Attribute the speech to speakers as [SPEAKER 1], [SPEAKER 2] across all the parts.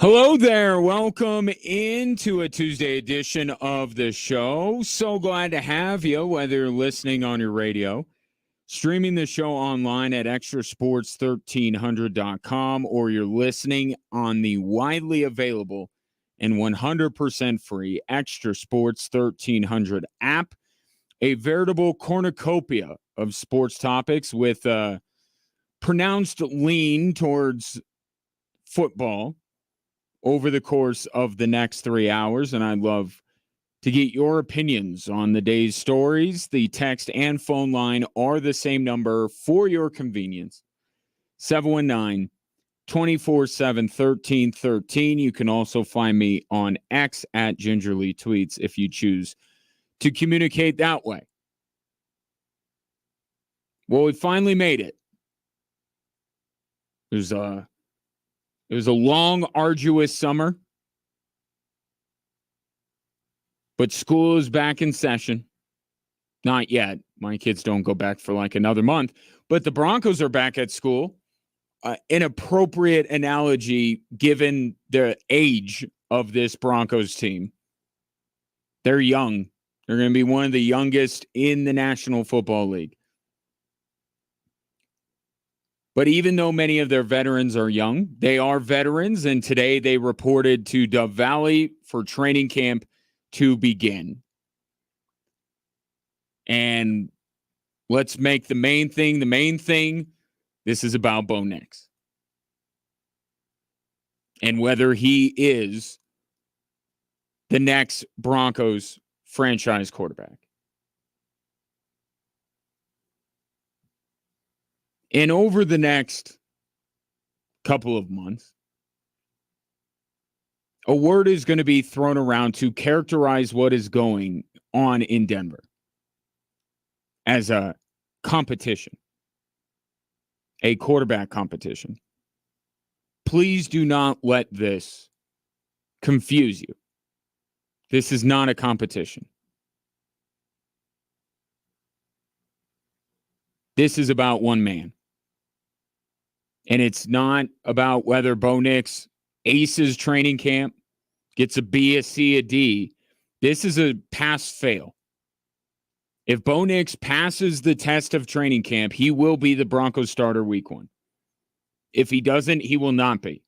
[SPEAKER 1] Hello there. Welcome into a Tuesday edition of the show. So glad to have you, whether you're listening on your radio, streaming the show online at extrasports1300.com, or you're listening on the widely available and 100% free Extra Sports 1300 app, a veritable cornucopia of sports topics with a pronounced lean towards football over the course of the next 3 hours. And I'd love to get your opinions on the day's stories. The text and phone line are the same number for your convenience. 719-247-1313. You can also find me on X at Gingerly Tweets if you choose to communicate that way. Well, we finally made it. It was a long, arduous summer, but school is back in session. Not yet. My kids don't go back for like another month, but the Broncos are back at school. An appropriate analogy given the age of this Broncos team. They're young. They're going to be one of the youngest in the National Football League. But even though many of their veterans are young, they are veterans, and today they reported to Dove Valley for training camp to begin. And let's make the main thing the main thing. This is about Bo Nix. And whether he is the next Broncos franchise quarterback. And over the next couple of months, a word is going to be thrown around to characterize what is going on in Denver as a competition, a quarterback competition. Please do not let this confuse you. This is not a competition. This is about one man. And it's not about whether Bo Nix aces training camp, gets a B, a C, a D. This is a pass-fail. If Bo Nix passes the test of training camp, he will be the Broncos starter week 1. If he doesn't, he will not be.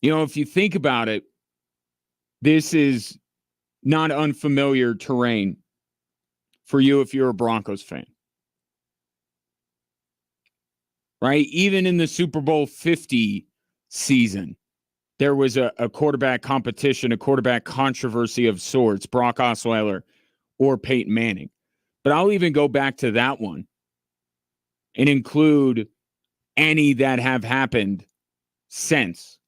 [SPEAKER 1] You know, if you think about it, this is not unfamiliar terrain for you if you're a Broncos fan. Right? Even in the Super Bowl 50 season, there was a quarterback competition, a quarterback controversy of sorts, Brock Osweiler or Peyton Manning. But I'll even go back to that one and include any that have happened since.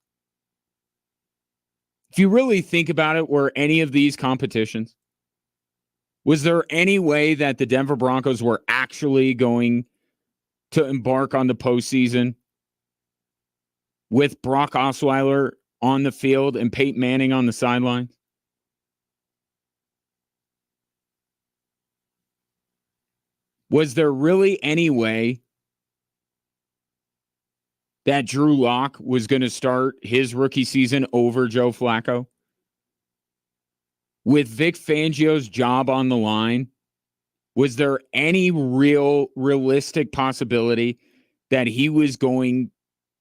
[SPEAKER 1] If you really think about it, were any of these competitions, was there any way that the Denver Broncos were actually going to embark on the postseason with Brock Osweiler on the field and Peyton Manning on the sidelines? Was there really any way that Drew Lock was going to start his rookie season over Joe Flacco? With Vic Fangio's job on the line, was there any realistic possibility that he was going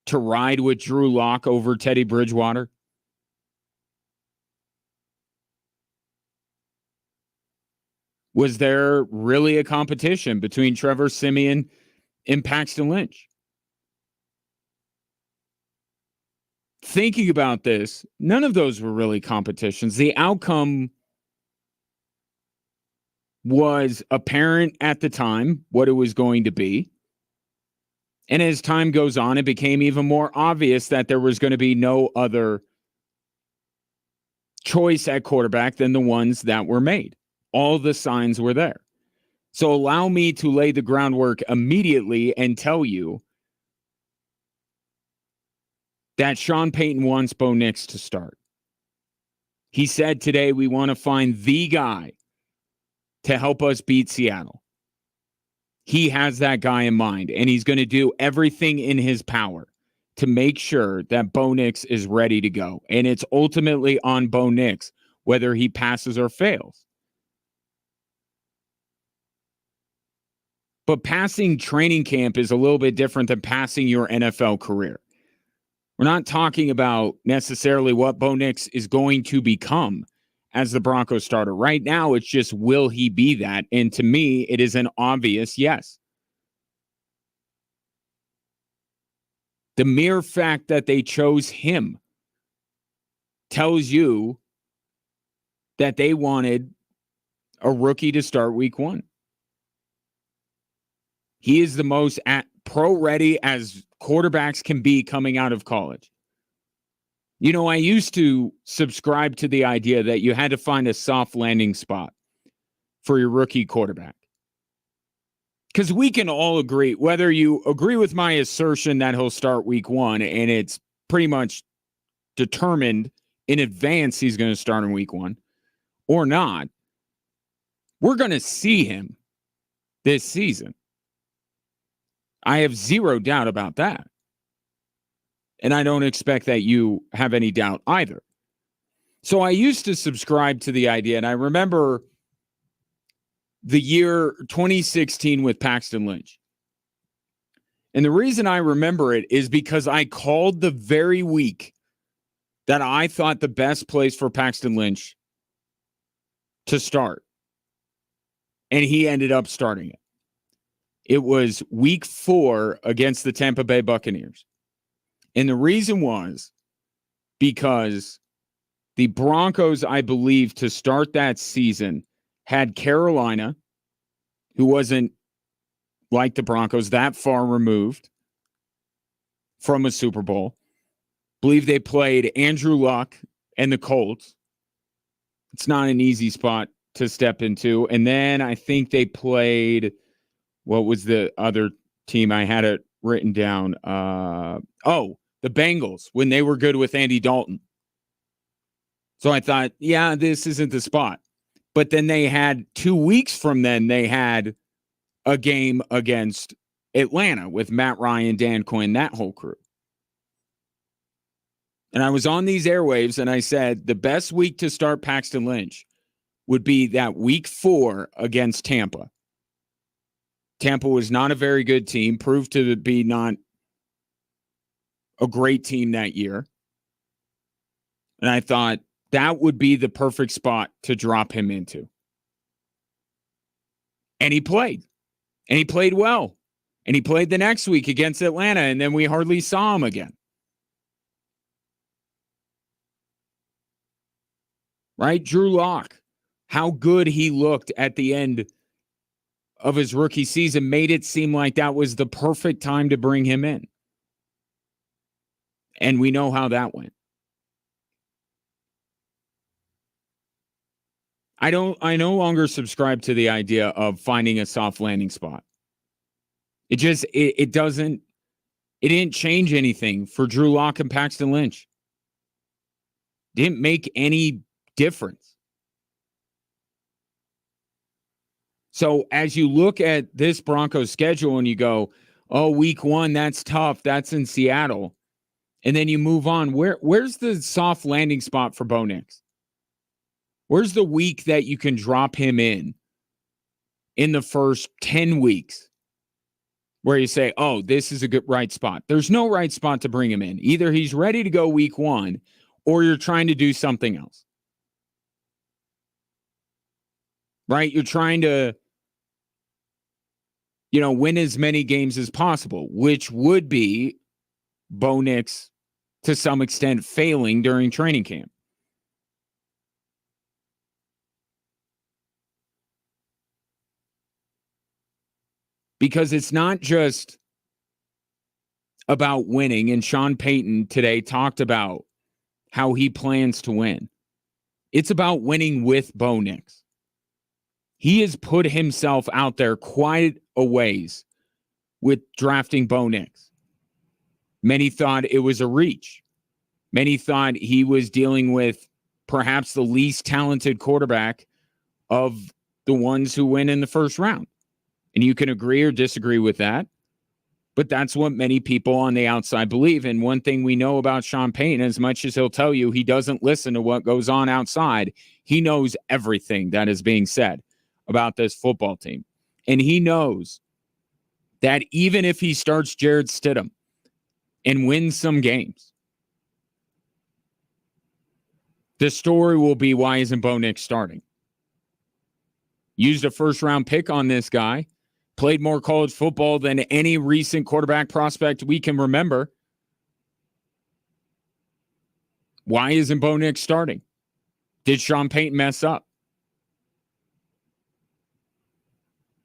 [SPEAKER 1] to ride with Drew Lock over Teddy Bridgewater? Was there really a competition between Trevor Siemian and Paxton Lynch? Thinking about this, none of those were really competitions. The outcome was apparent at the time what it was going to be. And as time goes on, it became even more obvious that there was going to be no other choice at quarterback than the ones that were made. All the signs were there. So allow me to lay the groundwork immediately and tell you that Sean Payton wants Bo Nix to start. He said today, we want to find the guy to help us beat Seattle. He has that guy in mind, and he's going to do everything in his power to make sure that Bo Nix is ready to go. And it's ultimately on Bo Nix whether he passes or fails. But passing training camp is a little bit different than passing your NFL career. We're not talking about necessarily what Bo Nix is going to become as the Broncos starter. Right now, it's just, will he be that? And to me, it is an obvious yes. The mere fact that they chose him tells you that they wanted a rookie to start week one. He is the most pro-ready as quarterbacks can be coming out of college. You know, I used to subscribe to the idea that you had to find a soft landing spot for your rookie quarterback. Because we can all agree, whether you agree with my assertion that he'll start week one and it's pretty much determined in advance he's going to start in week one or not, we're going to see him this season. I have zero doubt about that. And I don't expect that you have any doubt either. So I used to subscribe to the idea, and I remember the year 2016 with Paxton Lynch. And the reason I remember it is because I called the very week that I thought the best place for Paxton Lynch to start. And he ended up starting it. It was week 4 against the Tampa Bay Buccaneers. And the reason was because the Broncos, I believe, to start that season, had Carolina, who wasn't like the Broncos that far removed from a Super Bowl. I believe they played Andrew Luck and the Colts. It's not an easy spot to step into. And then I think they played, what was the other team? I had it written down. The Bengals, when they were good with Andy Dalton. So I thought, yeah, this isn't the spot. But then they had 2 weeks from then, they had a game against Atlanta with Matt Ryan, Dan Quinn, that whole crew. And I was on these airwaves and I said the best week to start Paxton Lynch would be that week 4 against Tampa. Tampa was not a very good team, proved to be not a great team that year. And I thought that would be the perfect spot to drop him into. And he played. And he played well. And he played the next week against Atlanta, and then we hardly saw him again. Right? Drew Lock, how good he looked at the end of his rookie season made it seem like that was the perfect time to bring him in. And we know how that went. I no longer subscribe to the idea of finding a soft landing spot. It didn't change anything for Drew Lock and Paxton Lynch. Didn't make any difference. So as you look at this Broncos schedule and you go, oh, week 1, that's tough. That's in Seattle. And then you move on. Where's the soft landing spot for Bo Nix? Where's the week that you can drop him in the first 10 weeks where you say, oh, this is a good right spot? There's no right spot to bring him in. Either he's ready to go week 1 or you're trying to do something else. Right? You're trying to, win as many games as possible, which would be Bo Nix to some extent failing during training camp. Because it's not just about winning, and Sean Payton today talked about how he plans to win. It's about winning with Bo Nix. He has put himself out there quite a ways with drafting Bo Nix. Many thought it was a reach. Many thought he was dealing with perhaps the least talented quarterback of the ones who win in the first round. And you can agree or disagree with that. But that's what many people on the outside believe. And one thing we know about Sean Payton, as much as he'll tell you he doesn't listen to what goes on outside, he knows everything that is being said about this football team. And he knows that even if he starts Jared Stidham and wins some games, the story will be, why isn't Bo Nix starting? Used a first-round pick on this guy. Played more college football than any recent quarterback prospect we can remember. Why isn't Bo Nix starting? Did Sean Payton mess up?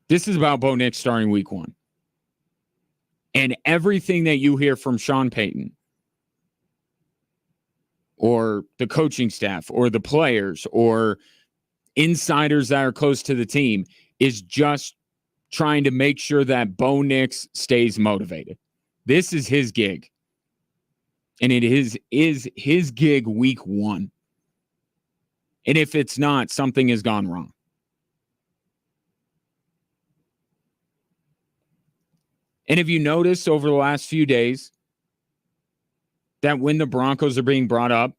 [SPEAKER 1] This is about Bo Nix starting week 1. And everything that you hear from Sean Payton or the coaching staff or the players or insiders that are close to the team is just trying to make sure that Bo Nix stays motivated. This is his gig. And it is his gig week 1. And if it's not, something has gone wrong. And have you noticed over the last few days that when the Broncos are being brought up,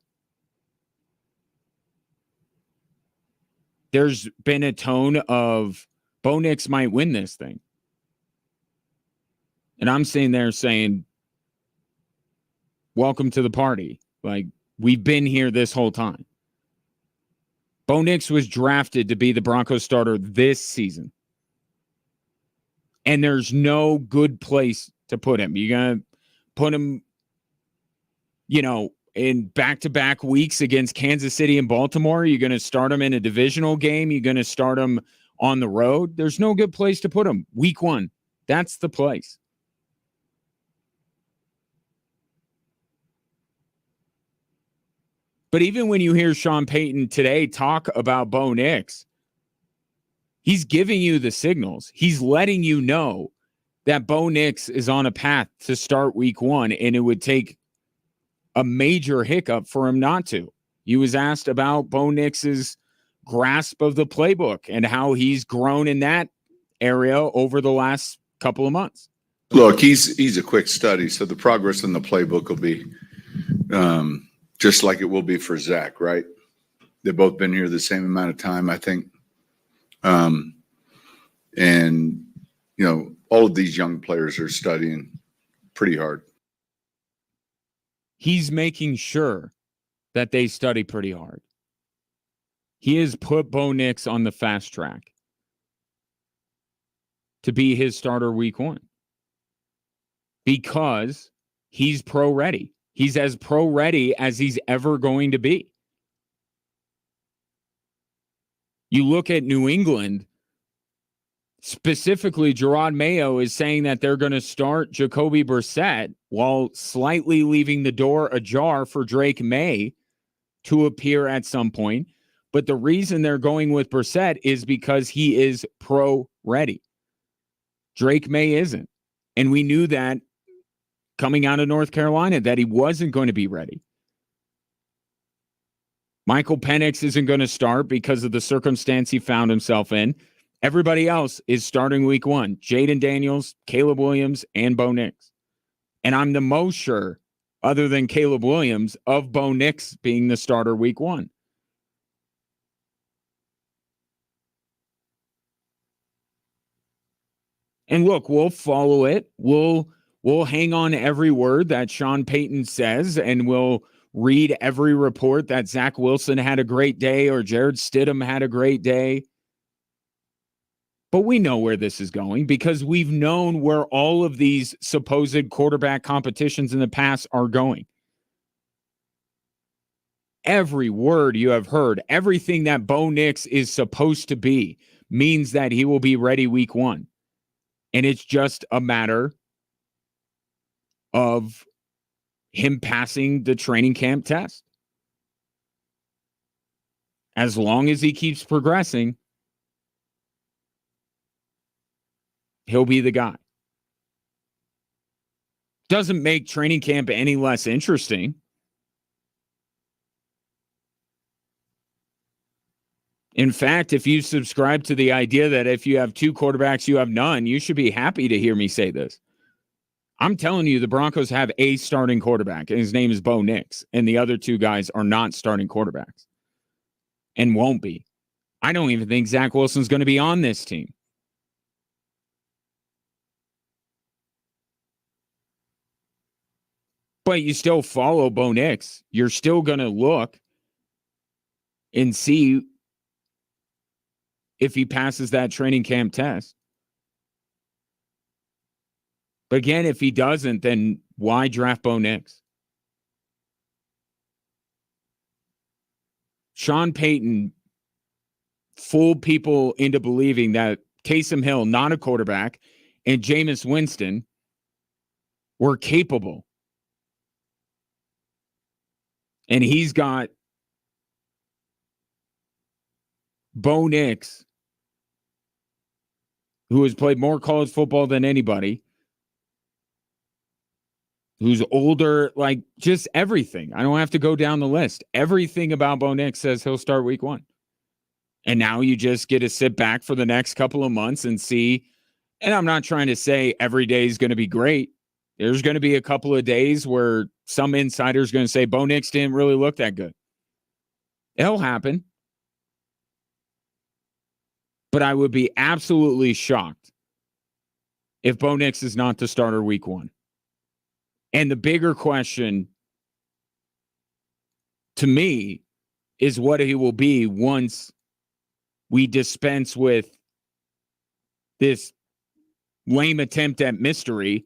[SPEAKER 1] there's been a tone of Bo Nix might win this thing. And I'm sitting there saying, welcome to the party. Like, we've been here this whole time. Bo Nix was drafted to be the Broncos starter this season. And there's no good place to put him. You're going to put him, in back-to-back weeks against Kansas City and Baltimore. You're going to start him in a divisional game. You're going to start him on the road. There's no good place to put him. Week 1. That's the place. But even when you hear Sean Payton today talk about Bo Nix, he's giving you the signals. He's letting you know that Bo Nix is on a path to start week 1, and it would take a major hiccup for him not to. He was asked about Bo Nix's grasp of the playbook and how he's grown in that area over the last couple of months.
[SPEAKER 2] Look, he's a quick study, so the progress in the playbook will be just like it will be for Zach, right? They've both been here the same amount of time, I think. And, all of these young players are studying pretty hard.
[SPEAKER 1] He's making sure that they study pretty hard. He has put Bo Nix on the fast track to be his starter week 1 because he's pro ready. He's as pro ready as he's ever going to be. You look at New England, specifically Gerard Mayo is saying that they're going to start Jacoby Brissett while slightly leaving the door ajar for Drake May to appear at some point. But the reason they're going with Brissett is because he is pro ready. Drake May isn't. And we knew that coming out of North Carolina, that he wasn't going to be ready. Michael Penix isn't going to start because of the circumstance he found himself in. Everybody else is starting week 1. Jaden Daniels, Caleb Williams, and Bo Nix. And I'm the most sure, other than Caleb Williams, of Bo Nix being the starter week 1. And look, we'll follow it. We'll hang on every word that Sean Payton says, and we'll read every report that Zach Wilson had a great day or Jared Stidham had a great day. But we know where this is going because we've known where all of these supposed quarterback competitions in the past are going. Every word you have heard, everything that Bo Nix is supposed to be, means that he will be ready week 1. And it's just a matter of him passing the training camp test. As long as he keeps progressing, he'll be the guy. Doesn't make training camp any less interesting. In fact, if you subscribe to the idea that if you have 2 quarterbacks, you have none, you should be happy to hear me say this. I'm telling you, the Broncos have a starting quarterback, and his name is Bo Nix, and the other two guys are not starting quarterbacks and won't be. I don't even think Zach Wilson's going to be on this team. But you still follow Bo Nix. You're still going to look and see if he passes that training camp test. But again, if he doesn't, then why draft Bo Nix? Sean Payton fooled people into believing that Taysom Hill, not a quarterback, and Jameis Winston were capable. And he's got Bo Nix, who has played more college football than anybody, who's older, like just everything. I don't have to go down the list. Everything about Bo Nix says he'll start week 1. And now you just get to sit back for the next couple of months and see. And I'm not trying to say every day is going to be great. There's going to be a couple of days where some insider's going to say Bo Nix didn't really look that good. It'll happen. But I would be absolutely shocked if Bo Nix is not the starter week 1. And the bigger question to me is what he will be once we dispense with this lame attempt at mystery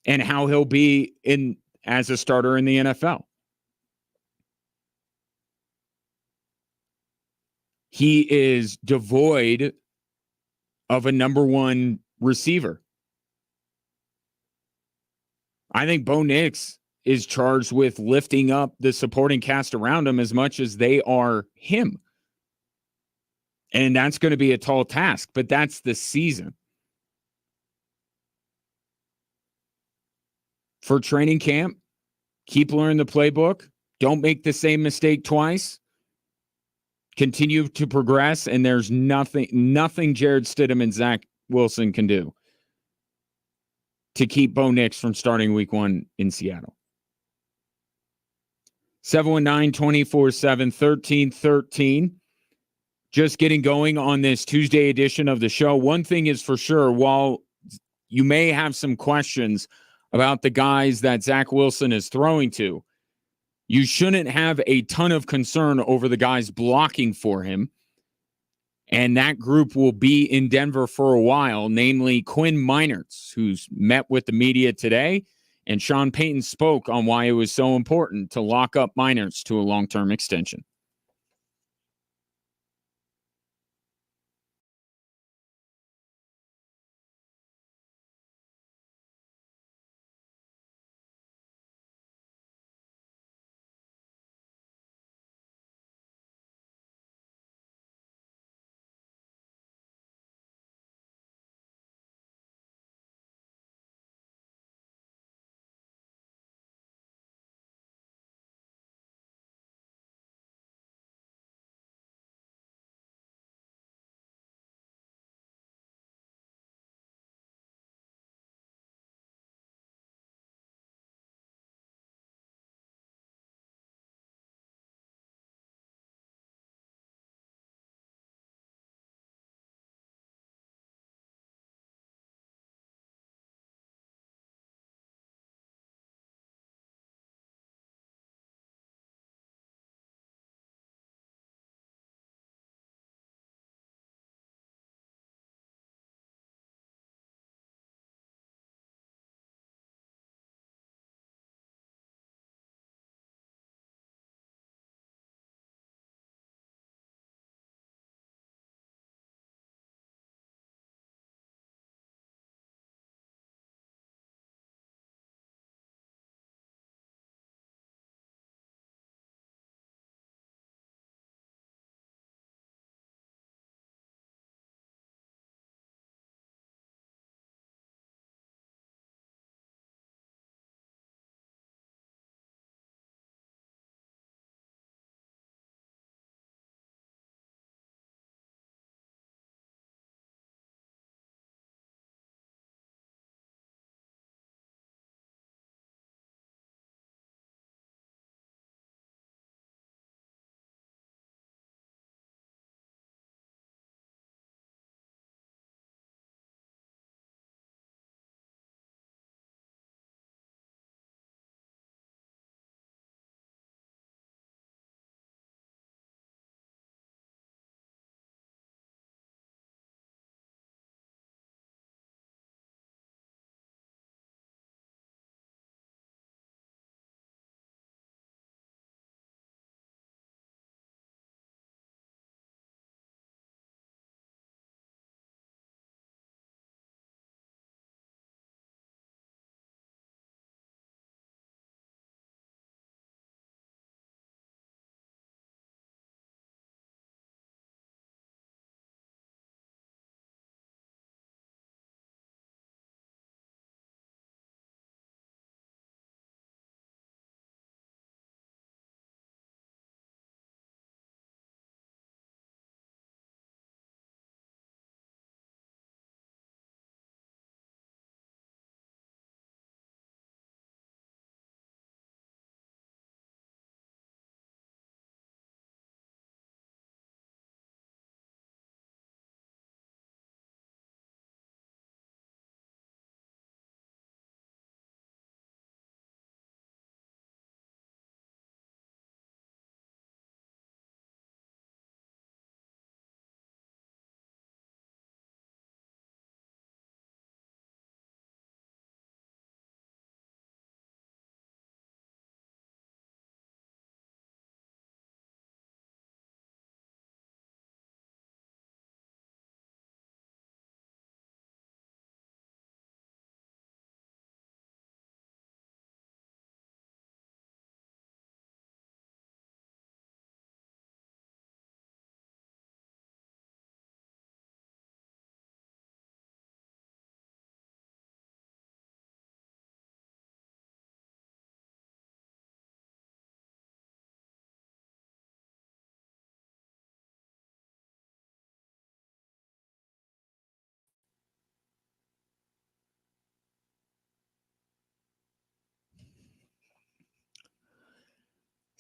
[SPEAKER 1] and how he'll be in as a starter in the NFL. He is devoid of a number 1 receiver. I think Bo Nix is charged with lifting up the supporting cast around him as much as they are him. And that's going to be a tall task, but that's the season. For training camp, keep learning the playbook. Don't make the same mistake twice. Continue to progress, and there's nothing Jared Stidham and Zach Wilson can do to keep Bo Nix from starting week 1 in Seattle. 719-247-1313. Just getting going on this Tuesday edition of the show. One thing is for sure, while you may have some questions about the guys that Zach Wilson is throwing to, you shouldn't have a ton of concern over the guys blocking for him. And that group will be in Denver for a while, namely Quinn Meinerz, who's met with the media today. And Sean Payton spoke on why it was so important to lock up Meinerz to a long-term extension.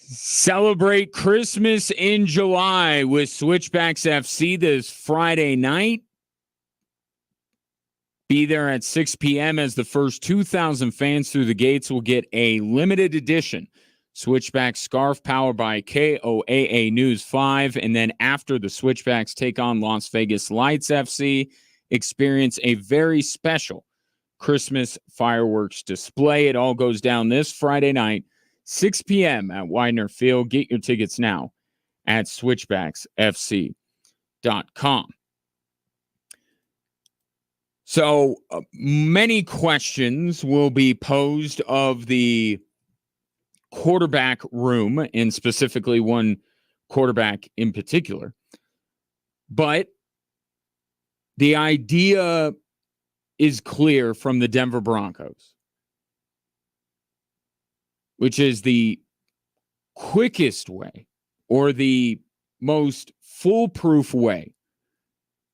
[SPEAKER 1] Celebrate Christmas in July with Switchbacks FC this Friday night. Be there at 6 p.m. as the first 2,000 fans through the gates will get a limited edition Switchback scarf powered by KOAA News 5. And then after the Switchbacks take on Las Vegas Lights FC, experience a very special Christmas fireworks display. It all goes down this Friday night, 6 p.m. at Widener Field. Get your tickets now at switchbacksfc.com. So many questions will be posed of the quarterback room, and specifically one quarterback in particular. But the idea is clear from the Denver Broncos, which is the quickest way or the most foolproof way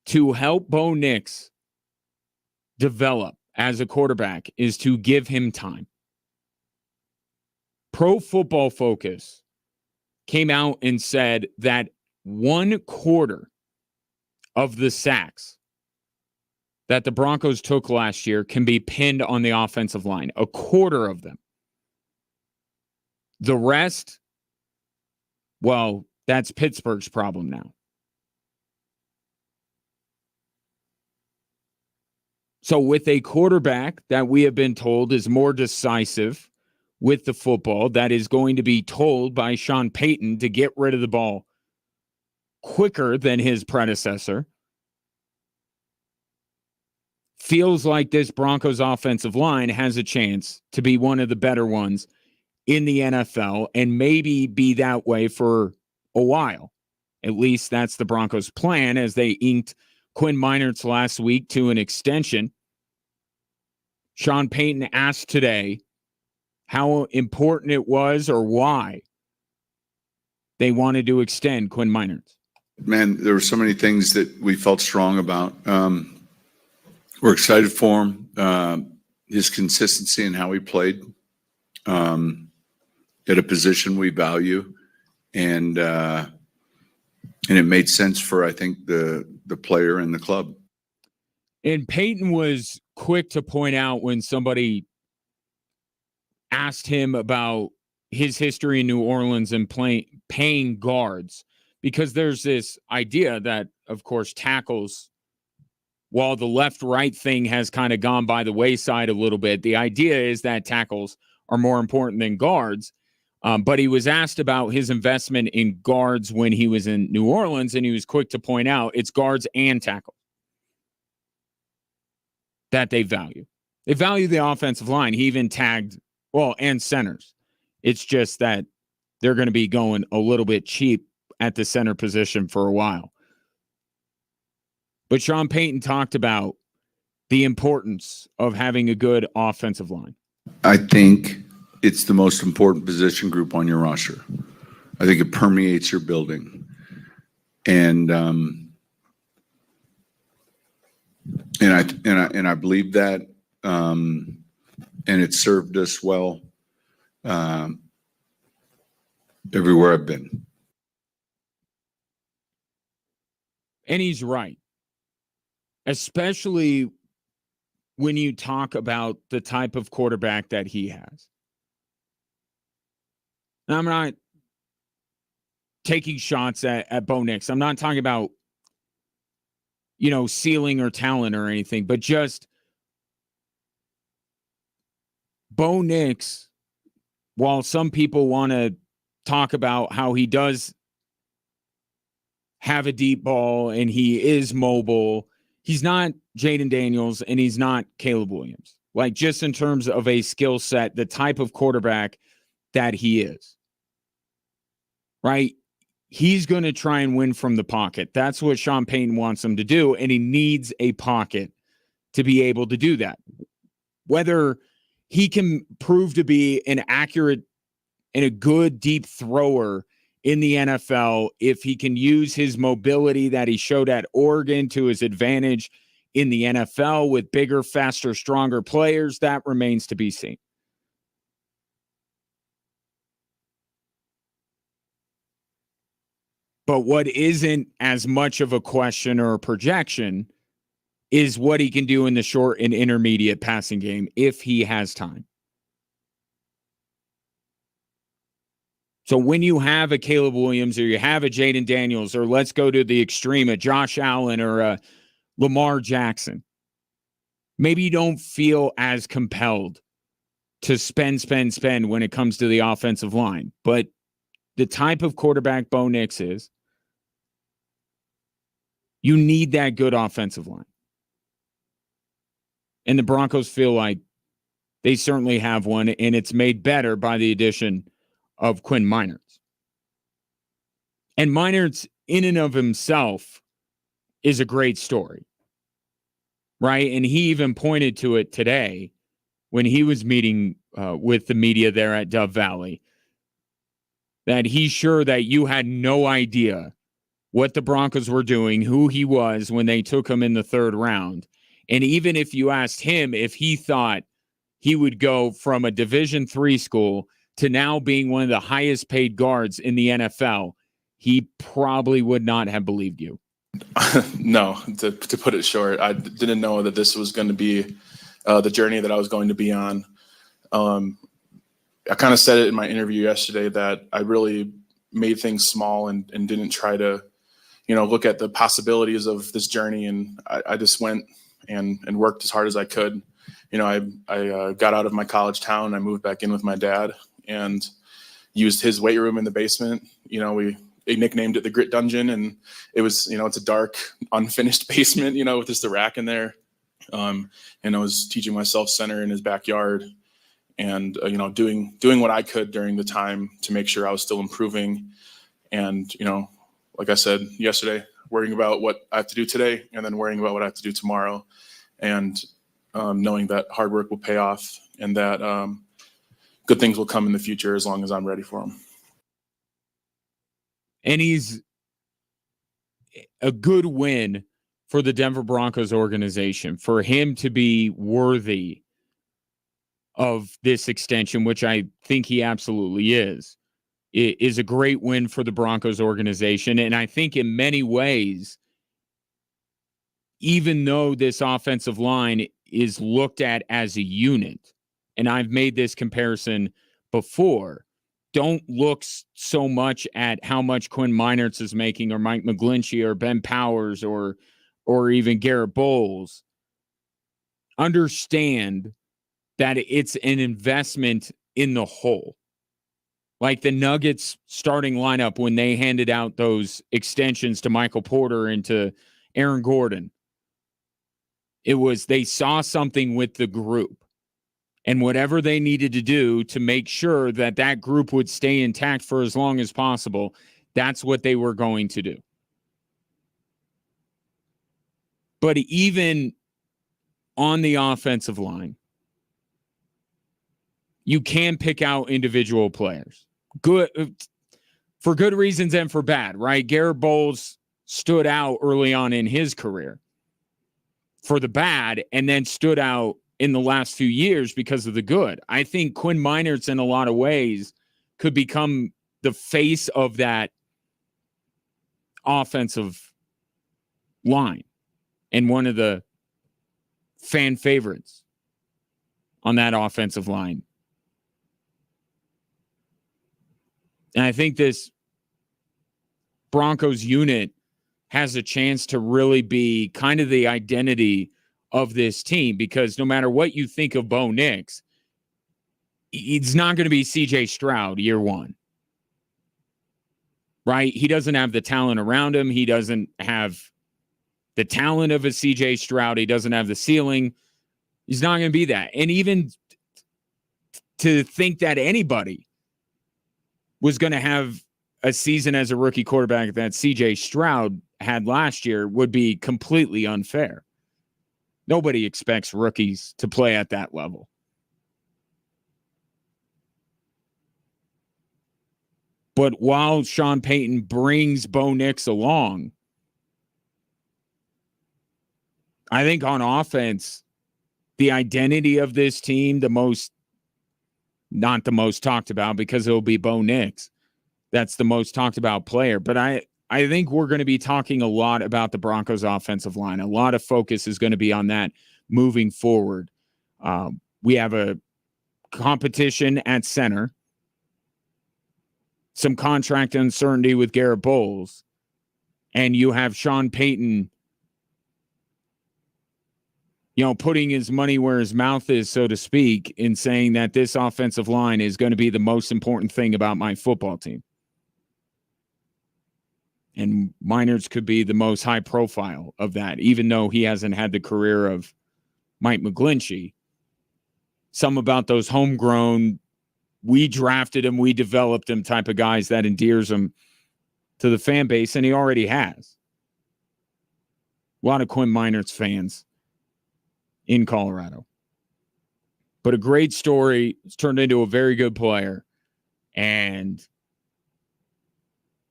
[SPEAKER 1] to help Bo Nix develop as a quarterback is to give him time. Pro Football Focus came out and said that 1/4 of the sacks that the Broncos took last year can be pinned on the offensive line. 1/4 of them. The rest, well, that's Pittsburgh's problem now. So with a quarterback that we have been told is more decisive with the football, that is going to be told by Sean Payton to get rid of the ball quicker than his predecessor, feels like this Broncos offensive line has a chance to be one of the better ones in the NFL and maybe be that way for a while. At least that's the Broncos' plan as they inked Quinn Meinerz last week to an extension. Sean Payton asked today how important it was or why they wanted to extend Quinn Meinerz.
[SPEAKER 2] Man, there were so many things that we felt strong about. We're excited for him, his consistency in how he played at a position we value, and it made sense for, I think, the player and the club.
[SPEAKER 1] And Peyton was quick to point out when somebody asked him about his history in New Orleans and paying guards, because there's this idea that, of course, tackles, while the left-right thing has kind of gone by the wayside a little bit, the idea is that tackles are more important than guards. But he was asked about his investment in guards when he was in New Orleans, and he was quick to point out it's guards and tackles that they value. They value the offensive line. He even tagged, and centers. It's just that they're going to be going a little bit cheap at the center position for a while. But Sean Payton talked about the importance of having a good offensive line.
[SPEAKER 2] I think it's the most important position group on your roster. I think it permeates your building. And I believe that, and it served us well everywhere I've been.
[SPEAKER 1] And he's right, especially when you talk about the type of quarterback that he has. And I'm not taking shots at Bo Nix. I'm not talking about, ceiling or talent or anything, but just Bo Nix, while some people want to talk about how he does have a deep ball and he is mobile, he's not Jaden Daniels and he's not Caleb Williams. Like, just in terms of a skill set, the type of quarterback that he is, right? He's going to try and win from the pocket. That's what Sean Payton wants him to do, and he needs a pocket to be able to do that. Whether he can prove to be an accurate and a good deep thrower in the NFL, if he can use his mobility that he showed at Oregon to his advantage in the NFL with bigger, faster, stronger players, that remains to be seen. But what isn't as much of a question or a projection is what he can do in the short and intermediate passing game if he has time. So when you have a Caleb Williams or you have a Jaden Daniels, or let's go to the extreme, a Josh Allen or a Lamar Jackson, maybe you don't feel as compelled to spend when it comes to the offensive line. But the type of quarterback Bo Nix is, you need that good offensive line. And the Broncos feel like they certainly have one, and it's made better by the addition of Quinn Meinerz. And Meinerz, in and of himself, is a great story, right? And he even pointed to it today when he was meeting with the media there at Dove Valley, that he's sure that you had no idea what the Broncos were doing, who he was when they took him in the third round. And even if you asked him if he thought he would go from a Division III school to now being one of the highest paid guards in the NFL, he probably would not have believed you.
[SPEAKER 3] No, to put it short, I didn't know that this was going to be the journey that I was going to be on. I kind of said it in my interview yesterday that I really made things small and didn't try to, look at the possibilities of this journey. And I just went and worked as hard as I could. I got out of my college town. I moved back in with my dad and used his weight room in the basement. They nicknamed it the Grit Dungeon, and it was, it's a dark, unfinished basement, with just a rack in there. And I was teaching myself center in his backyard and, doing what I could during the time to make sure I was still improving. And, like I said yesterday, worrying about what I have to do today and then worrying about what I have to do tomorrow. And knowing that hard work will pay off and that good things will come in the future as long as I'm ready for them.
[SPEAKER 1] And he's a good win for the Denver Broncos organization, for him to be worthy of this extension, which I think he absolutely is. It is a great win for the Broncos organization. And I think in many ways, even though this offensive line is looked at as a unit, and I've made this comparison before, don't look so much at how much Quinn Meinerz is making or Mike McGlinchey or Ben Powers or even Garrett Bowles. Understand that it's an investment in the whole. Like the Nuggets starting lineup when they handed out those extensions to Michael Porter and to Aaron Gordon. It was they saw something with the group. And whatever they needed to do to make sure that that group would stay intact for as long as possible, that's what they were going to do. But even on the offensive line, you can pick out individual players. Good for good reasons and for bad, right? Garrett Bowles stood out early on in his career for the bad and then stood out in the last few years because of the good. I think Quinn Meinerz in a lot of ways could become the face of that offensive line and one of the fan favorites on that offensive line. And I think this Broncos unit has a chance to really be kind of the identity of this team, because no matter what you think of Bo Nix, he's not going to be CJ Stroud year one, right? He doesn't have the talent around him. He doesn't have the talent of a CJ Stroud. He doesn't have the ceiling. He's not going to be that. And even to think that anybody was going to have a season as a rookie quarterback that CJ Stroud had last year would be completely unfair. Nobody expects rookies to play at that level. But while Sean Payton brings Bo Nix along, I think on offense, the identity of this team, not the most talked about because it'll be Bo Nix. That's the most talked about player. But I I think we're going to be talking a lot about the Broncos offensive line. A lot of focus is going to be on that moving forward. We have a competition at center, some contract uncertainty with Garrett Bowles, and you have Sean Payton, putting his money where his mouth is, so to speak, in saying that this offensive line is going to be the most important thing about my football team. And Meinerz could be the most high profile of that, even though he hasn't had the career of Mike McGlinchey. Some about those homegrown, we drafted him, we developed him type of guys that endears him to the fan base, and he already has. A lot of Quinn Meinerz fans in Colorado. But a great story. It's turned into a very good player. And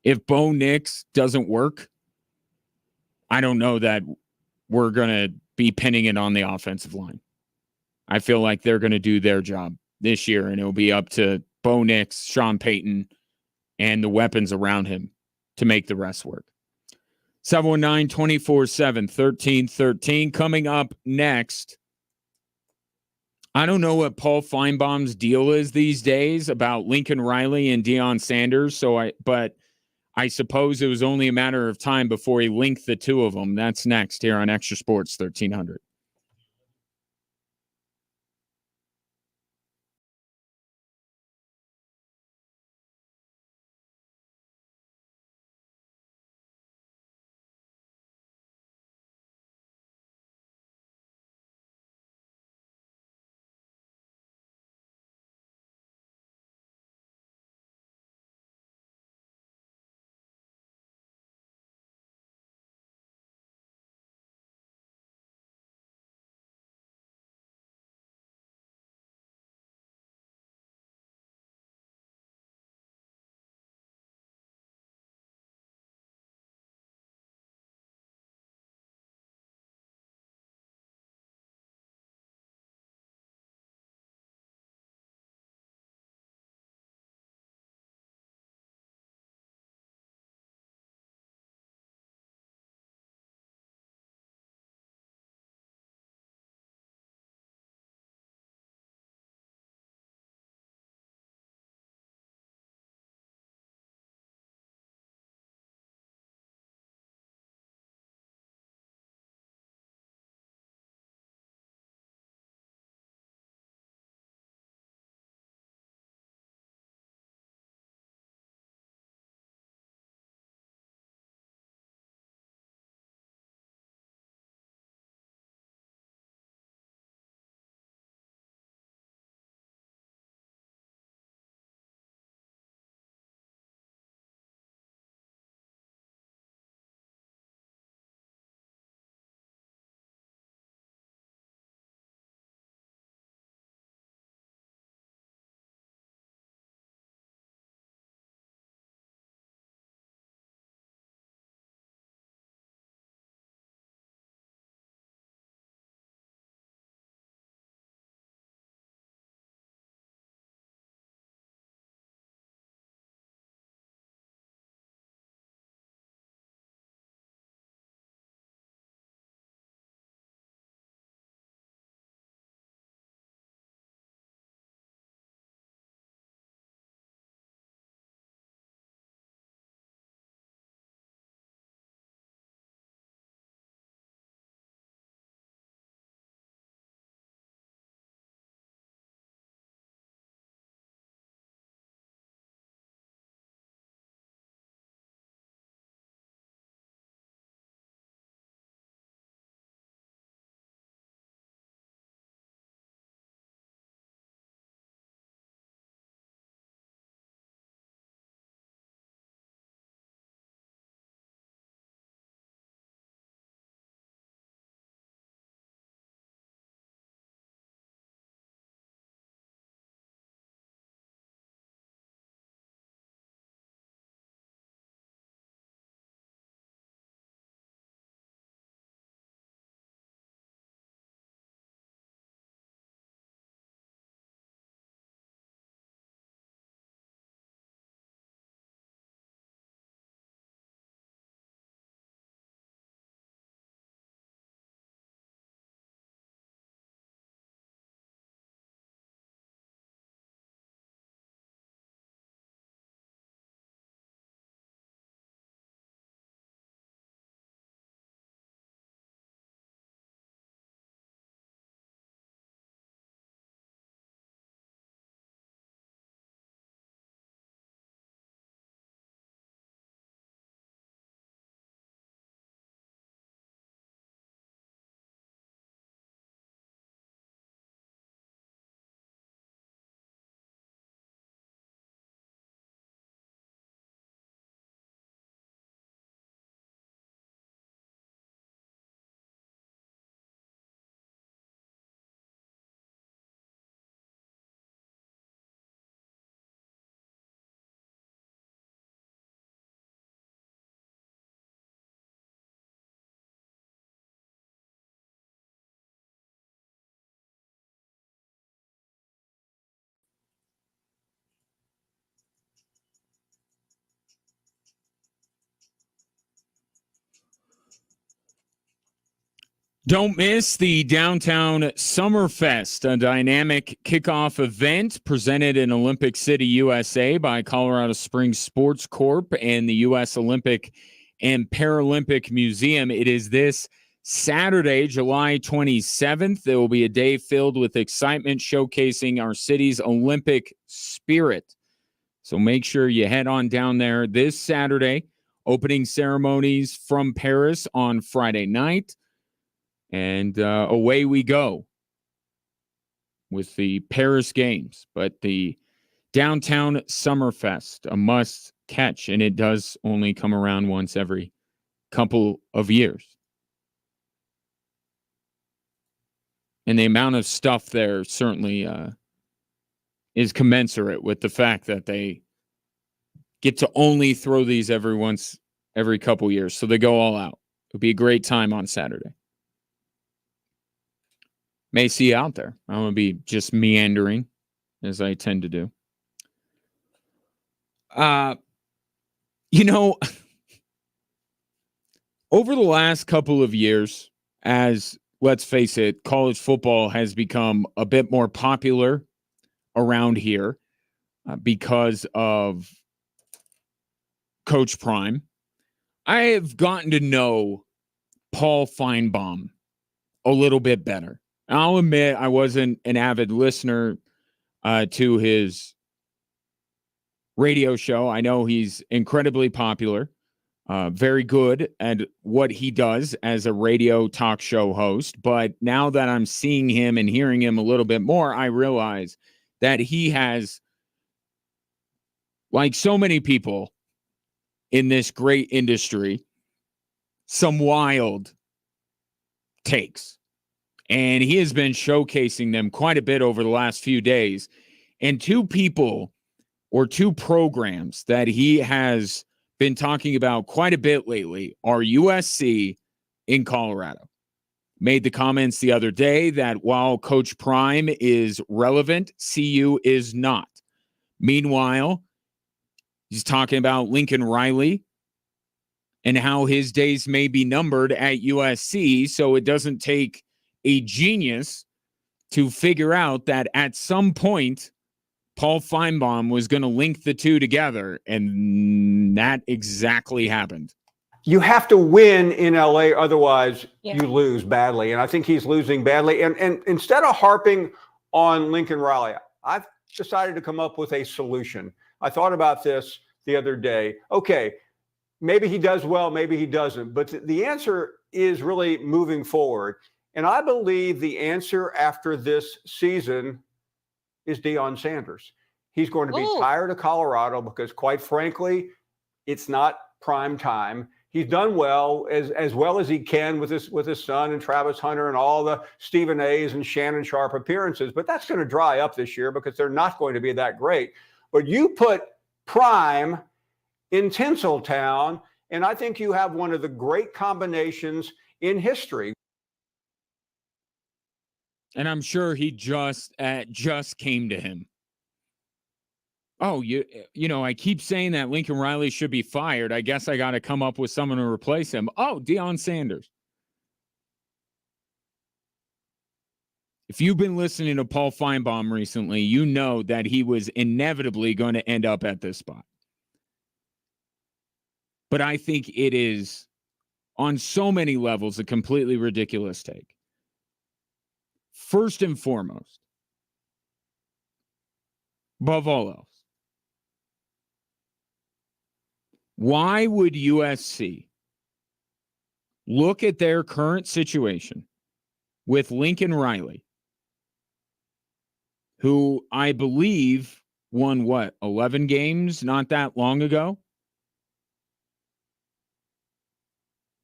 [SPEAKER 1] if Bo Nix doesn't work, I don't know that we're going to be pinning it on the offensive line. I feel like they're going to do their job this year, and it'll be up to Bo Nix, Sean Payton, and the weapons around him to make the rest work. 719-247-1313. Coming up next, I don't know what Paul Feinbaum's deal is these days about Lincoln Riley and Deion Sanders, but I suppose it was only a matter of time before he linked the two of them. That's next here on Extra Sports 1300. Don't miss the Downtown Summerfest, a dynamic kickoff event presented in Olympic City, USA by Colorado Springs Sports Corp and the U.S. Olympic and Paralympic Museum. It is this Saturday, July 27th. There will be a day filled with excitement showcasing our city's Olympic spirit. So make sure you head on down there this Saturday. Opening ceremonies from Paris on Friday night. And away we go with the Paris Games. But the Downtown Summerfest, a must catch, and it does only come around once every couple of years. And the amount of stuff there certainly is commensurate with the fact that they get to only throw these every couple years. So they go all out. It'll be a great time on Saturday. May see you out there. I'm going to be just meandering as I tend to do. Over the last couple of years, as let's face it, college football has become a bit more popular around here because of Coach Prime. I have gotten to know Paul Feinbaum a little bit better. I'll admit I wasn't an avid listener to his radio show. I know he's incredibly popular, very good at what he does as a radio talk show host. But now that I'm seeing him and hearing him a little bit more, I realize that he has, like so many people in this great industry, some wild takes. And he has been showcasing them quite a bit over the last few days. And two people or two programs that he has been talking about quite a bit lately are USC in Colorado. Made the comments the other day that while Coach Prime is relevant, CU is not. Meanwhile, he's talking about Lincoln Riley and how his days may be numbered at USC, so it doesn't take a genius to figure out that at some point Paul Feinbaum was going to link the two together, and that exactly happened.
[SPEAKER 4] You have to win in LA, otherwise you lose badly, and I think he's losing badly. And instead of harping on Lincoln Riley, I've decided to come up with a solution. I thought about this the other day. Okay, maybe he does well, maybe he doesn't, but the answer is really moving forward. And I believe the answer after this season is Deion Sanders. He's going to be tired of Colorado because, quite frankly, it's not prime time. He's done well as he can with his son and Travis Hunter and all the Stephen A's and Shannon Sharp appearances, but that's going to dry up this year because they're not going to be that great. But you put Prime in Tinseltown, and I think you have one of the great combinations in history.
[SPEAKER 1] And I'm sure he just came to him. Oh, I keep saying that Lincoln Riley should be fired. I guess I got to come up with someone to replace him. Oh, Deion Sanders. If you've been listening to Paul Feinbaum recently, you know that he was inevitably going to end up at this spot. But I think it is, on so many levels, a completely ridiculous take. First and foremost, above all else, why would USC look at their current situation with Lincoln Riley, who I believe won 11 games not that long ago?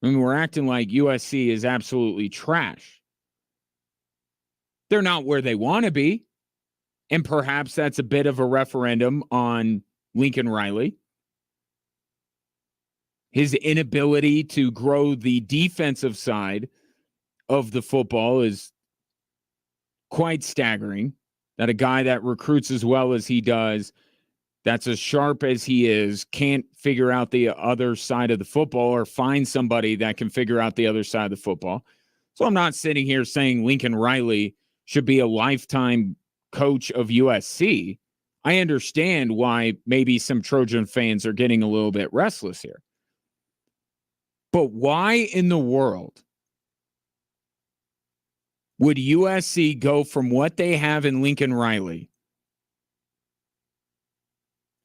[SPEAKER 1] I mean, we're acting like USC is absolutely trash. They're not where they want to be. And perhaps that's a bit of a referendum on Lincoln Riley. His inability to grow the defensive side of the football is quite staggering. That a guy that recruits as well as he does, that's as sharp as he is, can't figure out the other side of the football or find somebody that can figure out the other side of the football. So I'm not sitting here saying Lincoln Riley should be a lifetime coach of USC. I understand why maybe some Trojan fans are getting a little bit restless here. But why in the world would USC go from what they have in Lincoln Riley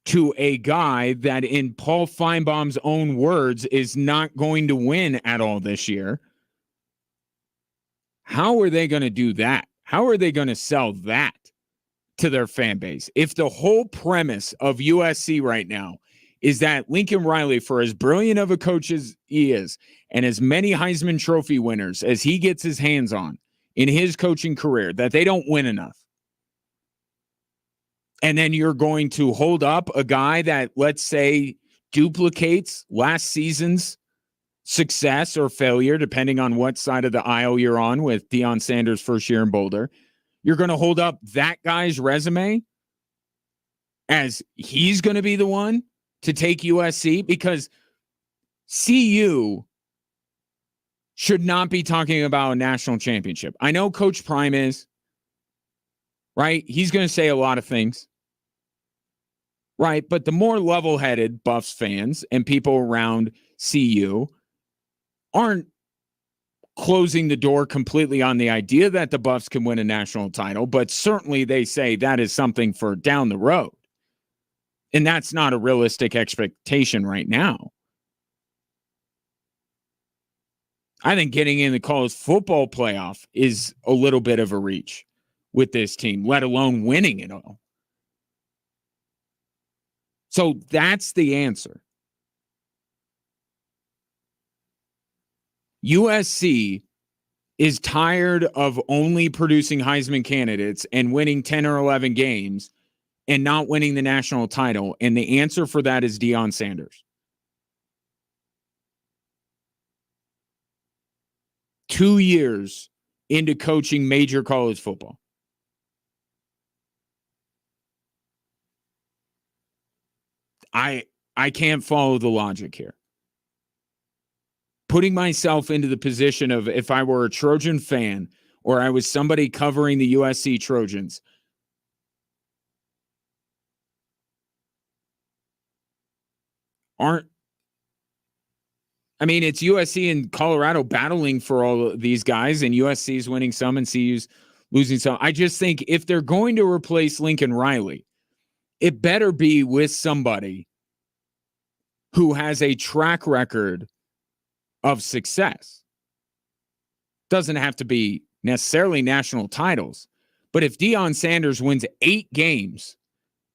[SPEAKER 1] to a guy that, in Paul Feinbaum's own words, is not going to win at all this year? How are they going to do that? How are they going to sell that to their fan base? If the whole premise of USC right now is that Lincoln Riley, for as brilliant of a coach as he is, and as many Heisman Trophy winners as he gets his hands on in his coaching career, that they don't win enough. And then you're going to hold up a guy that, let's say, duplicates last season's success or failure, depending on what side of the aisle you're on with Deion Sanders' first year in Boulder. You're going to hold up that guy's resume as he's going to be the one to take USC, because CU should not be talking about a national championship. I know Coach Prime is, right? He's going to say a lot of things, right? But the more level-headed Buffs fans and people around CU aren't closing the door completely on the idea that the Buffs can win a national title, but certainly they say that is something for down the road. And that's not a realistic expectation right now. I think getting in the college football playoff is a little bit of a reach with this team, let alone winning it all. So that's the answer. USC is tired of only producing Heisman candidates and winning 10 or 11 games and not winning the national title. And the answer for that is Deion Sanders. 2 years into coaching major college football. I can't follow the logic here. Putting myself into the position of, if I were a Trojan fan or I was somebody covering the USC Trojans, it's USC and Colorado battling for all of these guys, and USC is winning some and CU's losing some. I just think if they're going to replace Lincoln Riley, it better be with somebody who has a track record of success. Doesn't have to be necessarily national titles, but if Deion Sanders wins 8 games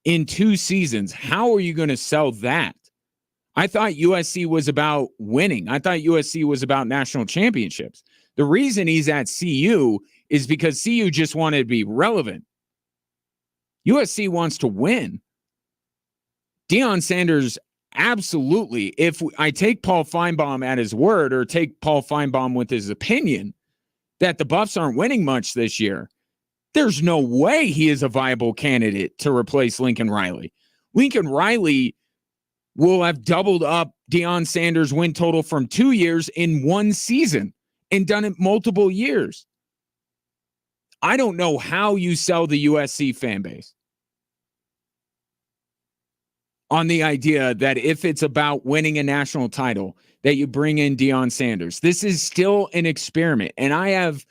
[SPEAKER 1] in 2 seasons, how are you going to sell that? I thought USC was about winning. I thought USC was about national championships. The reason he's at CU is because CU just wanted to be relevant. USC wants to win. Deion Sanders, absolutely. If I take Paul Feinbaum at his word, or take Paul Feinbaum with his opinion that the Buffs aren't winning much this year, there's no way he is a viable candidate to replace Lincoln Riley. Lincoln Riley will have doubled up Deion Sanders' win total from 2 years in 1 season and done it multiple years. I don't know how you sell the USC fan base on the idea that if it's about winning a national title, that you bring in Deion Sanders. This is still an experiment, and I have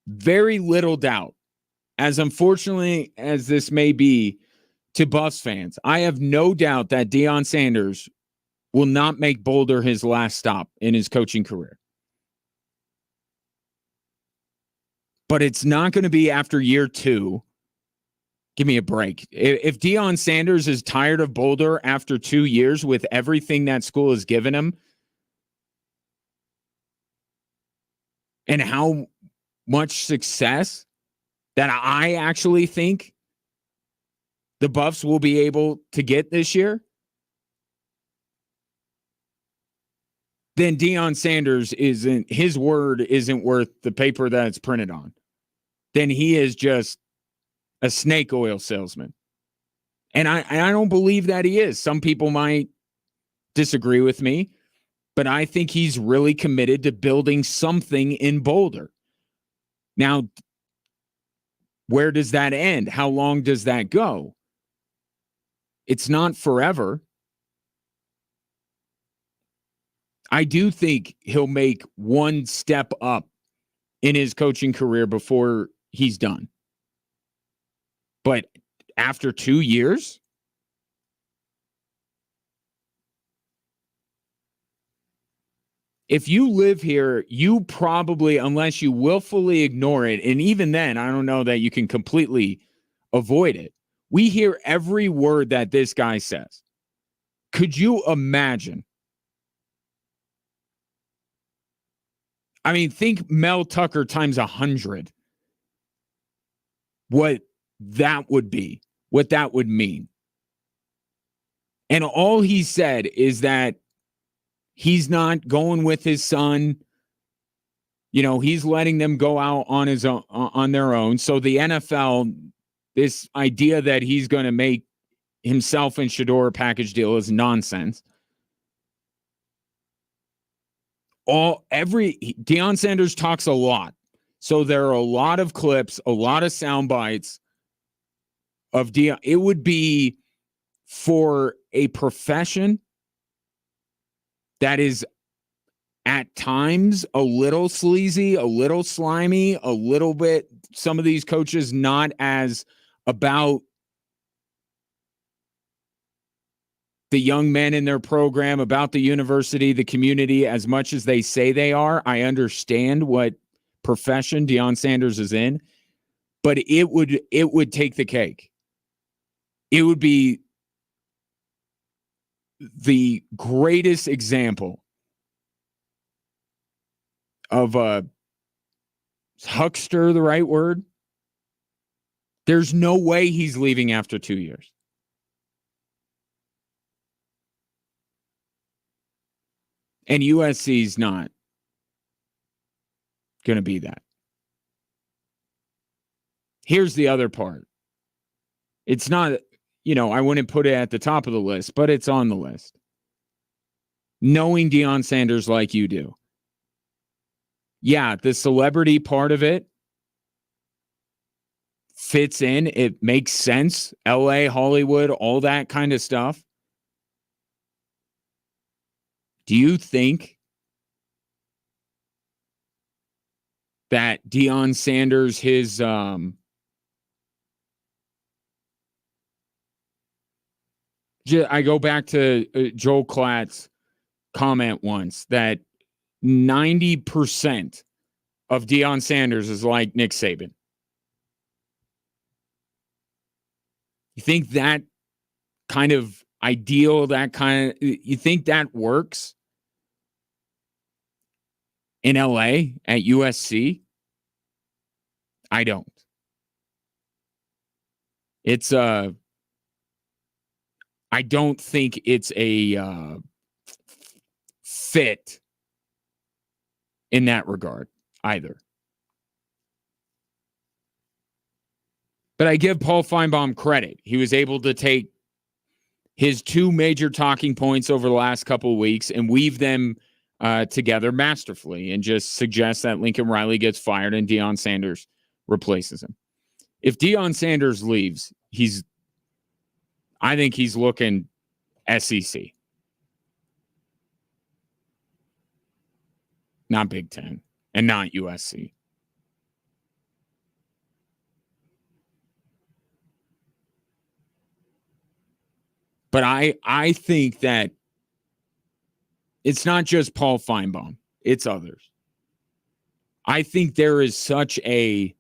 [SPEAKER 1] very little doubt, as unfortunately as this may be to Buffs fans, I have no doubt that Deion Sanders will not make Boulder his last stop in his coaching career. But it's not going to be after year 2. Give me a break. If Deion Sanders is tired of Boulder after 2 years with everything that school has given him and how much success that I actually think the Buffs will be able to get this year, then Deion Sanders his word isn't worth the paper that it's printed on. Then he is just a snake oil salesman. And I don't believe that he is. Some people might disagree with me, But I think he's really committed to building something in Boulder. Now, where does that end? How long does that go? It's not forever. I do think he'll make one step up in his coaching career before he's done. But after 2 years, if you live here, you probably, unless you willfully ignore it, and even then, I don't know that you can completely avoid it. We hear every word that this guy says. Could you imagine? I mean, think Mel Tucker times 100. What that would be, what that would mean. And all he said is that he's not going with his son. You know, he's letting them go out on his own, on their own. So the NFL, this idea that he's going to make himself and Shedeur a package deal is nonsense. Deion Sanders talks a lot. So there are a lot of clips, a lot of sound bites of Deion. It would be for a profession that is at times a little sleazy, a little slimy, a little bit, some of these coaches not as about the young men in their program, about the university, the community, as much as they say they are. I understand what profession Deion Sanders is in, but it would take the cake. It would be the greatest example of a huckster, the right word. There's no way he's leaving after 2 years. And USC's not going to be that. Here's the other part. It's not, I wouldn't put it at the top of the list, but it's on the list. Knowing Deion Sanders like you do. Yeah, the celebrity part of it fits in. It makes sense. LA, Hollywood, all that kind of stuff. Do you think that Deion Sanders, I go back to Joel Klatt's comment once that 90% of Deion Sanders is like Nick Saban. You think that kind of ideal, you think that works in LA at USC? I don't. I don't think it's a fit in that regard either. But I give Paul Feinbaum credit. He was able to take his two major talking points over the last couple of weeks and weave them together masterfully and just suggest that Lincoln Riley gets fired and Deion Sanders replaces him. If Deion Sanders leaves, I think he's looking SEC. Not Big Ten and not USC. But I think that it's not just Paul Feinbaum. It's others. I think there is such a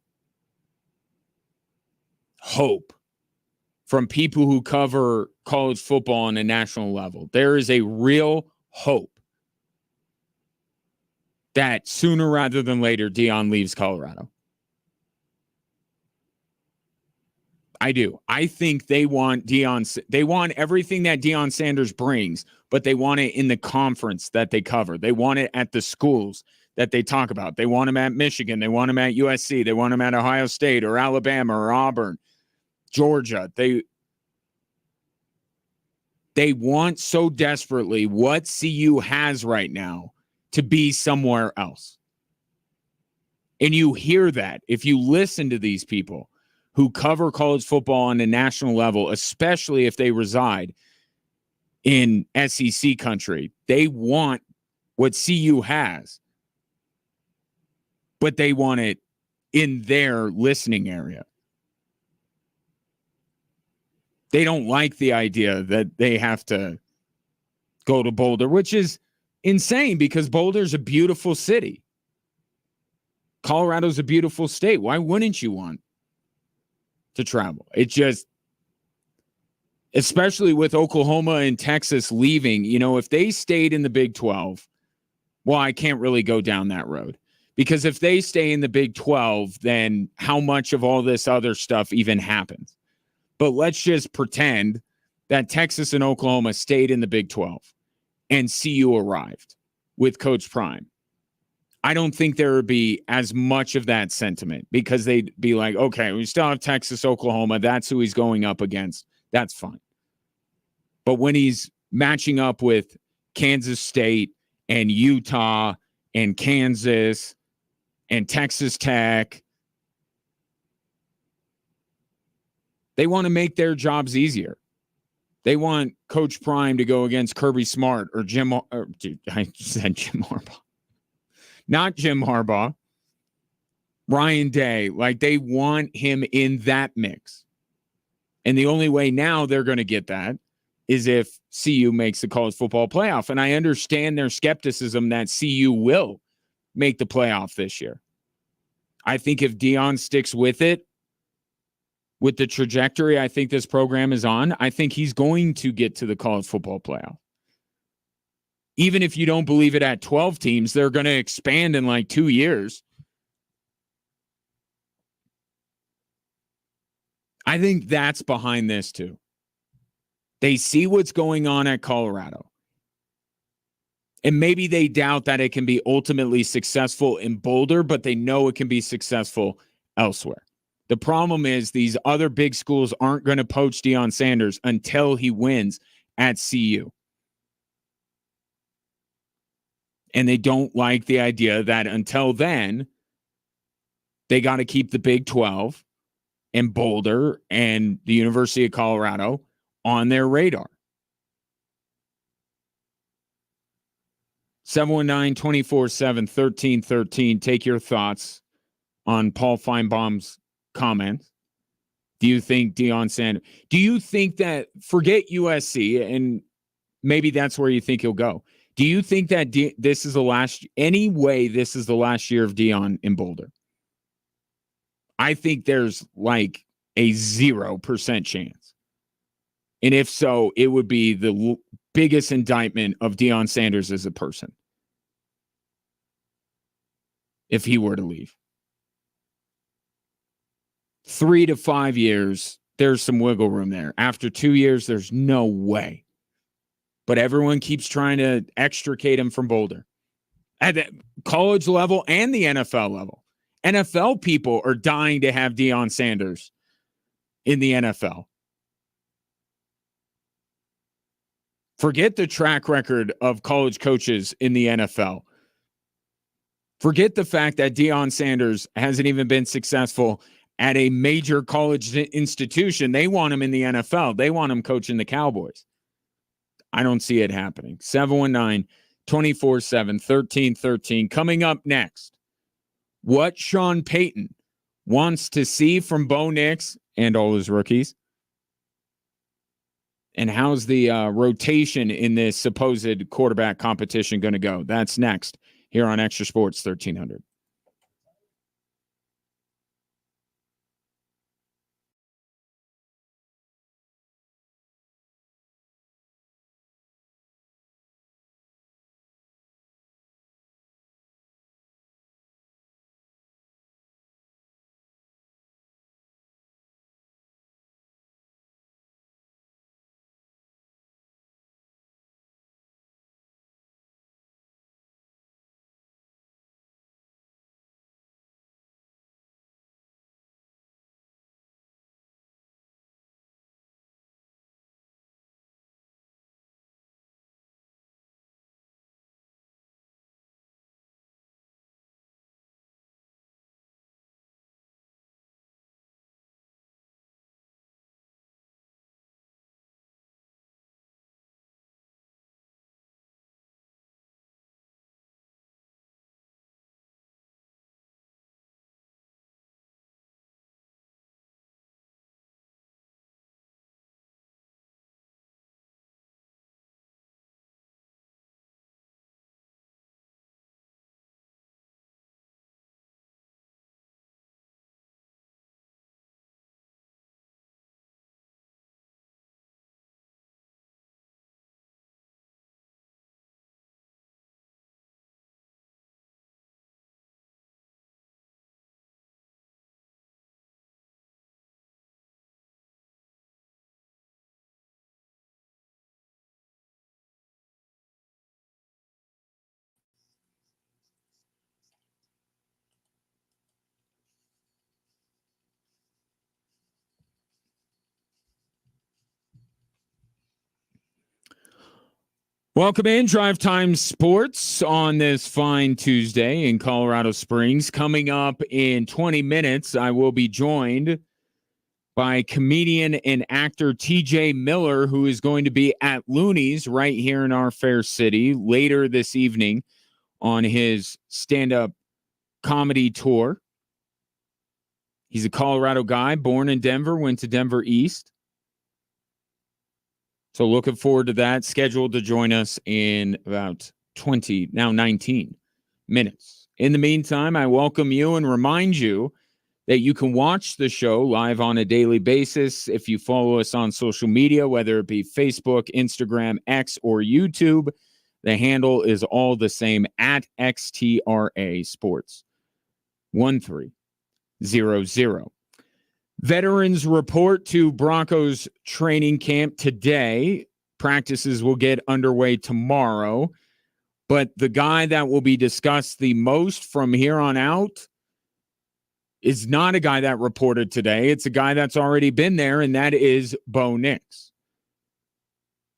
[SPEAKER 1] hope from people who cover college football on a national level. There is a real hope that sooner rather than later, Deion leaves Colorado. I do. I think they want they want everything that Deion Sanders brings, but they want it in the conference that they cover. They want it at the schools that they talk about. They want him at Michigan. They want him at USC. They want him at Ohio State or Alabama or Auburn, Georgia. They They want so desperately what CU has right now to be somewhere else. And you hear that if you listen to these people who cover college football on a national level, especially if they reside in SEC country. They want what CU has, but they want it in their listening area. They don't like the idea that they have to go to Boulder, which is insane because Boulder's a beautiful city. Colorado's a beautiful state. Why wouldn't you want to travel? It just, especially with Oklahoma and Texas leaving, if they stayed in the Big 12, well, I can't really go down that road. Because if they stay in the Big 12, then how much of all this other stuff even happens? But let's just pretend that Texas and Oklahoma stayed in the Big 12 and CU arrived with Coach Prime. I don't think there would be as much of that sentiment because they'd be like, okay, we still have Texas, Oklahoma. That's who he's going up against. That's fine. But when he's matching up with Kansas State and Utah and Kansas and Texas Tech, they want to make their jobs easier. They want Coach Prime to go against Kirby Smart or I said Jim Harbaugh. Not Jim Harbaugh. Ryan Day. Like, they want him in that mix. And the only way now they're going to get that is if CU makes the college football playoff. And I understand their skepticism that CU will make the playoff this year. I think if Deion sticks with it, with the trajectory I think this program is on, I think he's going to get to the college football playoff. Even if you don't believe it at 12 teams, they're going to expand in like 2 years. I think that's behind this too. They see what's going on at Colorado. And maybe they doubt that it can be ultimately successful in Boulder, but they know it can be successful elsewhere. The problem is these other big schools aren't going to poach Deion Sanders until he wins at CU. And they don't like the idea that until then, they got to keep the Big 12 and Boulder and the University of Colorado on their radar. 719-247-1313. Take your thoughts on Paul Feinbaum's comments. Do you think Deion Sanders, do you think that, forget USC, and maybe that's where you think he'll go. Do you think that this is the last year of Deion in Boulder? I think there's like a 0% chance. And if so, it would be the biggest indictment of Deion Sanders as a person if he were to leave. 3 to 5 years, there's some wiggle room there. After 2 years, there's no way. But everyone keeps trying to extricate him from Boulder at the college level and the NFL level. NFL people are dying to have Deion Sanders in the NFL. Forget the track record of college coaches in the NFL. Forget the fact that Deion Sanders hasn't even been successful at a major college institution. They want him in the NFL. They want him coaching the Cowboys. I don't see it happening. 719-247-1313. Coming up next, what Sean Payton wants to see from Bo Nix and all his rookies. And how's the rotation in this supposed quarterback competition going to go? That's next here on Extra Sports 1300. Welcome in Drive Time Sports on this fine Tuesday in Colorado Springs. Coming up in 20 minutes, I will be joined by comedian and actor TJ Miller, who is going to be at Looney's right here in our fair city later this evening on his stand-up comedy tour. He's a Colorado guy, born in Denver, went to Denver East. So looking forward to that. Scheduled to join us in about 19 minutes. In the meantime, I welcome you and remind you that you can watch the show live on a daily basis if you follow us on social media, whether it be Facebook, Instagram, X, or YouTube. The handle is all the same, at XTRA Sports 1300. Veterans report to Broncos training camp today. Practices will get underway tomorrow. But the guy that will be discussed the most from here on out is not a guy that reported today. It's a guy that's already been there, and that is Bo Nix.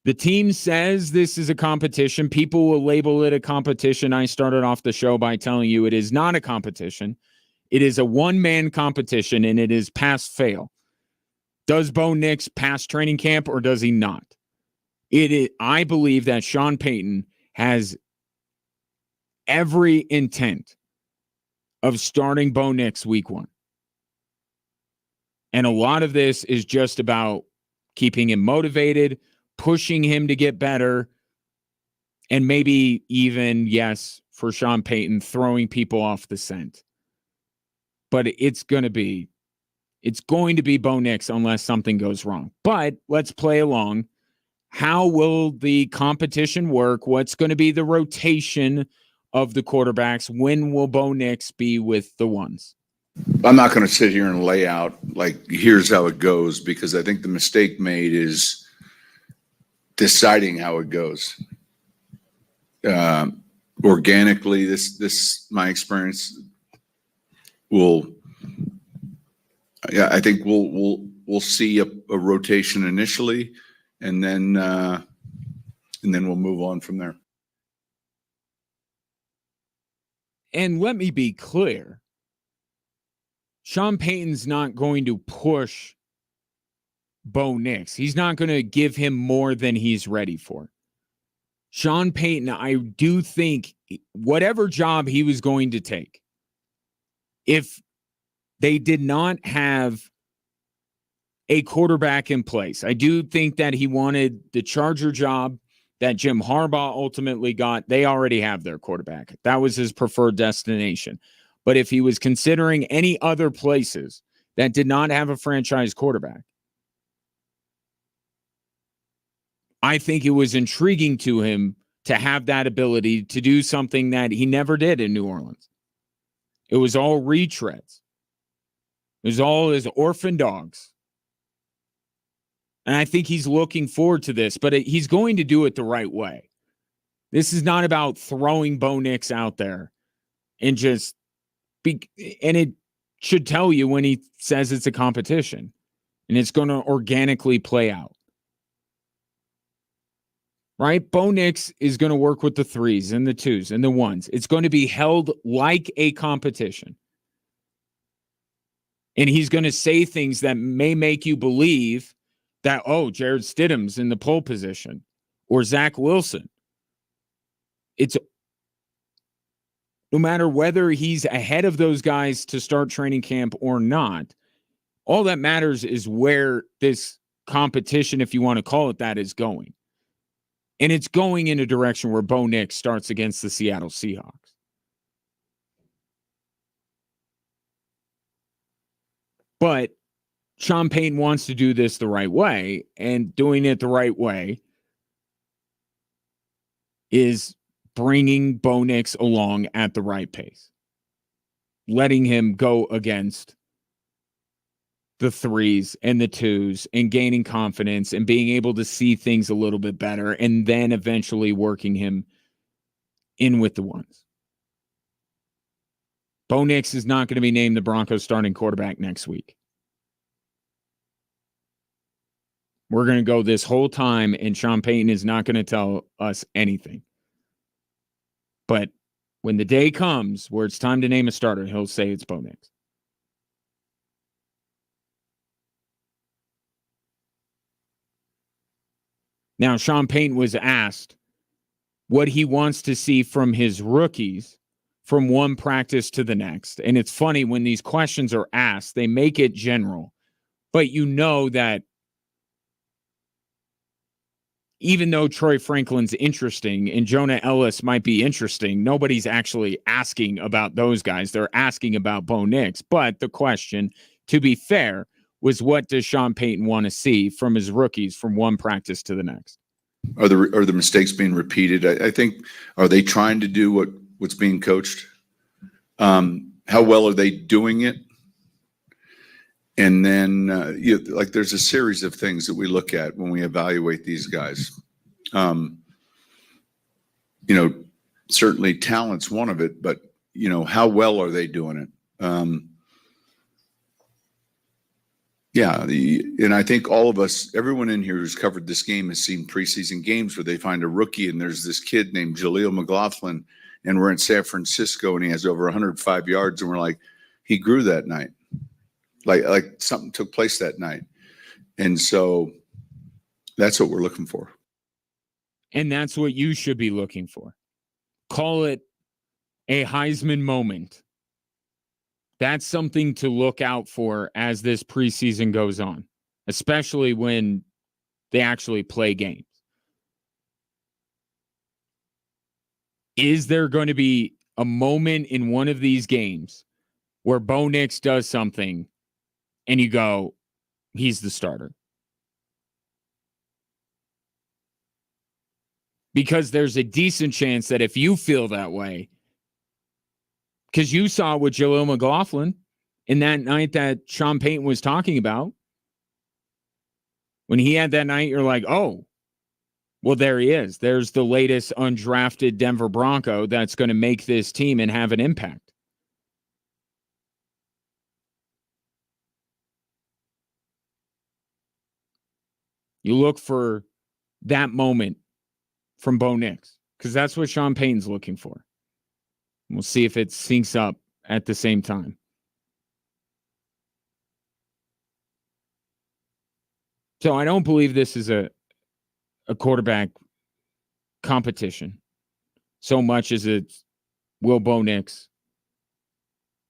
[SPEAKER 1] The team says this is a competition. People will label it a competition. I started off the show by telling you it is not a competition. It is a one-man competition, and it is pass-fail. Does Bo Nix pass training camp, or does he not? I believe that Sean Payton has every intent of starting Bo Nix week 1. And a lot of this is just about keeping him motivated, pushing him to get better, and maybe even, yes, for Sean Payton, throwing people off the scent. But it's going to be Bo Nix unless something goes wrong. But let's play along. How will the competition work? What's going to be the rotation of the quarterbacks? When will Bo Nix be with the ones?
[SPEAKER 2] I'm not going to sit here and lay out like here's how it goes, because I think the mistake made is deciding how it goes. Organically, this my experience I think we'll see a rotation initially, and then we'll move on from there.
[SPEAKER 1] And let me be clear. Sean Payton's not going to push Bo Nix. He's not going to give him more than he's ready for. Sean Payton, I do think whatever job he was going to take, if they did not have a quarterback in place, I do think that he wanted the Charger job that Jim Harbaugh ultimately got. They already have their quarterback. That was his preferred destination. But if he was considering any other places that did not have a franchise quarterback, I think it was intriguing to him to have that ability to do something that he never did in New Orleans. It was all retreads. It was all his orphan dogs. And I think he's looking forward to this, but he's going to do it the right way. This is not about throwing Bo Nix out there and just and it should tell you when he says it's a competition, and it's going to organically play out. Right? Bo Nix is going to work with the 3s and the 2s and the 1s. It's going to be held like a competition. And he's going to say things that may make you believe that, oh, Jared Stidham's in the pole position or Zach Wilson. It's no matter whether he's ahead of those guys to start training camp or not, all that matters is where this competition, if you want to call it that, is going. And it's going in a direction where Bo Nix starts against the Seattle Seahawks. But Sean Payton wants to do this the right way, and doing it the right way is bringing Bo Nix along at the right pace, letting him go against the 3s and the 2s and gaining confidence and being able to see things a little bit better, and then eventually working him in with the 1s. Bo Nix is not going to be named the Broncos starting quarterback next week. We're going to go this whole time, and Sean Payton is not going to tell us anything. But when the day comes where it's time to name a starter, he'll say it's Bo Nix. Now, Sean Payton was asked what he wants to see from his rookies from one practice to the next. And it's funny when these questions are asked, they make it general. But you know that even though Troy Franklin's interesting and Jonah Ellis might be interesting, nobody's actually asking about those guys. They're asking about Bo Nix. But the question, to be fair, was what does Sean Payton want to see from his rookies from one practice to the next?
[SPEAKER 2] Are the mistakes being repeated? I think, are they trying to do what's being coached? How well are they doing it? And then, like, there's a series of things that we look at when we evaluate these guys. Certainly talent's one of it, but, how well are they doing it? And I think all of us, everyone in here who's covered this game has seen preseason games where they find a rookie and there's this kid named Jaleel McLaughlin, and we're in San Francisco and he has over 105 yards, and we're like, he grew that night. Like something took place that night. And so that's what we're looking for.
[SPEAKER 1] And that's what you should be looking for. Call it a Heisman moment. That's something to look out for as this preseason goes on, especially when they actually play games. Is there going to be a moment in one of these games where Bo Nix does something and you go, he's the starter? Because there's a decent chance that if you feel that way, because you saw with Jaleel McLaughlin in that night that Sean Payton was talking about, when he had that night, you're like, oh, well, there he is. There's the latest undrafted Denver Bronco that's going to make this team and have an impact. You look for that moment from Bo Nix, because that's what Sean Payton's looking for. We'll see if it syncs up at the same time. So I don't believe this is a quarterback competition so much as it's will Bo Nix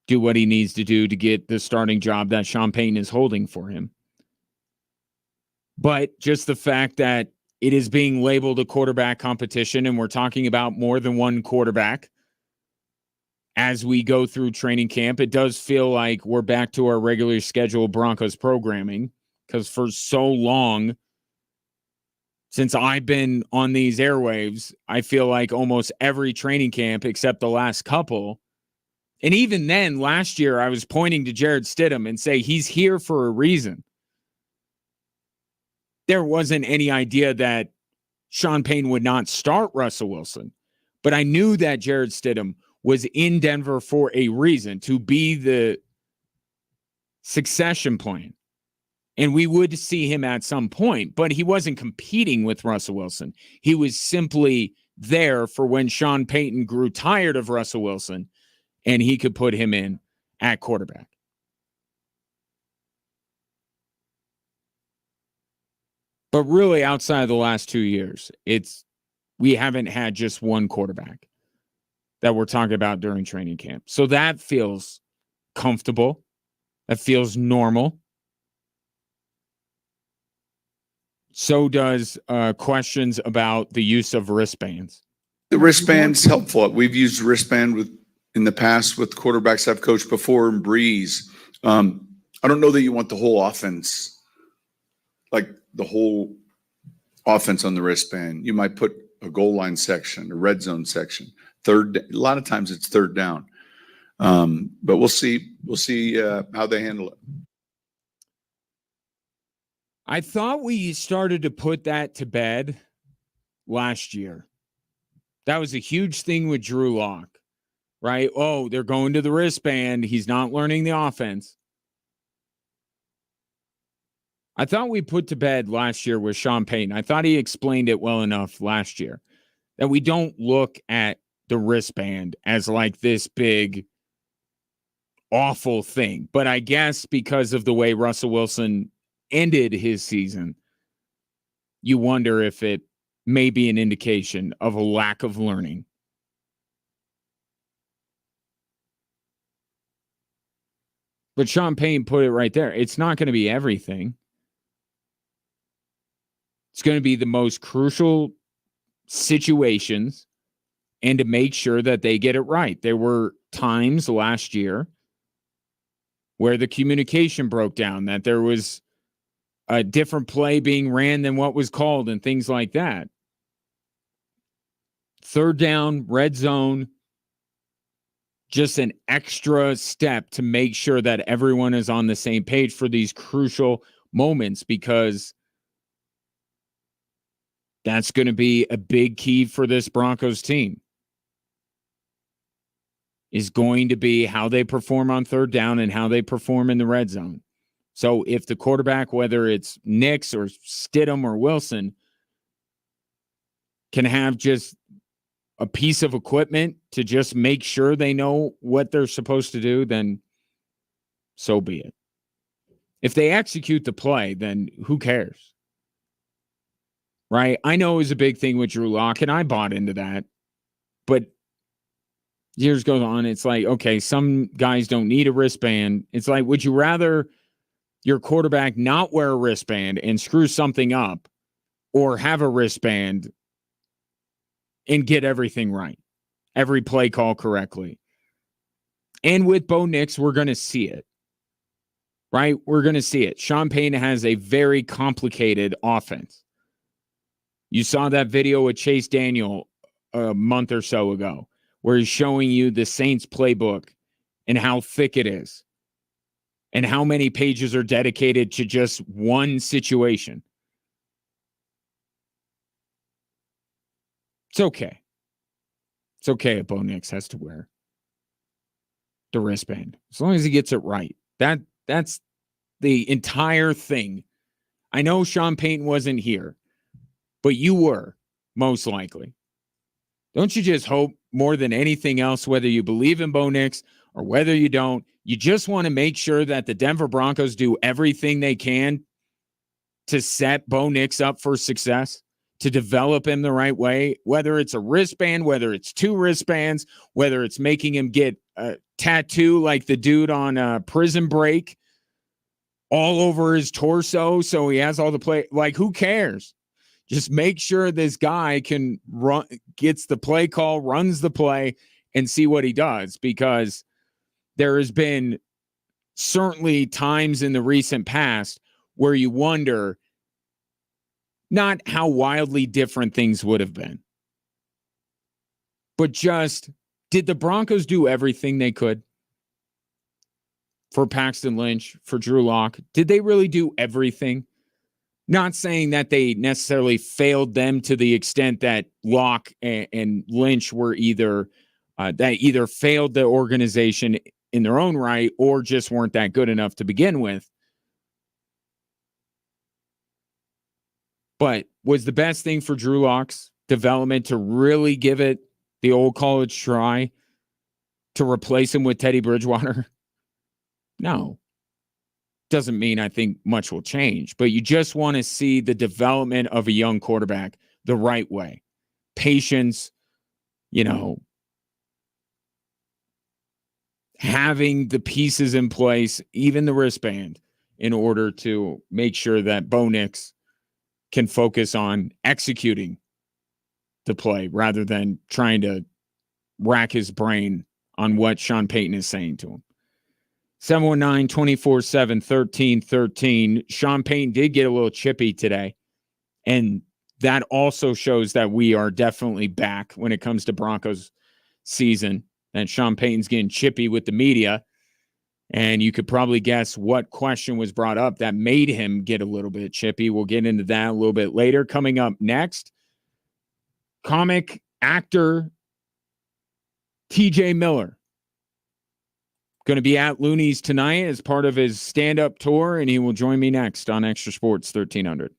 [SPEAKER 1] do what he needs to do to get the starting job that Sean Payton is holding for him. But just the fact that it is being labeled a quarterback competition and we're talking about more than one quarterback as we go through training camp, it does feel like we're back to our regularly scheduled Broncos programming, because for so long, since I've been on these airwaves, I feel like almost every training camp except the last couple. And even then, last year, I was pointing to Jarrett Stidham and say he's here for a reason. There wasn't any idea that Sean Payton would not start Russell Wilson, but I knew that Jarrett Stidham was in Denver for a reason, to be the succession plan. And we would see him at some point, but he wasn't competing with Russell Wilson. He was simply there for when Sean Payton grew tired of Russell Wilson and he could put him in at quarterback. But really, outside of the last 2 years, we haven't had just one quarterback that we're talking about during training camp. So that feels comfortable. That feels normal. So does questions about the use of wristbands.
[SPEAKER 2] The wristband's helpful. We've used wristband in the past with quarterbacks I've coached before in Breeze. I don't know that you want the whole offense, like the whole offense on the wristband. You might put a goal line section, a red zone section. A lot of times it's third down. But we'll see. We'll see how they handle it.
[SPEAKER 1] I thought we started to put that to bed last year. That was a huge thing with Drew Lock, right? Oh, they're going to the wristband. He's not learning the offense. I thought we put to bed last year with Sean Payton. I thought he explained it well enough last year that we don't look at the wristband as like this big, awful thing. But I guess because of the way Russell Wilson ended his season, you wonder if it may be an indication of a lack of learning. But Sean Payton put it right there. It's not going to be everything. It's going to be the most crucial situations and to make sure that they get it right. There were times last year where the communication broke down, that there was a different play being ran than what was called and things like that. Third down, red zone, just an extra step to make sure that everyone is on the same page for these crucial moments, because that's going to be a big key for this Broncos team, is going to be how they perform on third down and how they perform in the red zone. So if the quarterback, whether it's Nix or Stidham or Wilson, can have just a piece of equipment to just make sure they know what they're supposed to do, then so be it. If they execute the play, then who cares? Right? I know it was a big thing with Drew Lock, and I bought into that. But years go on, it's like, okay, some guys don't need a wristband. It's like, would you rather your quarterback not wear a wristband and screw something up, or have a wristband and get everything right, every play call correctly? And with Bo Nix, we're going to see it, right? We're going to see it. Sean Payton has a very complicated offense. You saw that video with Chase Daniel a month or so ago, where he's showing you the Saints playbook and how thick it is and how many pages are dedicated to just one situation. It's okay. It's okay if Bo Nix has to wear the wristband, as long as he gets it right. That's the entire thing. I know Sean Payton wasn't here, but you were, most likely. Don't you just hope more than anything else, whether you believe in Bo Nix or whether you don't, you just want to make sure that the Denver Broncos do everything they can to set Bo Nix up for success, to develop him the right way, whether it's a wristband, whether it's two wristbands, whether it's making him get a tattoo like the dude on Prison Break all over his torso so he has all the play. Like, who cares? Just make sure this guy can run, gets the play call, runs the play, and see what he does, because there has been certainly times in the recent past where you wonder not how wildly different things would have been, but just, did the Broncos do everything they could for Paxton Lynch, for Drew Lock? Did they really do everything? Not saying that they necessarily failed them to the extent that Lock and Lynch were either failed the organization in their own right or just weren't that good enough to begin with. But was the best thing for Drew Lock's development to really give it the old college try, to replace him with Teddy Bridgewater? No. Doesn't mean I think much will change, but you just want to see the development of a young quarterback the right way. Patience, having the pieces in place, even the wristband, in order to make sure that Bo Nix can focus on executing the play rather than trying to rack his brain on what Sean Payton is saying to him. 719-247-1313. Sean Payton did get a little chippy today, and that also shows that we are definitely back when it comes to Broncos season, and Sean Payton's getting chippy with the media, and you could probably guess what question was brought up that made him get a little bit chippy. We'll get into that a little bit later. Coming up next, comic actor TJ Miller going to be at Looney's tonight as part of his stand-up tour, and he will join me next on Extra Sports 1300.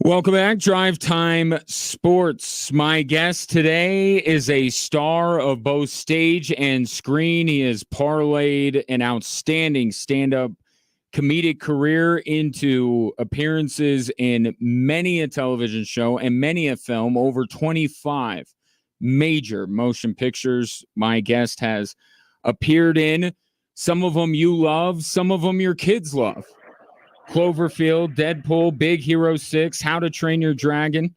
[SPEAKER 1] Welcome back, Drive Time Sports. My guest today is a star of both stage and screen. He has parlayed an outstanding stand-up comedic career into appearances in many a television show and many a film, over 25 major motion pictures my guest has appeared in. Some of them you love, some of them your kids love. Cloverfield, Deadpool, Big Hero 6, How to Train Your Dragon.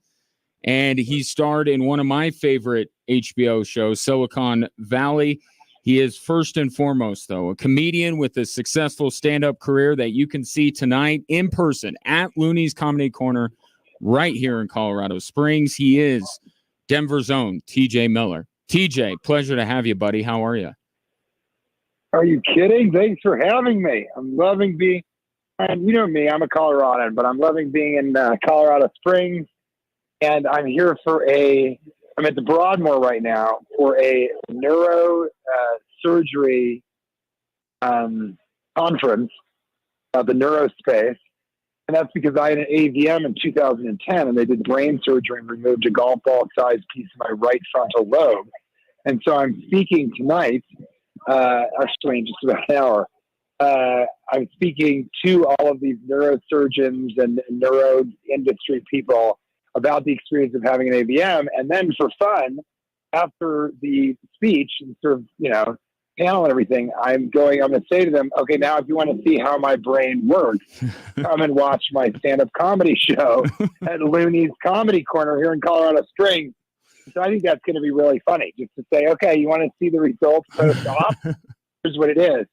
[SPEAKER 1] And he starred in one of my favorite HBO shows, Silicon Valley. He is first and foremost, though, a comedian with a successful stand-up career that you can see tonight in person at Looney's Comedy Corner right here in Colorado Springs. He is Denver's own TJ Miller. TJ, pleasure to have you, buddy. How are you?
[SPEAKER 5] Are you kidding? Thanks for having me. I'm loving being, and you know me, I'm a Coloradan, but I'm loving being in Colorado Springs. And I'm here I'm at the Broadmoor right now for a neurosurgery conference about the neurospace. And that's because I had an AVM in 2010 and they did brain surgery and removed a golf ball sized piece of my right frontal lobe. And so I'm speaking tonight, actually in just about an hour. I'm speaking to all of these neurosurgeons and neuro industry people about the experience of having an AVM. And then for fun, after the speech and sort of, panel and everything, I'm going to say to them, okay, now if you want to see how my brain works, come and watch my stand-up comedy show at Looney's Comedy Corner here in Colorado Springs. So I think that's going to be really funny, just to say, okay, you want to see the results post-op? Here's what it is.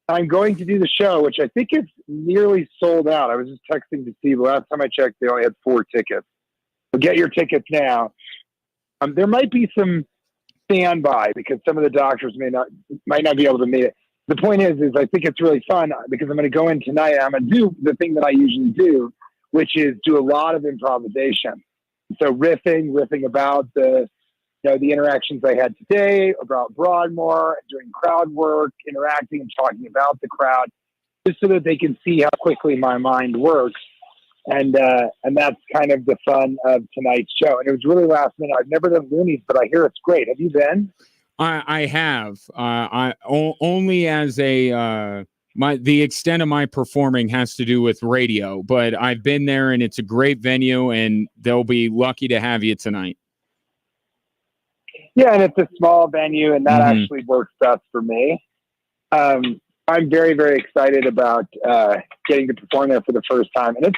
[SPEAKER 5] I'm going to do the show, which I think is nearly sold out. I was just texting to Steve. Last time I checked, they only had 4 tickets. So get your tickets now. There might be some standby because some of the doctors might not be able to meet it. The point is I think it's really fun because I'm going to go in tonight. And I'm going to do the thing that I usually do, which is do a lot of improvisation. So riffing about the interactions I had today, about Broadmoor, doing crowd work, interacting and talking about the crowd, just so that they can see how quickly my mind works. And that's kind of the fun of tonight's show. And it was really last minute. I've never done Looney's, but I hear it's great. Have you been?
[SPEAKER 1] I have. Only as the extent of my performing has to do with radio, but I've been there and it's a great venue and they'll be lucky to have you tonight.
[SPEAKER 5] Yeah, and it's a small venue, and that actually works best for me. I'm very, very excited about getting to perform there for the first time. And it's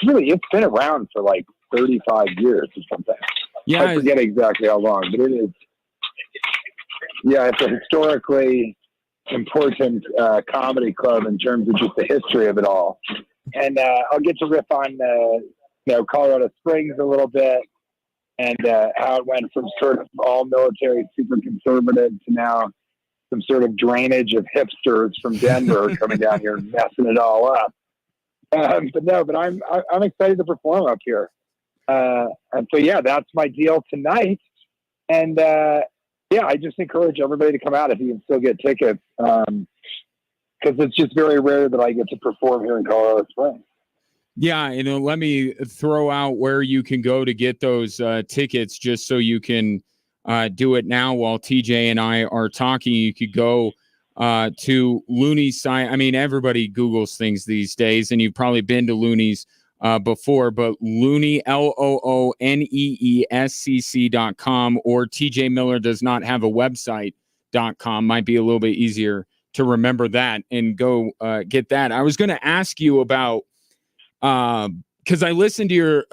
[SPEAKER 5] been around for like 35 years or something.
[SPEAKER 1] Yeah.
[SPEAKER 5] I forget exactly how long, but it is. Yeah, it's a historically important comedy club in terms of just the history of it all. And I'll get to riff on, Colorado Springs a little bit and how it went from sort of all military, super conservative to now some sort of drainage of hipsters from Denver coming down here and messing it all up. But I'm excited to perform up here. And so, yeah, that's my deal tonight. And I just encourage everybody to come out if you can still get tickets. Because it's just very rare that I get to perform here in Colorado Springs.
[SPEAKER 1] Yeah, let me throw out where you can go to get those tickets just so you can do it now while TJ and I are talking. You could go to Looney's site. I mean, everybody Googles things these days, and you've probably been to Looney's before, but Looney, LOONEYSCC.com, or TJ Miller does not have a website.com. Might be a little bit easier to remember that and go get that. I was going to ask you about because I listened to your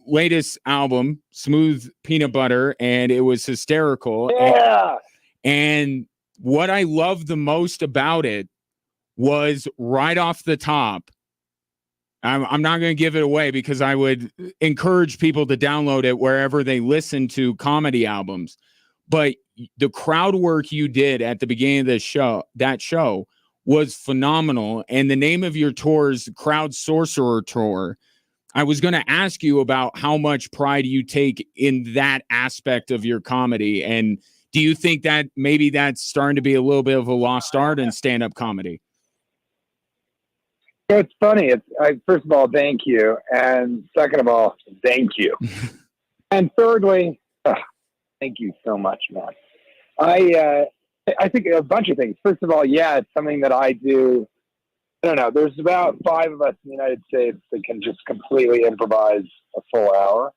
[SPEAKER 1] latest album, Smooth Peanut Butter, and it was hysterical.
[SPEAKER 5] Yeah.
[SPEAKER 1] And what I loved the most about it was right off the top. I'm not going to give it away because I would encourage people to download it wherever they listen to comedy albums. But the crowd work you did at the beginning of that show was phenomenal. And the name of your tour is Crowd Sorcerer Tour. I was going to ask you about how much pride you take in that aspect of your comedy. And do you think that maybe that's starting to be a little bit of a lost art in stand-up comedy?
[SPEAKER 5] So it's funny. First of all, thank you. And second of all, thank you. And thirdly, thank you so much, man. I think a bunch of things. First of all, yeah, it's something that I do. I don't know. There's about 5 of us in the United States that can just completely improvise a full hour.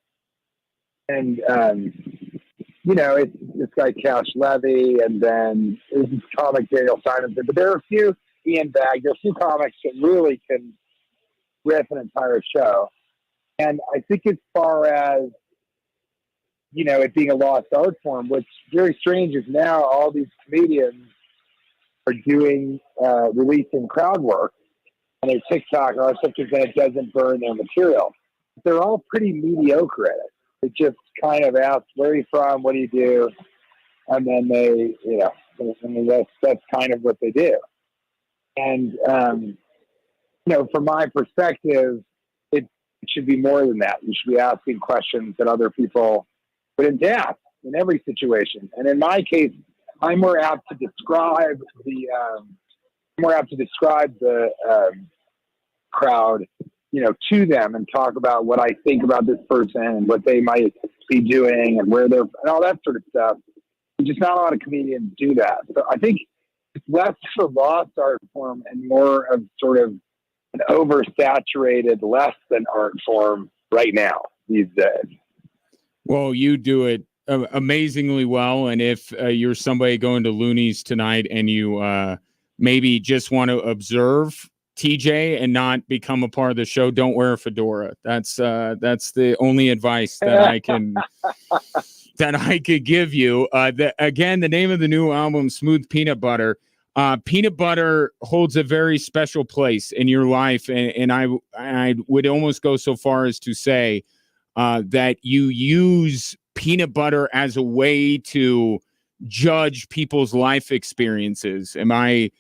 [SPEAKER 5] And, it's this guy, Cash Levy, and then there's this comic, Daniel Simonson. But there are a few, Ian Bagg, there are a few comics that really can riff an entire show. And I think as far as, it being a lost art form, what's very strange is now all these comedians are doing, releasing crowd work on their TikTok or other stuff because then it doesn't burn their material. They're all pretty mediocre at it. It just kind of asks, where are you from? What do you do? And then they, that's kind of what they do. And, from my perspective, it should be more than that. You should be asking questions that other people wouldn't ask in every situation. And in my case, I'm more apt to describe the crowd, to them and talk about what I think about this person and what they might be doing and where they're and all that sort of stuff. Just not a lot of comedians do that. So I think it's less of a lost art form and more of sort of an oversaturated, less than art form right now these days.
[SPEAKER 1] Well, you do it amazingly well. And if you're somebody going to Looney's tonight and you maybe just want to observe TJ and not become a part of the show, don't wear a fedora. That's the only advice that I can that I could give you. Again, the name of the new album, Smooth Peanut Butter. Peanut butter holds a very special place in your life, and I would almost go so far as to say that you use peanut butter as a way to judge people's life experiences. Am I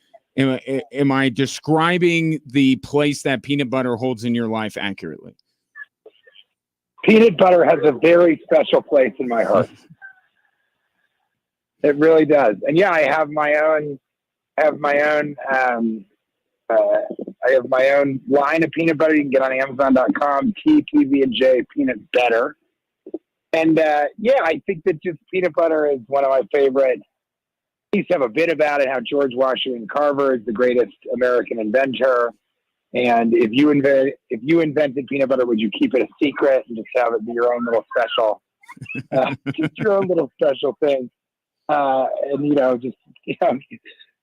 [SPEAKER 1] describing the place that peanut butter holds in your life accurately?
[SPEAKER 5] Peanut butter has a very special place in my heart. It really does. And yeah, I have my own line of peanut butter. You can get on Amazon.com, PB&J Peanut Butter. And I think that just peanut butter is one of my favorite. I used to have a bit about it, how George Washington Carver is the greatest American inventor. And if you invented peanut butter, would you keep it a secret and just have it be your own little special, just your own little special thing?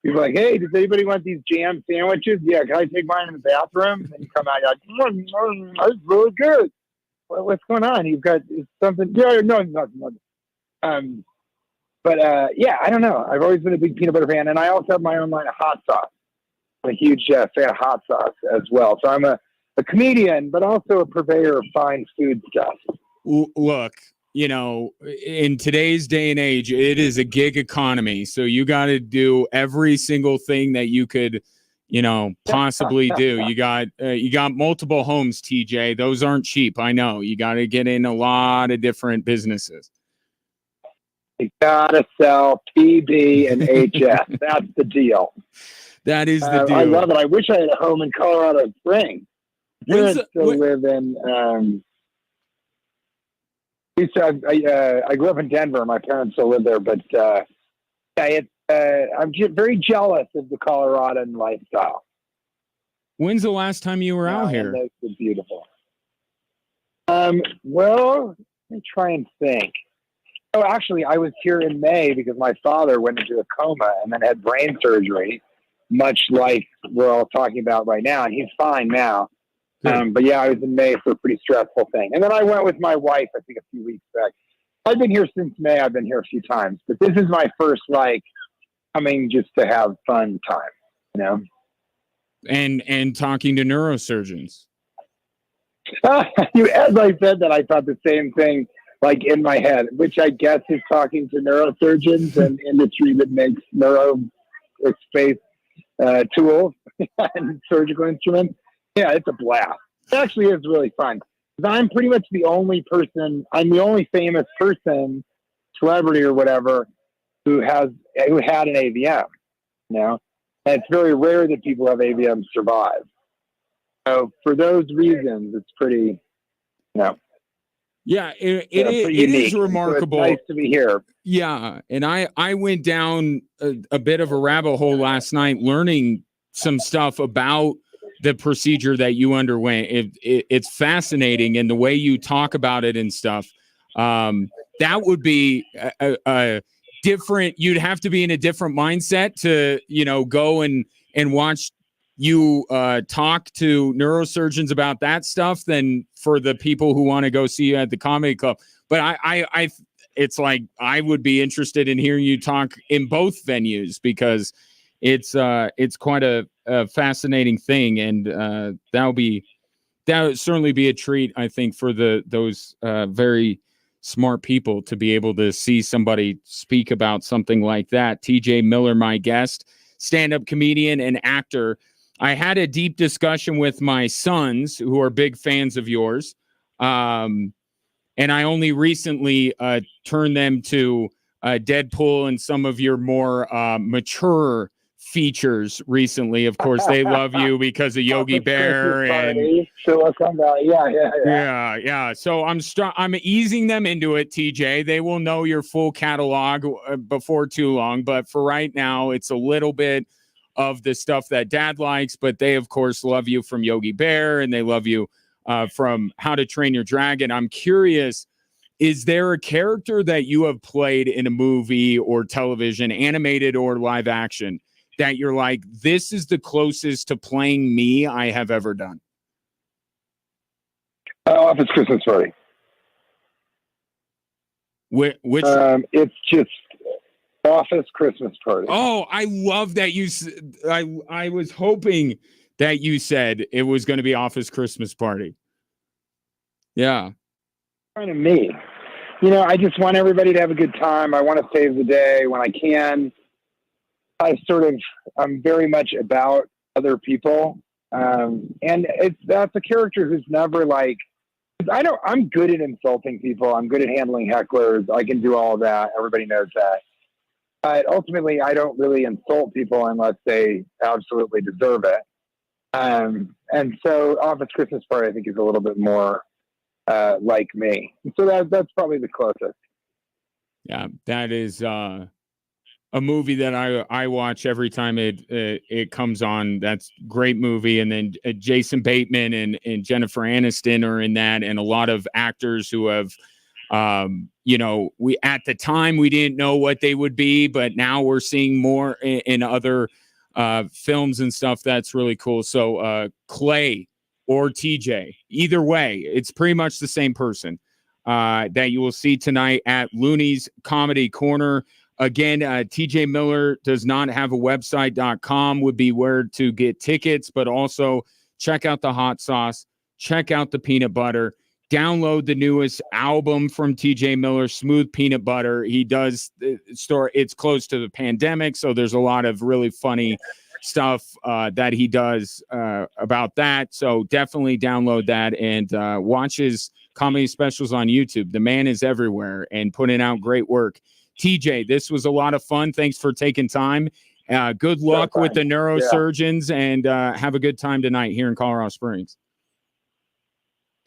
[SPEAKER 5] People are like, hey, does anybody want these jam sandwiches? Yeah, can I take mine in the bathroom? And then you come out, you're like, that's really good. What's going on? You've got something? Yeah, no, nothing. I don't know. I've always been a big peanut butter fan, and I also have my own line of hot sauce. I'm a huge fan of hot sauce as well. So I'm a comedian, but also a purveyor of fine food stuff.
[SPEAKER 1] Look, in today's day and age, it is a gig economy. So you got to do every single thing that you could, possibly do. You got multiple homes, TJ. Those aren't cheap. I know. You got to get in a lot of different businesses.
[SPEAKER 5] You gotta sell PB and HS. That's the deal.
[SPEAKER 1] That is the deal.
[SPEAKER 5] I love it. I wish I had a home in Colorado Springs. I live in. I grew up in Denver. My parents still live there, but I'm very jealous of the Coloradan lifestyle.
[SPEAKER 1] When's the last time you were out here?
[SPEAKER 5] It's beautiful. Well, let me try and think. Oh, actually, I was here in May because my father went into a coma and then had brain surgery, much like we're all talking about right now, and he's fine now. But yeah, I was in May for a pretty stressful thing. And then I went with my wife, I think, a few weeks back. I've been here since May. I've been here a few times, but this is my first, coming just to have fun time,
[SPEAKER 1] And talking to neurosurgeons.
[SPEAKER 5] As I said that, I thought the same thing, in my head, which I guess is talking to neurosurgeons and industry that makes neurospace tools and surgical instruments. Yeah, it's a blast. It actually is really fun. I'm pretty much the only famous person, celebrity or whatever, who had an AVM, And it's very rare that people who have AVM survive. So for those reasons, it's pretty,
[SPEAKER 1] Yeah, it
[SPEAKER 5] pretty
[SPEAKER 1] is
[SPEAKER 5] unique.
[SPEAKER 1] remarkable.
[SPEAKER 5] So it's nice to be here.
[SPEAKER 1] Yeah, and I went down a bit of a rabbit hole last night learning some stuff about the procedure that you underwent. It's fascinating, and the way you talk about it and stuff. That would be a different. You'd have to be in a different mindset to go and watch you talk to neurosurgeons about that stuff than for the people who want to go see you at the comedy club. But I it's like I would be interested in hearing you talk in both venues because it's quite a fascinating thing, and that would certainly be a treat, I think, for those very smart people to be able to see somebody speak about something like that. TJ Miller, my guest, stand-up comedian and actor. I had a deep discussion with my sons, who are big fans of yours. And I only recently turned them to Deadpool and some of your more mature features recently. Of course, they love you because of Yogi Bear and
[SPEAKER 5] Silicon Valley. Yeah.
[SPEAKER 1] So I'm easing them into it, TJ. They will know your full catalog before too long, but for right now, it's a little bit of the stuff that Dad likes. But they, of course, love you from Yogi Bear, and they love you from How to Train Your Dragon. I'm curious, is there a character that you have played in a movie or television, animated or live action, that you're like, this is the closest to playing me I have ever done?
[SPEAKER 5] Office Christmas Party.
[SPEAKER 1] Which
[SPEAKER 5] it's just Office Christmas Party.
[SPEAKER 1] Oh, I love that you. I was hoping that you said it was going to be Office Christmas Party. Yeah.
[SPEAKER 5] Kind of me. I just want everybody to have a good time. I want to save the day when I can. I'm very much about other people. And that's a character who's never like, I'm good at insulting people. I'm good at handling hecklers. I can do all of that. Everybody knows that. But ultimately, I don't really insult people unless they absolutely deserve it. And so Office Christmas Party, I think, is a little bit more like me. So that's probably the closest.
[SPEAKER 1] Yeah, that is a movie that I watch every time it comes on. That's a great movie. And then Jason Bateman and Jennifer Aniston are in that, and a lot of actors who have we at the time we didn't know what they would be, but now we're seeing more in other films and stuff. That's really cool. So Clay or TJ, either way, it's pretty much the same person that you will see tonight at Looney's Comedy Corner. Again, TJ Miller does not have a website.com would be where to get tickets, but also check out the hot sauce, check out the peanut butter. Download the newest album from TJ Miller, Smooth Peanut Butter. He does it's close to the pandemic, so there's a lot of really funny stuff that he does about that. So definitely download that and watch his comedy specials on YouTube. The man is everywhere and putting out great work. TJ, this was a lot of fun. Thanks for taking time. Good luck with the neurosurgeons and have a good time tonight here in Colorado Springs.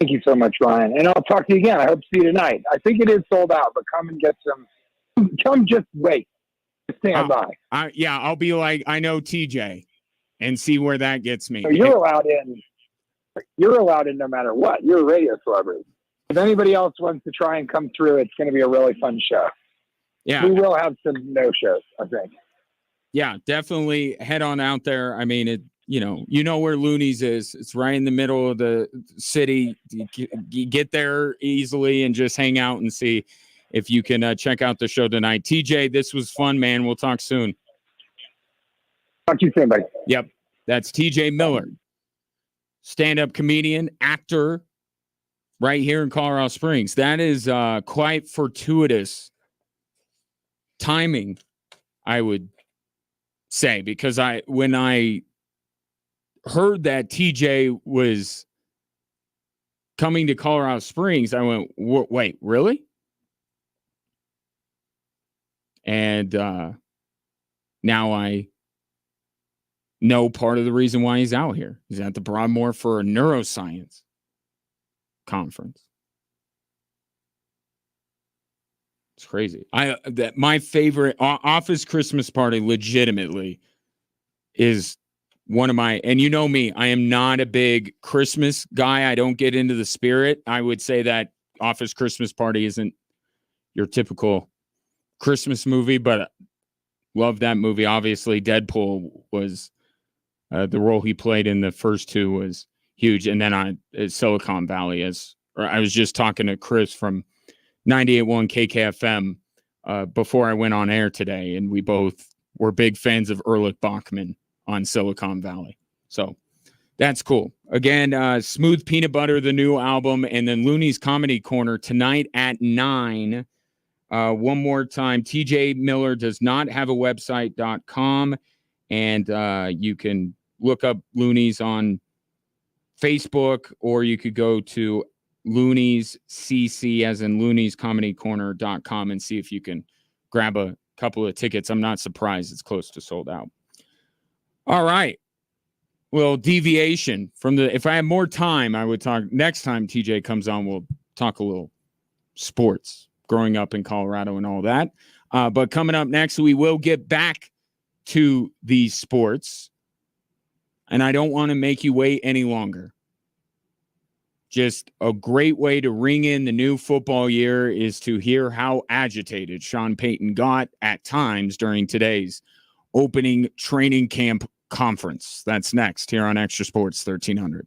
[SPEAKER 5] Thank you so much, Ryan. And I'll talk to you again. I hope to see you tonight. I think it is sold out, but come and get some. Come just wait. Just stand by.
[SPEAKER 1] I'll be like, I know TJ and see where that gets me.
[SPEAKER 5] So you're allowed in. You're allowed in no matter what. You're a radio celebrity. If anybody else wants to try and come through, it's going to be a really fun show.
[SPEAKER 1] Yeah.
[SPEAKER 5] We will have some no-shows, I think.
[SPEAKER 1] Yeah, definitely head on out there. I mean, you know where Looney's is. It's right in the middle of the city. You get there easily and just hang out and see if you can check out the show tonight. TJ, this was fun, man. We'll talk soon.
[SPEAKER 5] Talk to you soon, buddy.
[SPEAKER 1] Yep. That's TJ Miller, stand-up comedian, actor, right here in Colorado Springs. That is quite fortuitous timing, I would say, because when I heard that TJ was coming to Colorado Springs, I went, wait, really? And now No, part of the reason why he's out here. He's at the Broadmoor for a neuroscience conference. It's crazy. My favorite office Christmas party legitimately is one of my, and you know me, I am not a big Christmas guy. I don't get into the spirit. I would say that office Christmas party isn't your typical Christmas movie, but love that movie. Obviously, Deadpool was the role he played in the first two was huge. And then on Silicon Valley, I was just talking to Chris from 98.1 KKFM before I went on air today, and we both were big fans of Erlich Bachman on Silicon Valley. So that's cool. Again, Smooth Peanut Butter, the new album, and then Looney's Comedy Corner tonight at 9. One more time, TJ Miller does not have a website.com, and you can look up Looney's on Facebook, or you could go to Looney's CC, as in looniescomedycorner.com, and see if you can grab a couple of tickets. I'm not surprised it's close to sold out. All right. Well, deviation from if I had more time, I would talk next time TJ comes on. We'll talk a little sports, growing up in Colorado and all that. But coming up next, we will get back to these sports, and I don't want to make you wait any longer. Just a great way to ring in the new football year is to hear how agitated Sean Payton got at times during today's opening training camp conference. That's next here on Extra Sports 1300.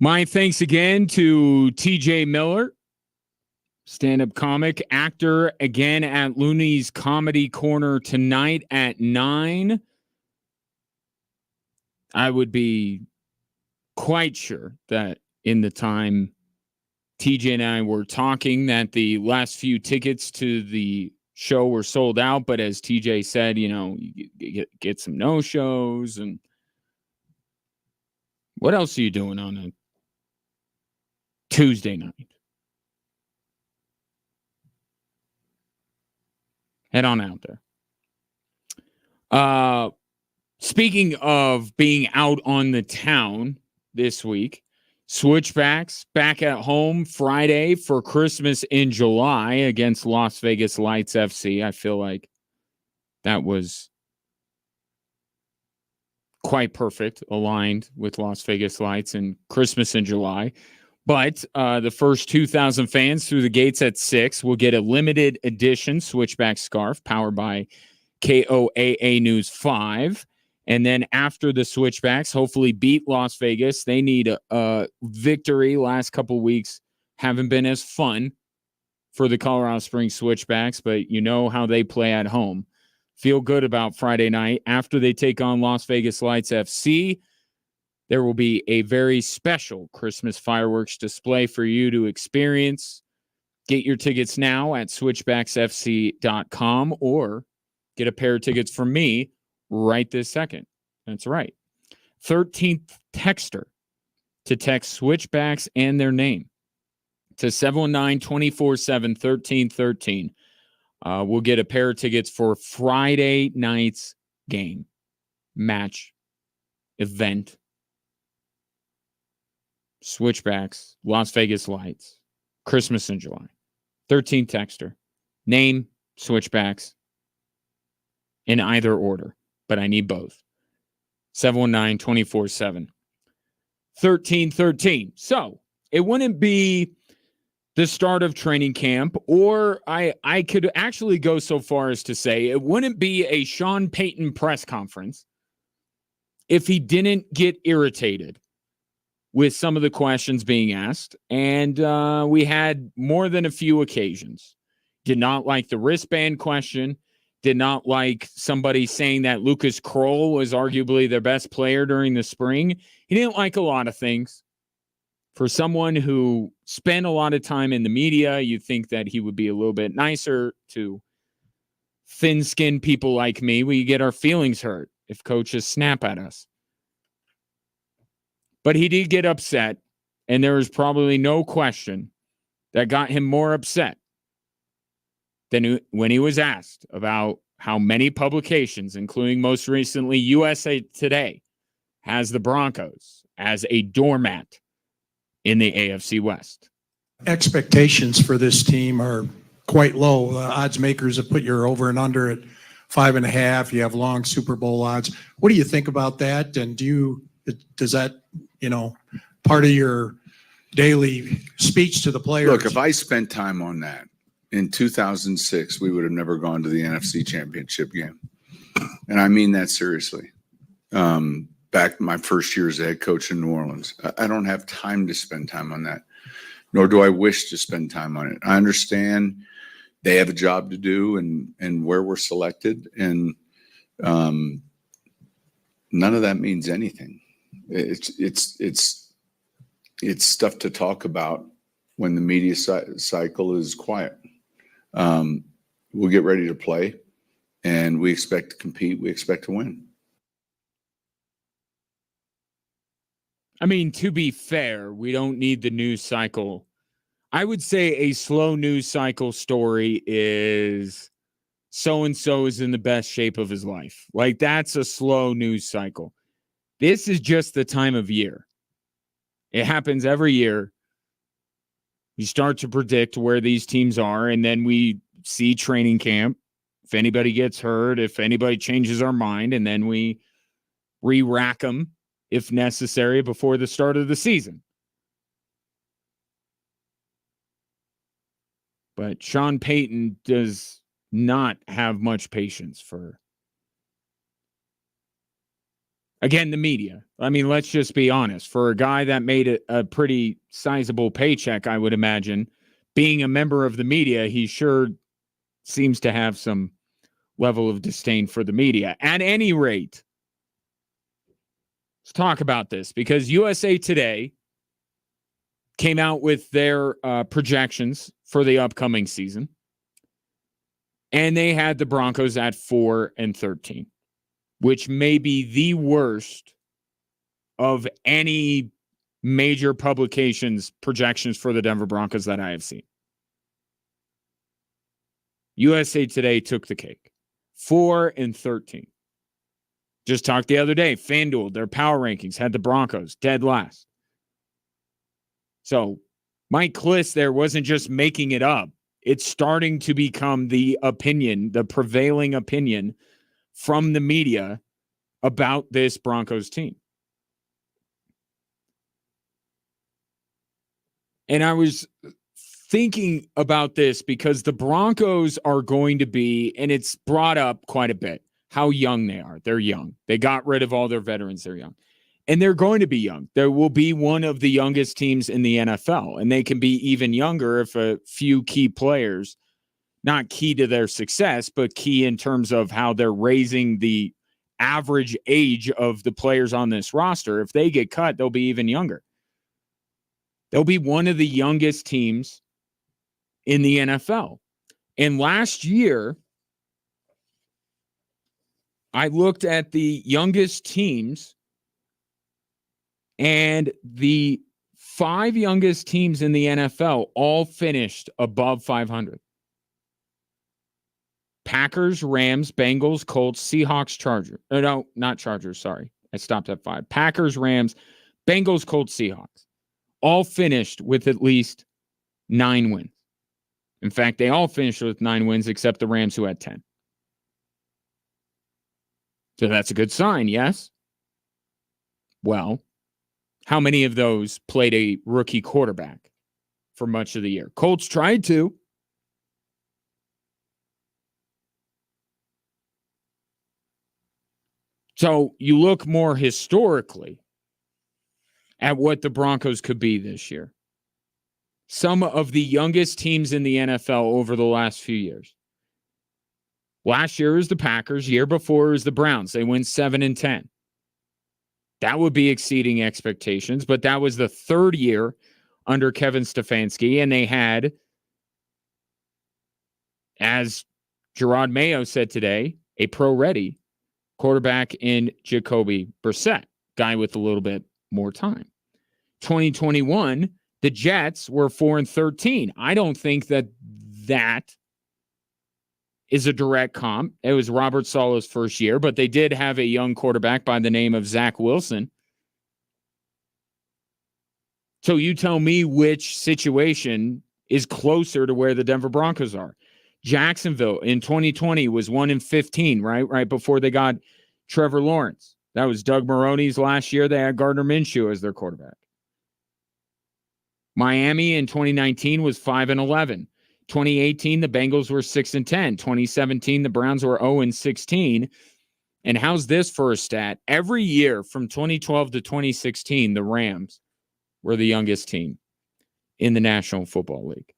[SPEAKER 1] My thanks again to TJ Miller, stand-up comic, actor, again at Looney's Comedy Corner tonight at 9. I would be quite sure that in the time TJ and I were talking that the last few tickets to the show were sold out. But as TJ said, you get some no-shows. And what else are you doing on a Tuesday night? Head on out there. Speaking of being out on the town this week, Switchbacks back at home Friday for Christmas in July against Las Vegas Lights FC. I feel like that was quite perfect, aligned with Las Vegas Lights and Christmas in July. But the first 2,000 fans through the gates at 6 will get a limited edition Switchback scarf powered by KOAA News 5. And then after the Switchbacks, hopefully beat Las Vegas. They need a victory. Last couple weeks haven't been as fun for the Colorado Springs Switchbacks, but you know how they play at home. Feel good about Friday night. After they take on Las Vegas Lights FC, there will be a very special Christmas fireworks display for you to experience. Get your tickets now at switchbacksfc.com or get a pair of tickets from me right this second. That's right. 13th texter to text Switchbacks and their name to 719-247-1313. We'll get a pair of tickets for Friday night's game, match, event. Switchbacks, Las Vegas Lights, Christmas in July. 13th texter. Name, Switchbacks, in either order, but I need both. 719-247-1313. So it wouldn't be the start of training camp, or I could actually go so far as to say it wouldn't be a Sean Payton press conference if he didn't get irritated with some of the questions being asked. And we had more than a few occasions. Did not like the wristband question. Did not like somebody saying that Lucas Kroll was arguably their best player during the spring. He didn't like a lot of things. For someone who spent a lot of time in the media, you think that he would be a little bit nicer to thin-skinned people like me. We get our feelings hurt if coaches snap at us. But he did get upset, and there was probably no question that got him more upset than when he was asked about how many publications, including most recently USA Today, has the Broncos as a doormat in the AFC West.
[SPEAKER 6] Expectations for this team are quite low. Odds makers have put your over and under at 5.5. You have long Super Bowl odds. What do you think about that? And does that, part of your daily speech to the players?
[SPEAKER 2] Look, if I spent time on that in 2006, we would have never gone to the NFC Championship game. And I mean that seriously. Back my first year as a head coach in New Orleans, I don't have time to spend time on that, nor do I wish to spend time on it. I understand they have a job to do and where we're selected, and none of that means anything. It's stuff to talk about when the media cycle is quiet. We'll get ready to play, and we expect to compete. We expect to win.
[SPEAKER 1] I mean, to be fair, we don't need the news cycle. I would say a slow news cycle story is so-and-so is in the best shape of his life. Like, that's a slow news cycle. This is just the time of year. It happens every year. You start to predict where these teams are, and then we see training camp. If anybody gets hurt, if anybody changes our mind, and then we re-rack them if necessary before the start of the season. But Sean Payton does not have much patience for Again, the media. I mean, let's just be honest. For a guy that made a pretty sizable paycheck, I would imagine, being a member of the media, he sure seems to have some level of disdain for the media. At any rate, let's talk about this because USA Today came out with their projections for the upcoming season, and they had the Broncos at 4-13, which may be the worst of any major publications' projections for the Denver Broncos that I have seen. USA Today took the cake. 4-13. Just talked the other day. FanDuel, their power rankings, had the Broncos dead last. So Mike Kliss there wasn't just making it up. It's starting to become the opinion, the prevailing opinion from the media about this Broncos team. And I was thinking about this because the Broncos are going to be, and it's brought up quite a bit, how young they are. They're young. They got rid of all their veterans. They're young. And they're going to be young. There will be one of the youngest teams in the NFL, and they can be even younger if a few key players, not key to their success, but key in terms of how they're raising the average age of the players on this roster. If they get cut, they'll be even younger. They'll be one of the youngest teams in the NFL. And last year, I looked at the youngest teams, and the 5 youngest teams in the NFL all finished above 500. Packers, Rams, Bengals, Colts, Seahawks, Chargers. No, not Chargers, sorry. I stopped at 5. Packers, Rams, Bengals, Colts, Seahawks. All finished with at least 9 wins. In fact, they all finished with 9 wins except the Rams, who had 10. So that's a good sign, yes? Well, how many of those played a rookie quarterback for much of the year? Colts tried to. So you look more historically at what the Broncos could be this year. Some of the youngest teams in the NFL over the last few years. Last year was the Packers. Year before was the Browns. They went 7-10. That would be exceeding expectations, but that was the 3rd year under Kevin Stefanski, and they had, as Gerard Mayo said today, a pro-ready quarterback in Jacoby Brissett, guy with a little bit more time. 2021, the Jets were 4-13. I don't think that is a direct comp. It was Robert Saleh's first year, but they did have a young quarterback by the name of Zach Wilson. So you tell me which situation is closer to where the Denver Broncos are. Jacksonville in 2020 was 1-15, right before they got Trevor Lawrence. That was Doug Maroni's last year. They had Gardner Minshew as their quarterback. Miami in 2019 was 5-11. 2018, the Bengals were 6-10. 2017, the Browns were 0-16. And how's this for a stat? Every year from 2012 to 2016, the Rams were the youngest team in the National Football League.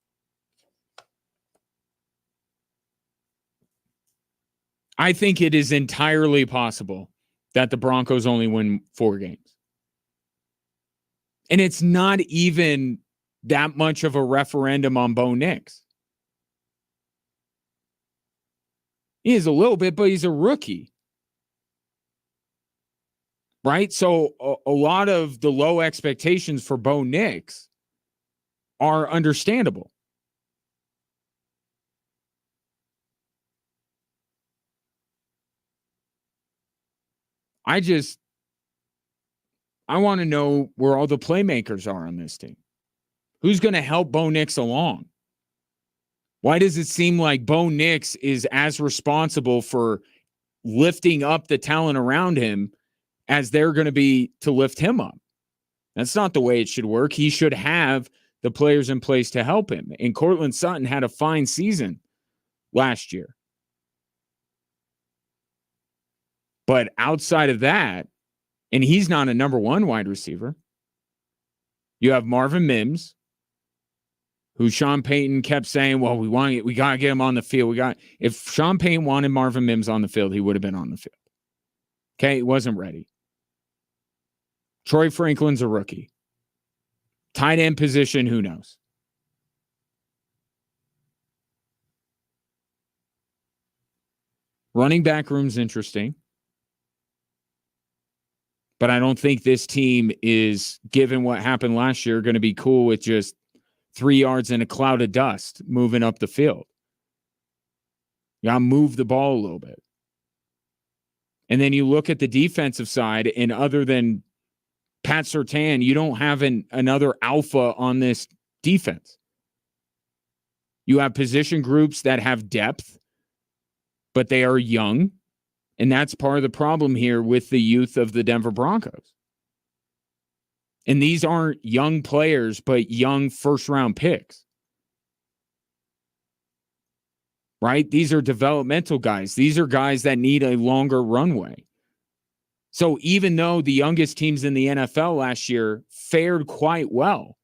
[SPEAKER 1] I think it is entirely possible that the Broncos only win 4 games. And it's not even that much of a referendum on Bo Nix. He is a little bit, but he's a rookie. Right? So a lot of the low expectations for Bo Nix are understandable. I want to know where all the playmakers are on this team. Who's going to help Bo Nix along? Why does it seem like Bo Nix is as responsible for lifting up the talent around him as they're going to be to lift him up? That's not the way it should work. He should have the players in place to help him. And Cortland Sutton had a fine season last year. But outside of that, And he's not a number one wide receiver. You have Marvin Mims, who Sean Payton kept saying, well, we got to get him on the field. If Sean Payton wanted Marvin Mims on the field, he would have been on the field. Okay, he wasn't ready. Troy Franklin's a rookie. Tight end position, who knows? Running back room's interesting. But I don't think this team is, given what happened last year, going to be cool with just 3 yards in a cloud of dust moving up the field. You got to move the ball a little bit. And then you look at the defensive side, and other than Pat Surtain, you don't have another alpha on this defense. You have position groups that have depth, but they are young. And that's part of the problem here with the youth of the Denver Broncos. And these aren't young players, but young first-round picks. Right? These are developmental guys. These are guys that need a longer runway. So even though the youngest teams in the NFL last year fared quite well,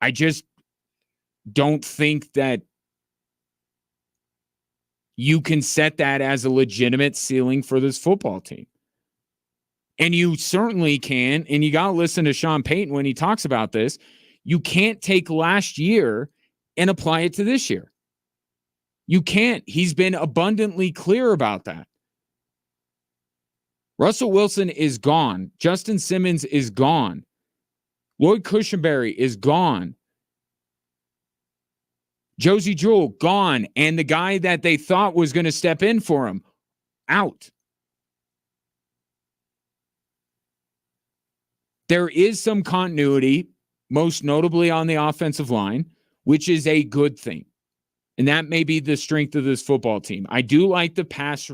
[SPEAKER 1] I just don't think that you can set that as a legitimate ceiling for this football team. And you certainly can, and you got to listen to Sean Payton when he talks about this. You can't take last year and apply it to this year. You can't. He's been abundantly clear about that. Russell Wilson is gone. Justin Simmons is gone. Lloyd Cushenberry is gone. Josie Jewell, gone. And the guy that they thought was going to step in for him, out. There is some continuity, most notably on the offensive line, which is a good thing. And that may be the strength of this football team. I do like the pass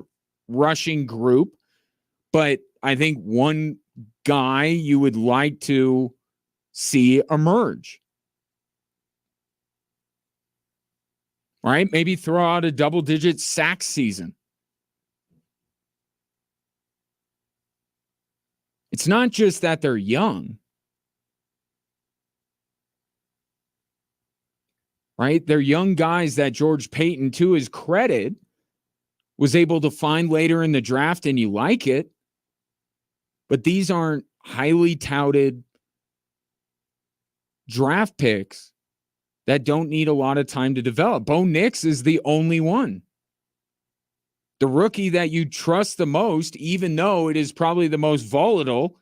[SPEAKER 1] rushing group, but I think one guy you would like to see emerge. Right? Maybe throw out a double-digit sack season. It's not just that they're young. Right? They're young guys that George Payton, to his credit, was able to find later in the draft, and you like it. But these aren't highly touted draft picks that don't need a lot of time to develop. Bo Nix is the only one. The rookie that you trust the most, even though it is probably the most volatile,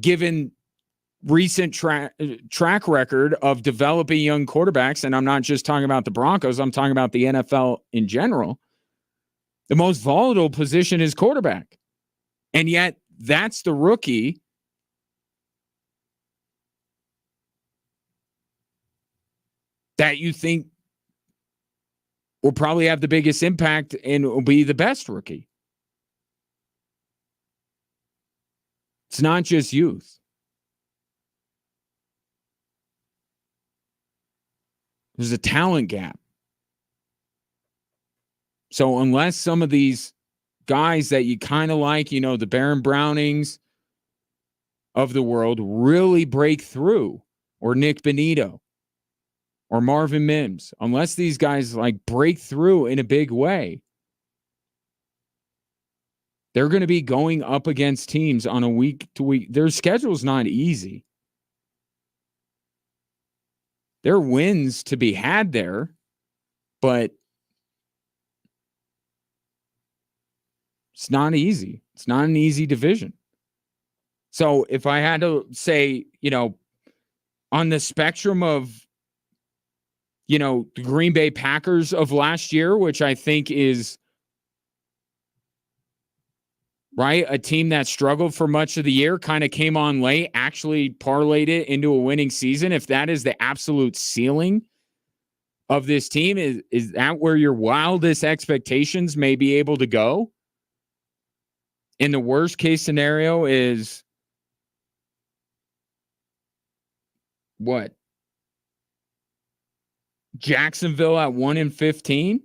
[SPEAKER 1] given recent track record of developing young quarterbacks. And I'm not just talking about the Broncos. I'm talking about the NFL in general. The most volatile position is quarterback. And yet that's the rookie that you think will probably have the biggest impact and will be the best rookie. It's not just youth. There's a talent gap. So unless some of these guys that you kind of like, you know, the Baron Brownings of the world really break through, or Nick Benito, or Marvin Mims, unless these guys like break through in a big way, they're going to be going up against teams on a week-to-week. Their schedule's not easy. There are wins to be had there, but it's not easy. It's not an easy division. So if I had to say, you know, on the spectrum of, you know, the Green Bay Packers of last year, which I think is, right, a team that struggled for much of the year, kind of came on late, actually parlayed it into a winning season. If that is the absolute ceiling of this team, is that where your wildest expectations may be able to go? In the worst case scenario is what? Jacksonville at 1-15?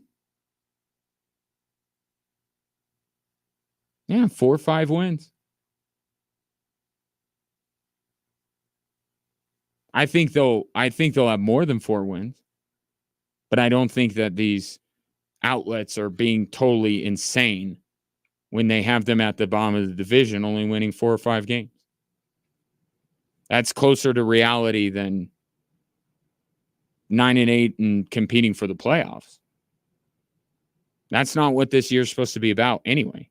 [SPEAKER 1] Yeah, 4 or 5 wins. I think they'll have more than 4 wins. But I don't think that these outlets are being totally insane when they have them at the bottom of the division only winning 4 or 5 games. That's closer to reality than 9-8 and competing for the playoffs. That's not what this year's supposed to be about anyway.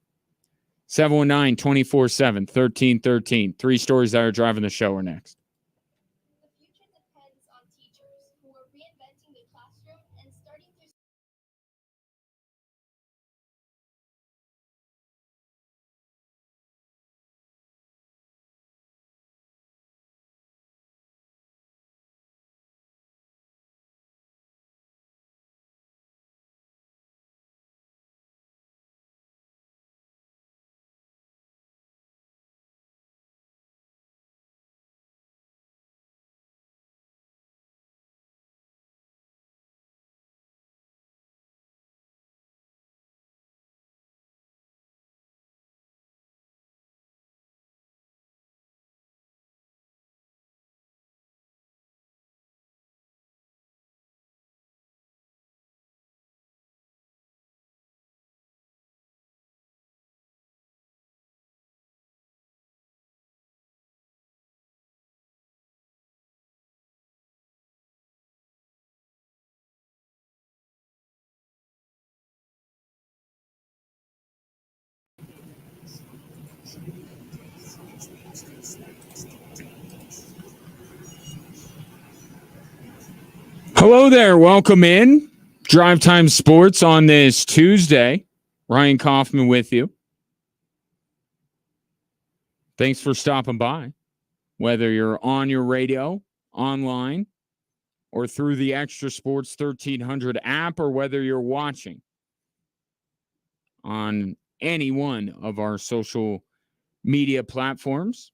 [SPEAKER 1] 719-24-7-1313. 3 stories that are driving the show are next.
[SPEAKER 7] The future depends on teachers who are reinventing the classroom and starting to
[SPEAKER 1] Hello there. Welcome in. Drive Time Sports on this Tuesday. Ryan Kaufman with you. Thanks for stopping by. Whether you're on your radio, online, or through the Extra Sports 1300 app, or whether you're watching on any one of our social media platforms.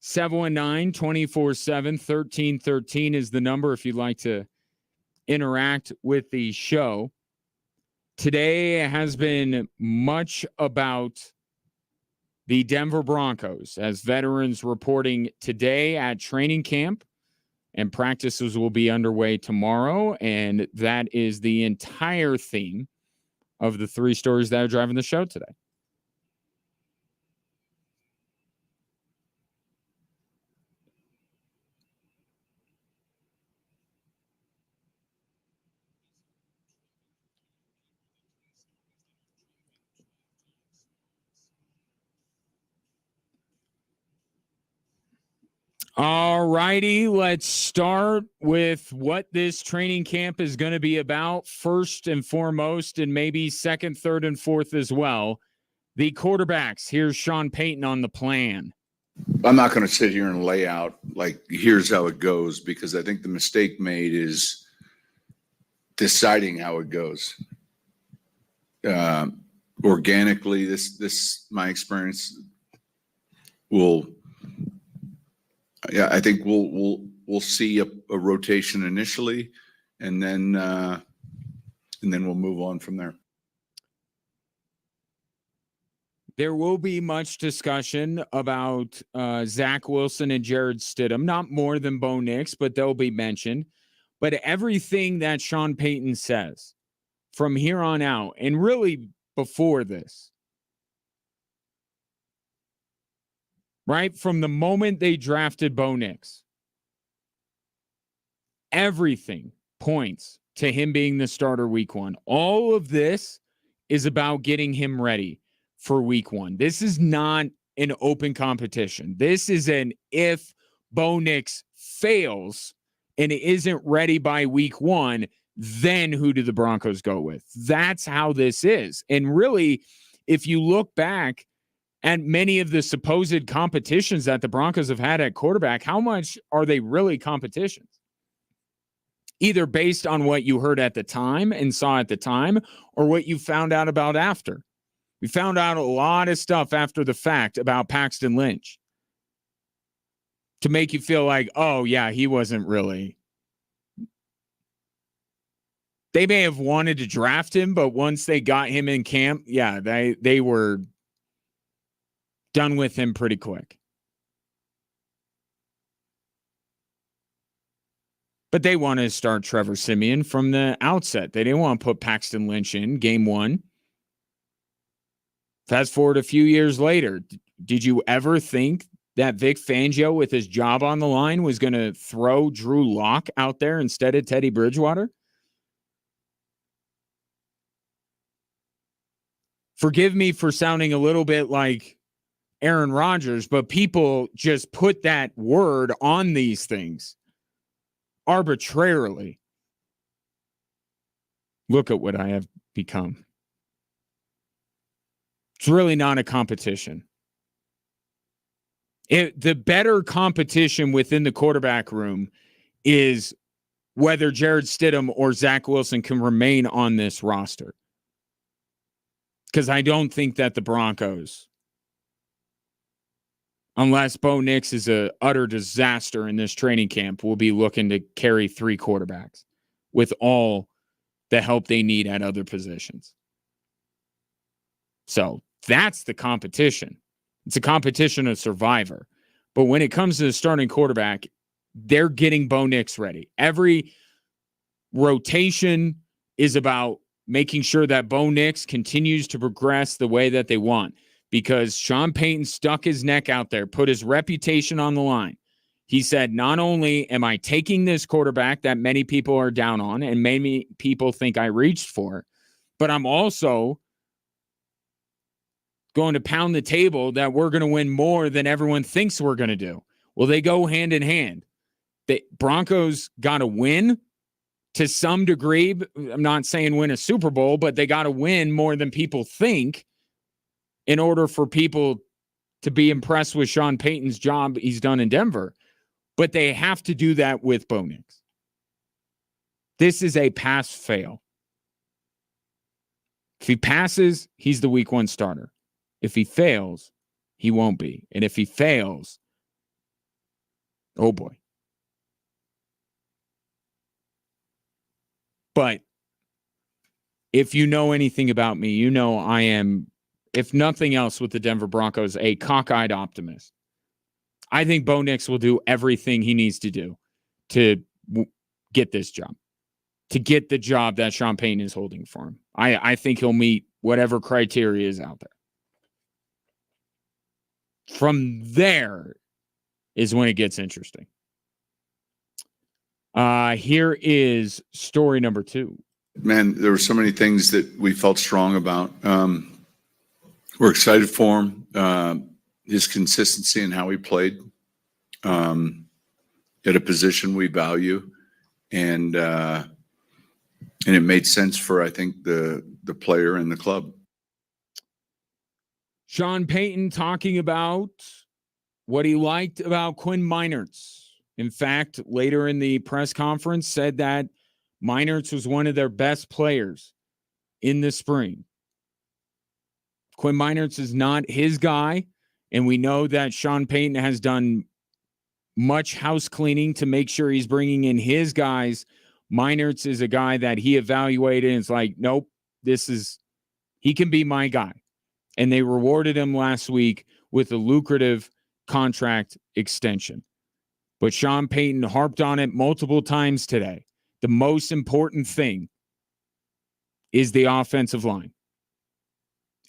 [SPEAKER 1] 719-24-7-1313 is the number if you'd like to interact with the show. Today has been much about the Denver Broncos, as veterans reporting today at training camp, and practices will be underway tomorrow. And that is the entire theme of the 3 stories that are driving the show today. All righty, let's start with what this training camp is going to be about first and foremost, and maybe second, third, and fourth as well. The quarterbacks. Here's Sean Payton on the plan.
[SPEAKER 2] I'm not going to sit here and lay out like here's how it goes, because I think the mistake made is deciding how it goes. Organically, this my experience will. Yeah, I think we'll see a rotation initially, and then we'll move on from there.
[SPEAKER 1] There will be much discussion about Zach Wilson and Jared Stidham, not more than Bo Nix, but they'll be mentioned. But everything that Sean Payton says from here on out, and really before this, right from the moment they drafted Bo Nix, everything points to him being the starter week 1. All of this is about getting him ready for week 1. This is not an open competition. This is an if Bo Nix fails and isn't ready by week 1, then who do the Broncos go with? That's how this is. And really, if you look back at many of the supposed competitions that the Broncos have had at quarterback, how much are they really competitions? Either based on what you heard at the time and saw at the time, or what you found out about after. We found out a lot of stuff after the fact about Paxton Lynch to make you feel like, oh, yeah, he wasn't really. They may have wanted to draft him, but once they got him in camp, yeah, they were done with him pretty quick. But they want to start Trevor Siemian from the outset. They didn't want to put Paxton Lynch in game one. Fast forward a few years later. Did you ever think that Vic Fangio, with his job on the line, was going to throw Drew Lock out there instead of Teddy Bridgewater? Forgive me for sounding a little bit like Aaron Rodgers, but people just put that word on these things arbitrarily. Look at what I have become. It's really not a competition. The better competition within the quarterback room is whether Jared Stidham or Zach Wilson can remain on this roster. Because I don't think that the Broncos, unless Bo Nix is an utter disaster in this training camp, will be looking to carry 3 quarterbacks with all the help they need at other positions. So that's the competition. It's a competition of survivor. But when it comes to the starting quarterback, they're getting Bo Nix ready. Every rotation is about making sure that Bo Nix continues to progress the way that they want, because Sean Payton stuck his neck out there, put his reputation on the line. He said, not only am I taking this quarterback that many people are down on and many people think I reached for, but I'm also going to pound the table that we're going to win more than everyone thinks we're going to do. Well, they go hand in hand. The Broncos got to win to some degree. I'm not saying win a Super Bowl, but they got to win more than people think in order for people to be impressed with Sean Payton's job he's done in Denver. But they have to do that with Bo Nix. This is a pass-fail. If he passes, he's the week 1 starter. If he fails, he won't be. And if he fails, oh boy. But if you know anything about me, you know I am, if nothing else with the Denver Broncos, a cockeyed optimist. I think Bo Nix will do everything he needs to do to get this job, to get the job that Sean Payton is holding for him. I think he'll meet whatever criteria is out there. From there is when it gets interesting. Here is story number 2.
[SPEAKER 2] Man, there were so many things that we felt strong about. We're excited for him. His consistency in how he played at a position we value. And it made sense for, I think, the player and the club.
[SPEAKER 1] Sean Payton talking about what he liked about Quinn Meinerz. In fact, later in the press conference said that Meinerz was one of their best players in the spring. Quinn Meinerz is not his guy, and we know that Sean Payton has done much house cleaning to make sure he's bringing in his guys. Meinerz is a guy that he evaluated and it's like, nope, he can be my guy. And they rewarded him last week with a lucrative contract extension. But Sean Payton harped on it multiple times today. The most important thing is the offensive line.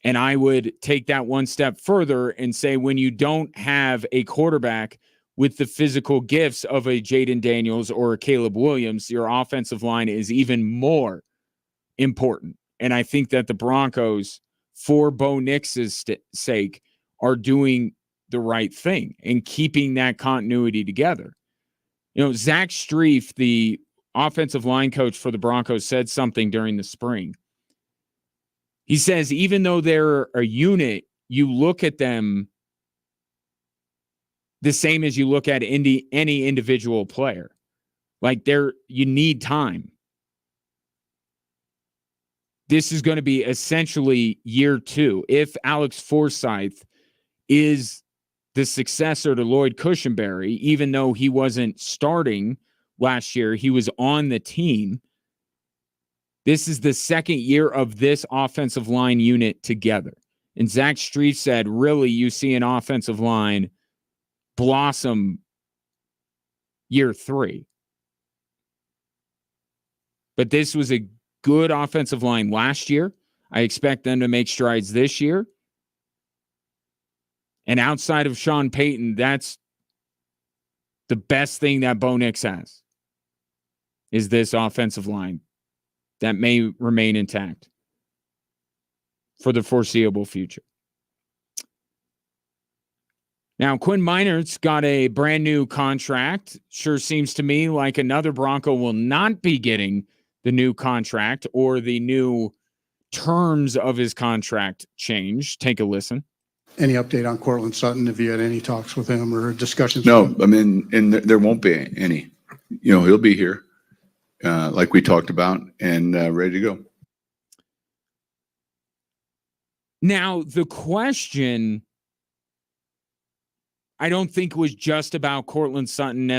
[SPEAKER 1] And I would take that one step further and say when you don't have a quarterback with the physical gifts of a Jaden Daniels or a Caleb Williams, your offensive line is even more important. And I think that the Broncos, for Bo Nix's sake, are doing the right thing and keeping that continuity together. You know, Zach Strief, the offensive line coach for the Broncos, said something during the spring. He says, even though they're a unit, you look at them the same as you look at any individual player. Like you need time. This is going to be essentially year 2. If Alex Forsyth is the successor to Lloyd Cushenberry, even though he wasn't starting last year, he was on the team. This is the second year of this offensive line unit together. And Zach Street said, really, you see an offensive line blossom year 3. But this was a good offensive line last year. I expect them to make strides this year. And outside of Sean Payton, that's the best thing that Bo Nix has, is this offensive line that may remain intact for the foreseeable future. Now, Quinn Meinert's got a brand new contract. Sure seems to me like another Bronco will not be getting the new contract or the new terms of his contract changed. Take a listen.
[SPEAKER 6] Any update on Cortland Sutton? Have you had any talks with him or discussions?
[SPEAKER 2] No,
[SPEAKER 6] with him?
[SPEAKER 2] I mean, and there won't be any. He'll be here, like we talked about, and ready to go.
[SPEAKER 1] Now, the question, I don't think was just about Cortland Sutton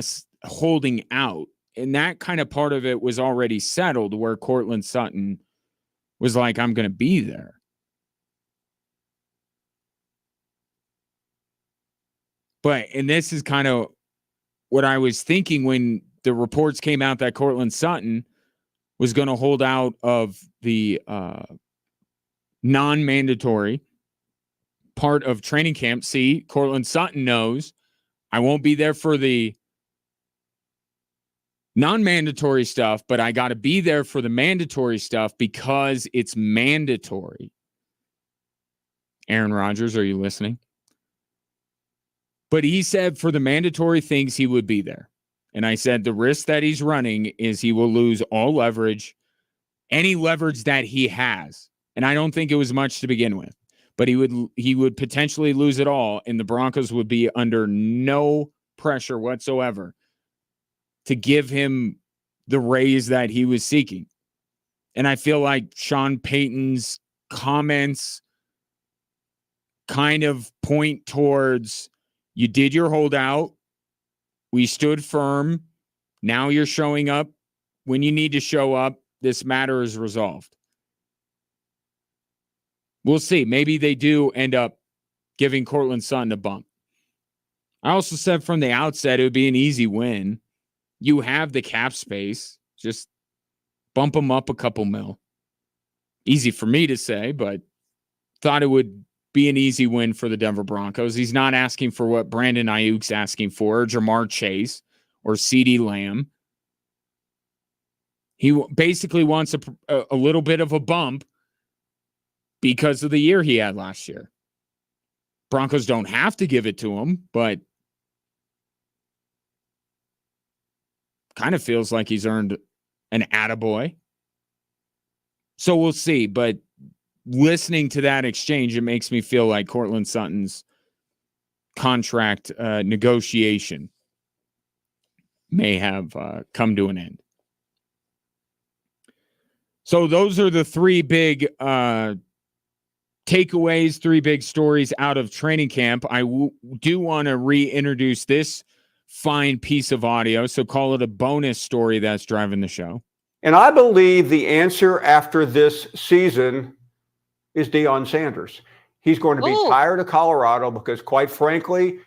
[SPEAKER 1] holding out. And that kind of part of it was already settled, where Cortland Sutton was like, I'm going to be there. And this is kind of what I was thinking when the reports came out that Cortland Sutton was going to hold out of the non-mandatory part of training camp. See, Cortland Sutton knows I won't be there for the non-mandatory stuff, but I got to be there for the mandatory stuff because it's mandatory. Aaron Rodgers, are you listening? But he said for the mandatory things, he would be there. And I said the risk that he's running is he will lose all leverage, any leverage that he has. And I don't think it was much to begin with, but he would potentially lose it all, and the Broncos would be under no pressure whatsoever to give him the raise that he was seeking. And I feel like Sean Payton's comments kind of point towards, you did your holdout, we stood firm, now you're showing up when you need to show up, this matter is resolved. We'll see. Maybe they do end up giving Cortland Sutton a bump. I also said from the outset it would be an easy win. You have the cap space. Just bump them up a couple mil. Easy for me to say, but thought it would be an easy win for the Denver Broncos. He's not asking for what Brandon Ayuk's asking for, or Jamar Chase, or CeeDee Lamb. He basically wants a little bit of a bump because of the year he had last year. Broncos don't have to give it to him, but kind of feels like he's earned an attaboy. So we'll see. But listening to that exchange, it makes me feel like Cortland Sutton's contract negotiation may have come to an end. So those are the three big takeaways, three big stories out of training camp. I do want to reintroduce this fine piece of audio, so call it a bonus story that's driving the show.
[SPEAKER 4] And I believe the answer after this season is Deion Sanders. He's going to be tired of Colorado because, quite frankly,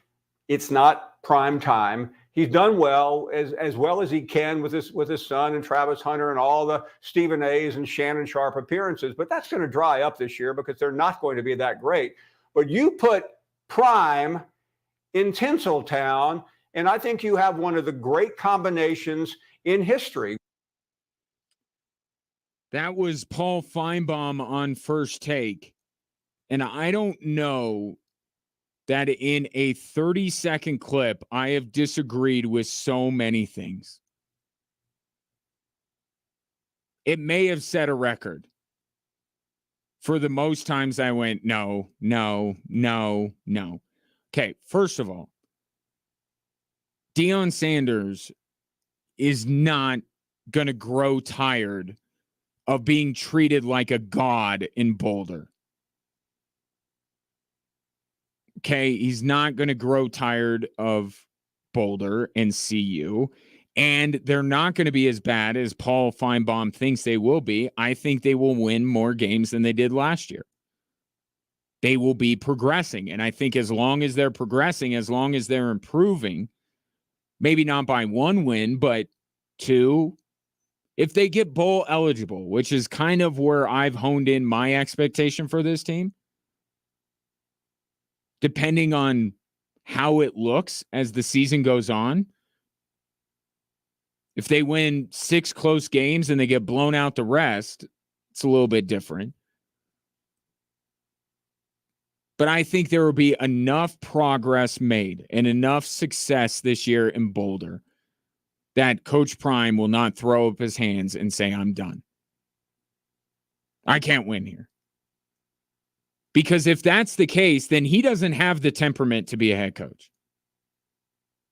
[SPEAKER 4] it's not prime time. He's done well as he can with his son and Travis Hunter and all the Stephen A's and Shannon Sharp appearances, but that's going to dry up this year because they're not going to be that great. But you put prime in Tinseltown, and I think you have one of the great combinations in history.
[SPEAKER 1] That was Paul Feinbaum on First Take. And I don't know that in a 30-second clip, I have disagreed with so many things. It may have set a record. For the most times I went, no. Okay, first of all, Deion Sanders is not going to grow tired of being treated like a god in Boulder. Okay, he's not going to grow tired of Boulder and CU, and they're not going to be as bad as Paul Feinbaum thinks they will be. I think they will win more games than they did last year. they will be progressing. And I think as long as they're progressing, as long as they're improving, maybe not by 1 win, but 2, if they get bowl eligible, which is kind of where I've honed in my expectation for this team, depending on how it looks as the season goes on, if they win 6 close games and they get blown out the rest, it's a little bit different. But I think there will be enough progress made and enough success this year in Boulder that Coach Prime will not throw up his hands and say, I'm done. I can't win here. Because if that's the case, then he doesn't have the temperament to be a head coach.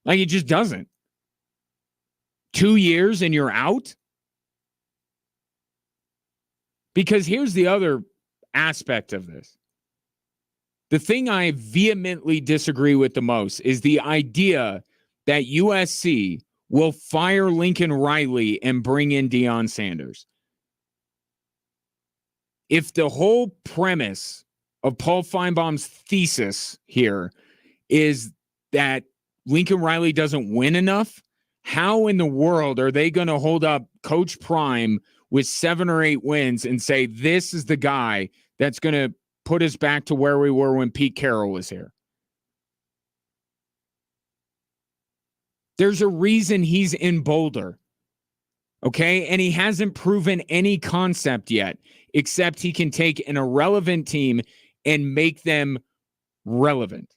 [SPEAKER 1] Like, he just doesn't. 2 years and you're out? Because here's the other aspect of this. The thing I vehemently disagree with the most is the idea that USC will fire Lincoln Riley and bring in Deion Sanders. If the whole premise of Paul Feinbaum's thesis here is that Lincoln Riley doesn't win enough, how in the world are they going to hold up Coach Prime with 7 or 8 wins and say, this is the guy that's going to put us back to where we were when Pete Carroll was here? There's a reason he's in Boulder, okay? And he hasn't proven any concept yet, except he can take an irrelevant team and make them relevant.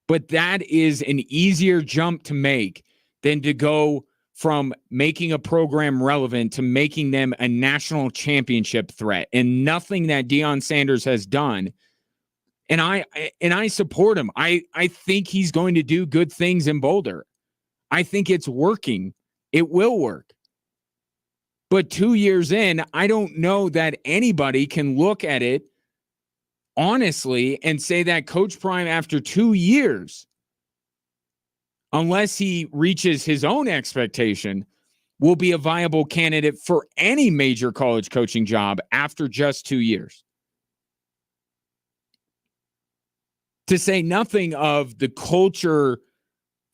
[SPEAKER 1] But that is an easier jump to make than to go from making a program relevant to making them a national championship threat. And nothing that Deion Sanders has done. And I support him. I think he's going to do good things in Boulder. I think it's working. It will work. But 2 years in, I don't know that anybody can look at it honestly and say that Coach Prime, after 2 years, unless he reaches his own expectation, will be a viable candidate for any major college coaching job after just 2 years. To say nothing of the culture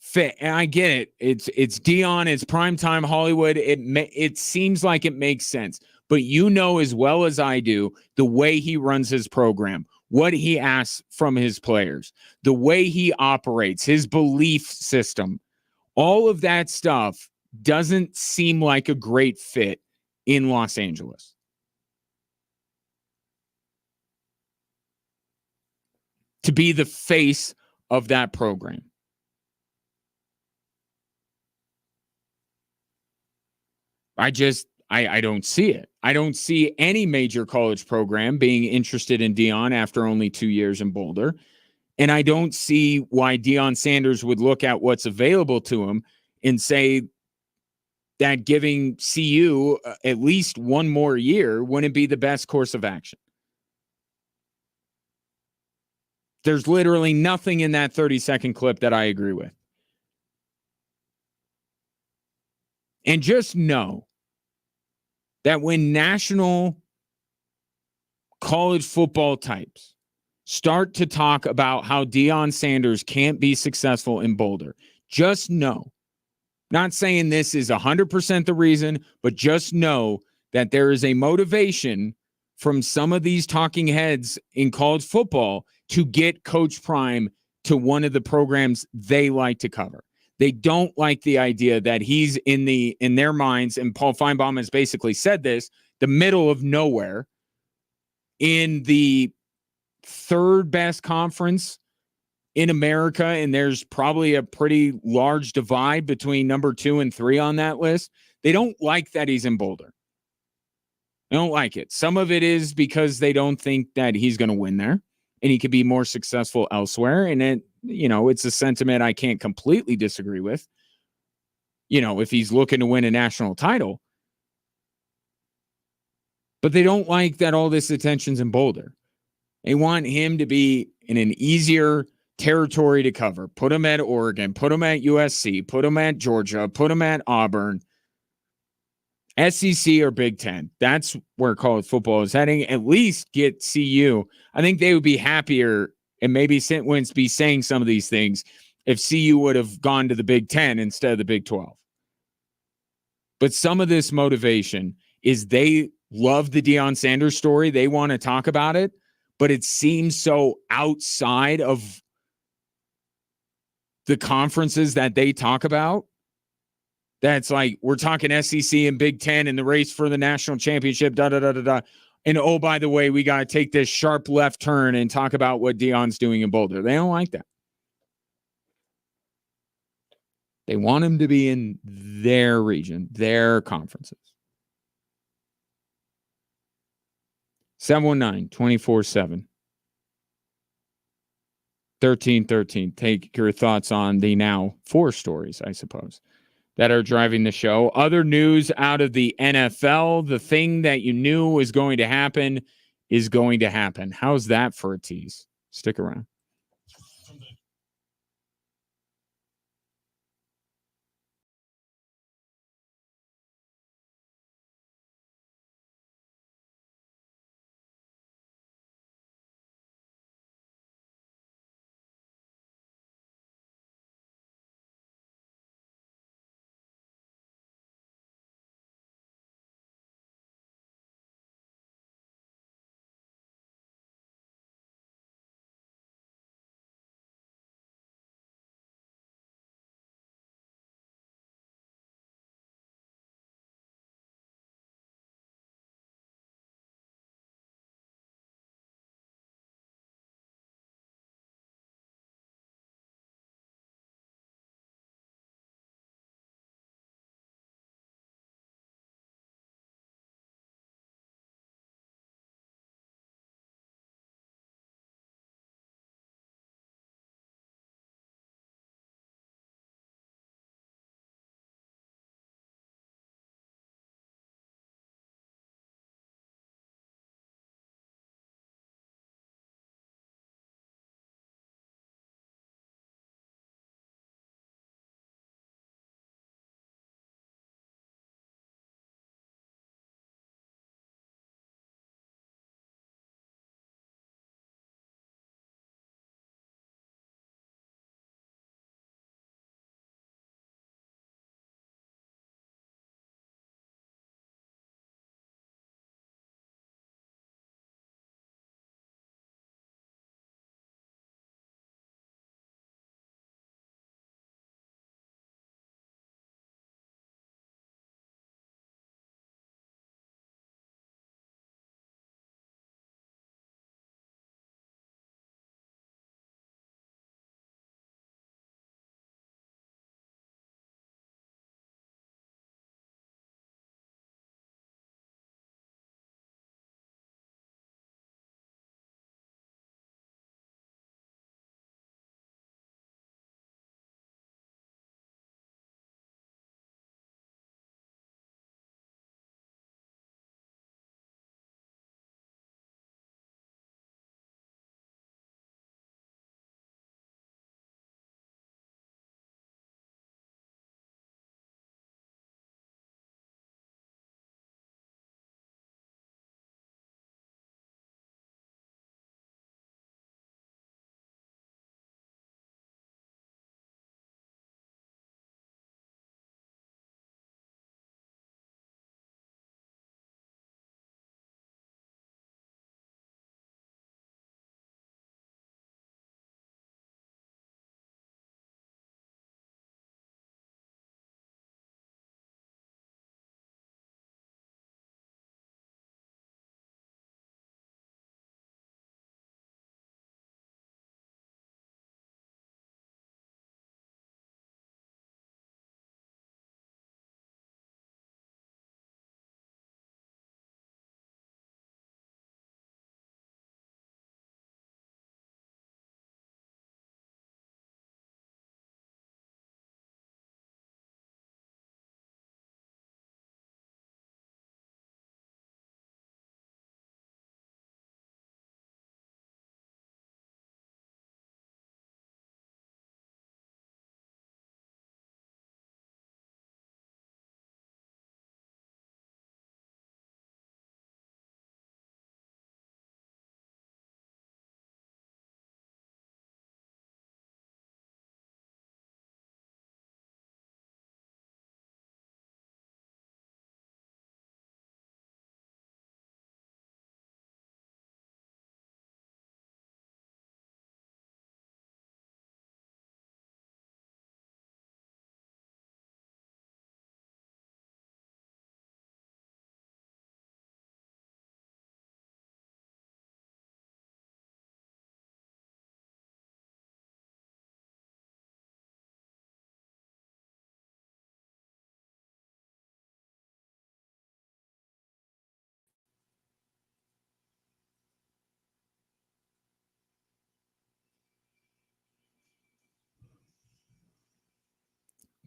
[SPEAKER 1] fit. And I get it. It's Deion, it's primetime Hollywood. It seems like it makes sense. But you know as well as I do the way he runs his program, what he asks from his players, the way he operates, his belief system, all of that stuff doesn't seem like a great fit in Los Angeles. To be the face of that program. I don't see it. I don't see any major college program being interested in Deion after only 2 years in Boulder. And I don't see why Deion Sanders would look at what's available to him and say that giving CU at least 1 more year wouldn't be the best course of action. There's literally nothing in that 30-second clip that I agree with. And just know that when national college football types start to talk about how Deion Sanders can't be successful in Boulder, just know, not saying this is 100% the reason, but just know that there is a motivation from some of these talking heads in college football to get Coach Prime to one of the programs they like to cover. They don't like the idea that he's in their minds, and Paul Feinbaum has basically said this, the middle of nowhere in the 3rd best conference in America, and there's probably a pretty large divide between number 2 and 3 on that list. They don't like that he's in Boulder. They don't like it. Some of it is because they don't think that he's going to win there and he could be more successful elsewhere. And it, it's a sentiment I can't completely disagree with. If he's looking to win a national title. But they don't like that all this attention's in Boulder. They want him to be in an easier territory to cover. Put him at Oregon, put him at USC, put him at Georgia, put him at Auburn. SEC or Big Ten. That's where college football is heading. At least get CU. I think they would be happier, and maybe St. Wentz be saying some of these things if CU would have gone to the Big Ten instead of the Big 12. But some of this motivation is they love the Deion Sanders story. They want to talk about it, but it seems so outside of the conferences that they talk about. That's like, we're talking SEC and Big Ten and the race for the national championship, da-da-da-da-da. And, oh, by the way, we got to take this sharp left turn and talk about what Deion's doing in Boulder. They don't like that. They want him to be in their region, their conferences. 719-24-7. 1313. Take your thoughts on the now 4 stories, I suppose, that are driving the show. Other news out of the NFL, the thing that you knew was going to happen is going to happen. How's that for a tease? Stick around.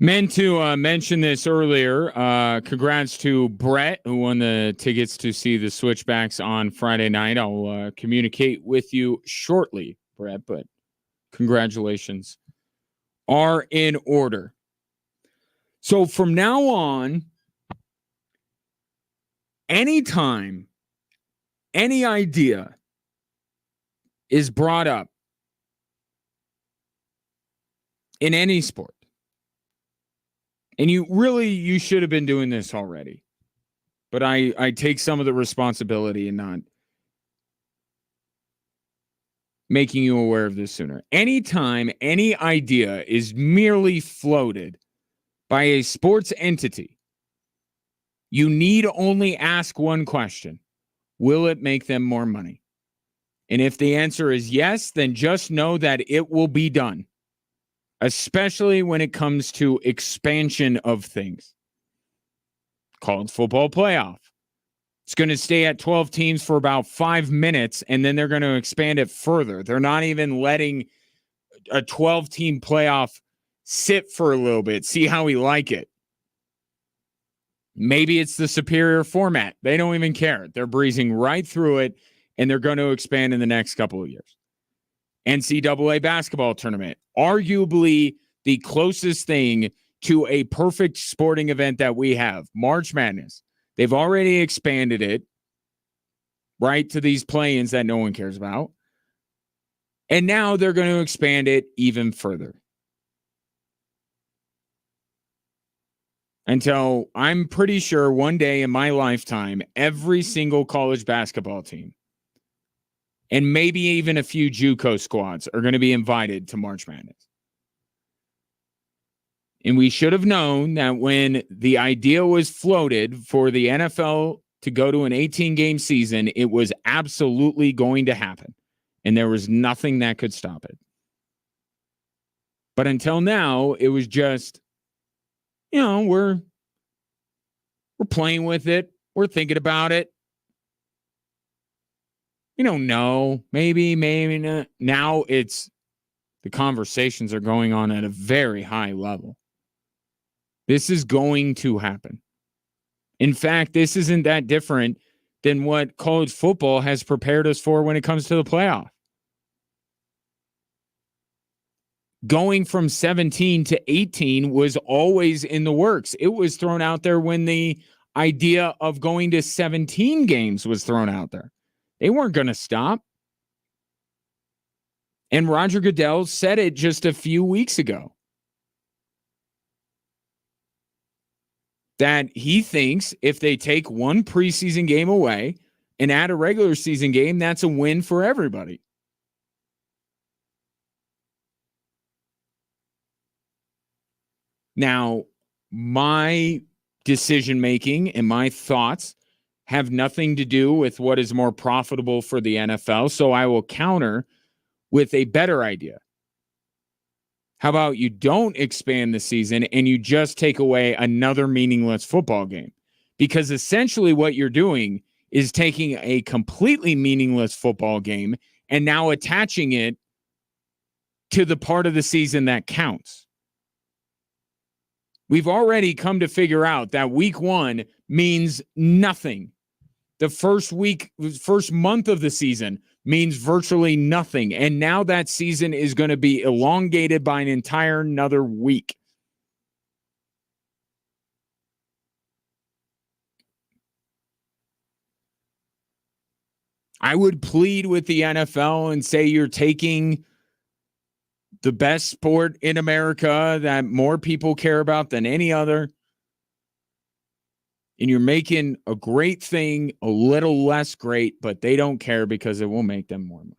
[SPEAKER 1] Meant to mention this earlier. Congrats to Brett, who won the tickets to see the Switchbacks on Friday night. I'll communicate with you shortly, Brett, but congratulations are in order. So from now on, anytime any idea is brought up in any sport, and you should have been doing this already, but I take some of the responsibility in not making you aware of this sooner. Anytime any idea is merely floated by a sports entity, you need only ask one question. Will it make them more money? And if the answer is yes, then just know that it will be done, especially when it comes to expansion of things. College football playoff. It's going to stay at 12 teams for about 5 minutes, and then they're going to expand it further. They're not even letting a 12-team playoff sit for a little bit, see how we like it. Maybe it's the superior format. They don't even care. They're breezing right through it, and they're going to expand in the next couple of years. NCAA basketball tournament, arguably the closest thing to a perfect sporting event that we have. March Madness. They've already expanded it, right, to these play-ins that no one cares about. And now they're going to expand it even further. Until I'm pretty sure one day in my lifetime, every single college basketball team and maybe even a few JUCO squads are going to be invited to March Madness. And we should have known that when the idea was floated for the NFL to go to an 18-game season, it was absolutely going to happen. And there was nothing that could stop it. But until now, it was just, we're playing with it. We're thinking about it. We don't know. Maybe not. Now the conversations are going on at a very high level. This is going to happen. In fact, this isn't that different than what college football has prepared us for when it comes to the playoff. Going from 17 to 18 was always in the works. It was thrown out there when the idea of going to 17 games was thrown out there. They weren't going to stop. And Roger Goodell said it just a few weeks ago, that he thinks if they take one preseason game away and add a regular season game, that's a win for everybody. Now, my decision-making and my thoughts have nothing to do with what is more profitable for the NFL, so I will counter with a better idea. How about you don't expand the season and you just take away another meaningless football game? Because essentially what you're doing is taking a completely meaningless football game and now attaching it to the part of the season that counts. We've already come to figure out that week 1 means nothing. The first month of the season means virtually nothing. And now that season is going to be elongated by an entire another week. I would plead with the NFL and say you're taking the best sport in America that more people care about than any other, and you're making a great thing a little less great, but they don't care because it will make them more money.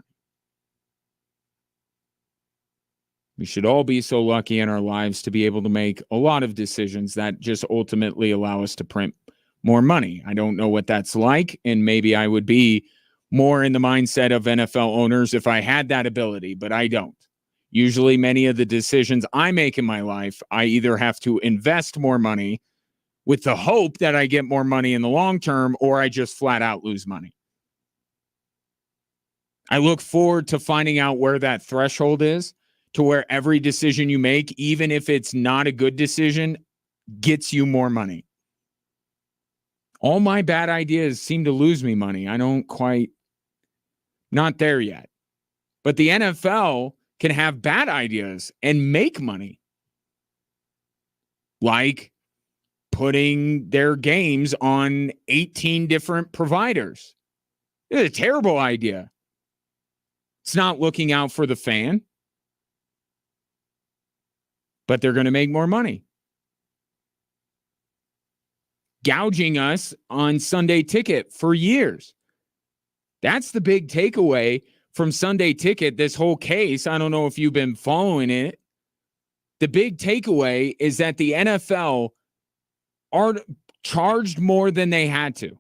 [SPEAKER 1] We should all be so lucky in our lives to be able to make a lot of decisions that just ultimately allow us to print more money. I don't know what that's like, and maybe I would be more in the mindset of NFL owners if I had that ability, but I don't. Usually many of the decisions I make in my life, I either have to invest more money with the hope that I get more money in the long term, or I just flat out lose money. I look forward to finding out where that threshold is, to where every decision you make, even if it's not a good decision, gets you more money. All my bad ideas seem to lose me money. I don't quite, not there yet. But the NFL can have bad ideas and make money. Like putting their games on 18 different providers. It's a terrible idea. It's not looking out for the fan. But they're going to make more money. Gouging us on Sunday Ticket for years. That's the big takeaway from Sunday Ticket, this whole case. I don't know if you've been following it. The big takeaway is that the NFL are charged more than they had to.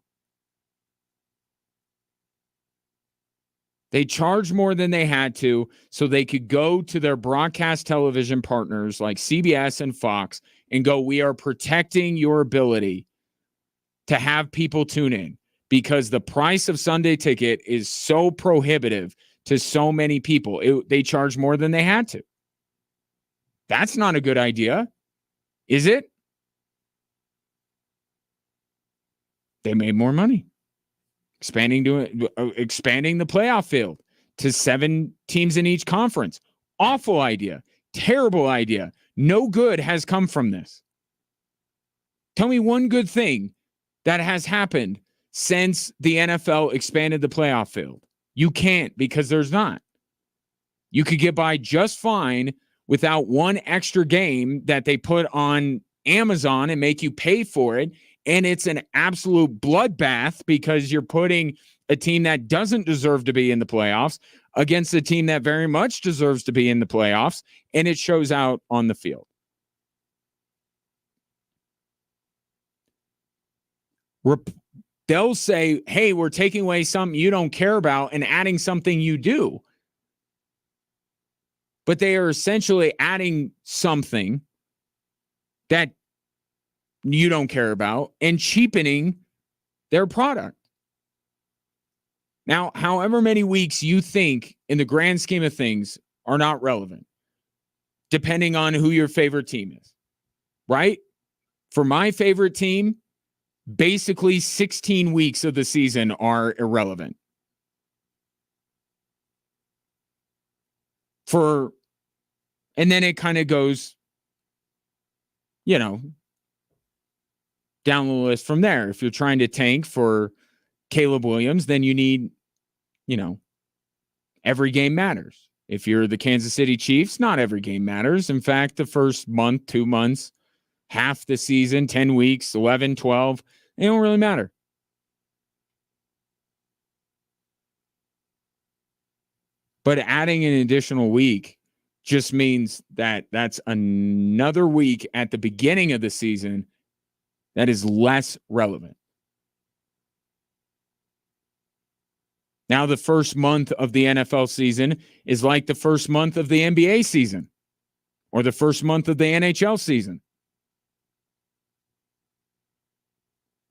[SPEAKER 1] They charged more than they had to so they could go to their broadcast television partners like CBS and Fox and go, we are protecting your ability to have people tune in because the price of Sunday Ticket is so prohibitive to so many people. They charge more than they had to. That's not a good idea, is it? They made more money. Expanding the playoff field to 7 teams in each conference. Awful idea. Terrible idea. No good has come from this. Tell me one good thing that has happened since the NFL expanded the playoff field. You can't, because there's not. You could get by just fine without one extra game that they put on Amazon and make you pay for it. And it's an absolute bloodbath because you're putting a team that doesn't deserve to be in the playoffs against a team that very much deserves to be in the playoffs, and it shows out on the field. They'll say, hey, we're taking away something you don't care about and adding something you do. But they are essentially adding something that you don't care about and cheapening their product. Now, however many weeks you think in the grand scheme of things are not relevant, depending on who your favorite team is, right? For my favorite team, basically 16 weeks of the season are irrelevant. And then it kind of goes, down the list from there. If you're trying to tank for Caleb Williams, then you need, every game matters. If you're the Kansas City Chiefs, not every game matters. In fact, the first month, 2 months, half the season, 10 weeks, 11, 12, they don't really matter. But adding an additional week just means that that's another week at the beginning of the season that is less relevant. Now, the first month of the NFL season is like the first month of the NBA season or the first month of the NHL season.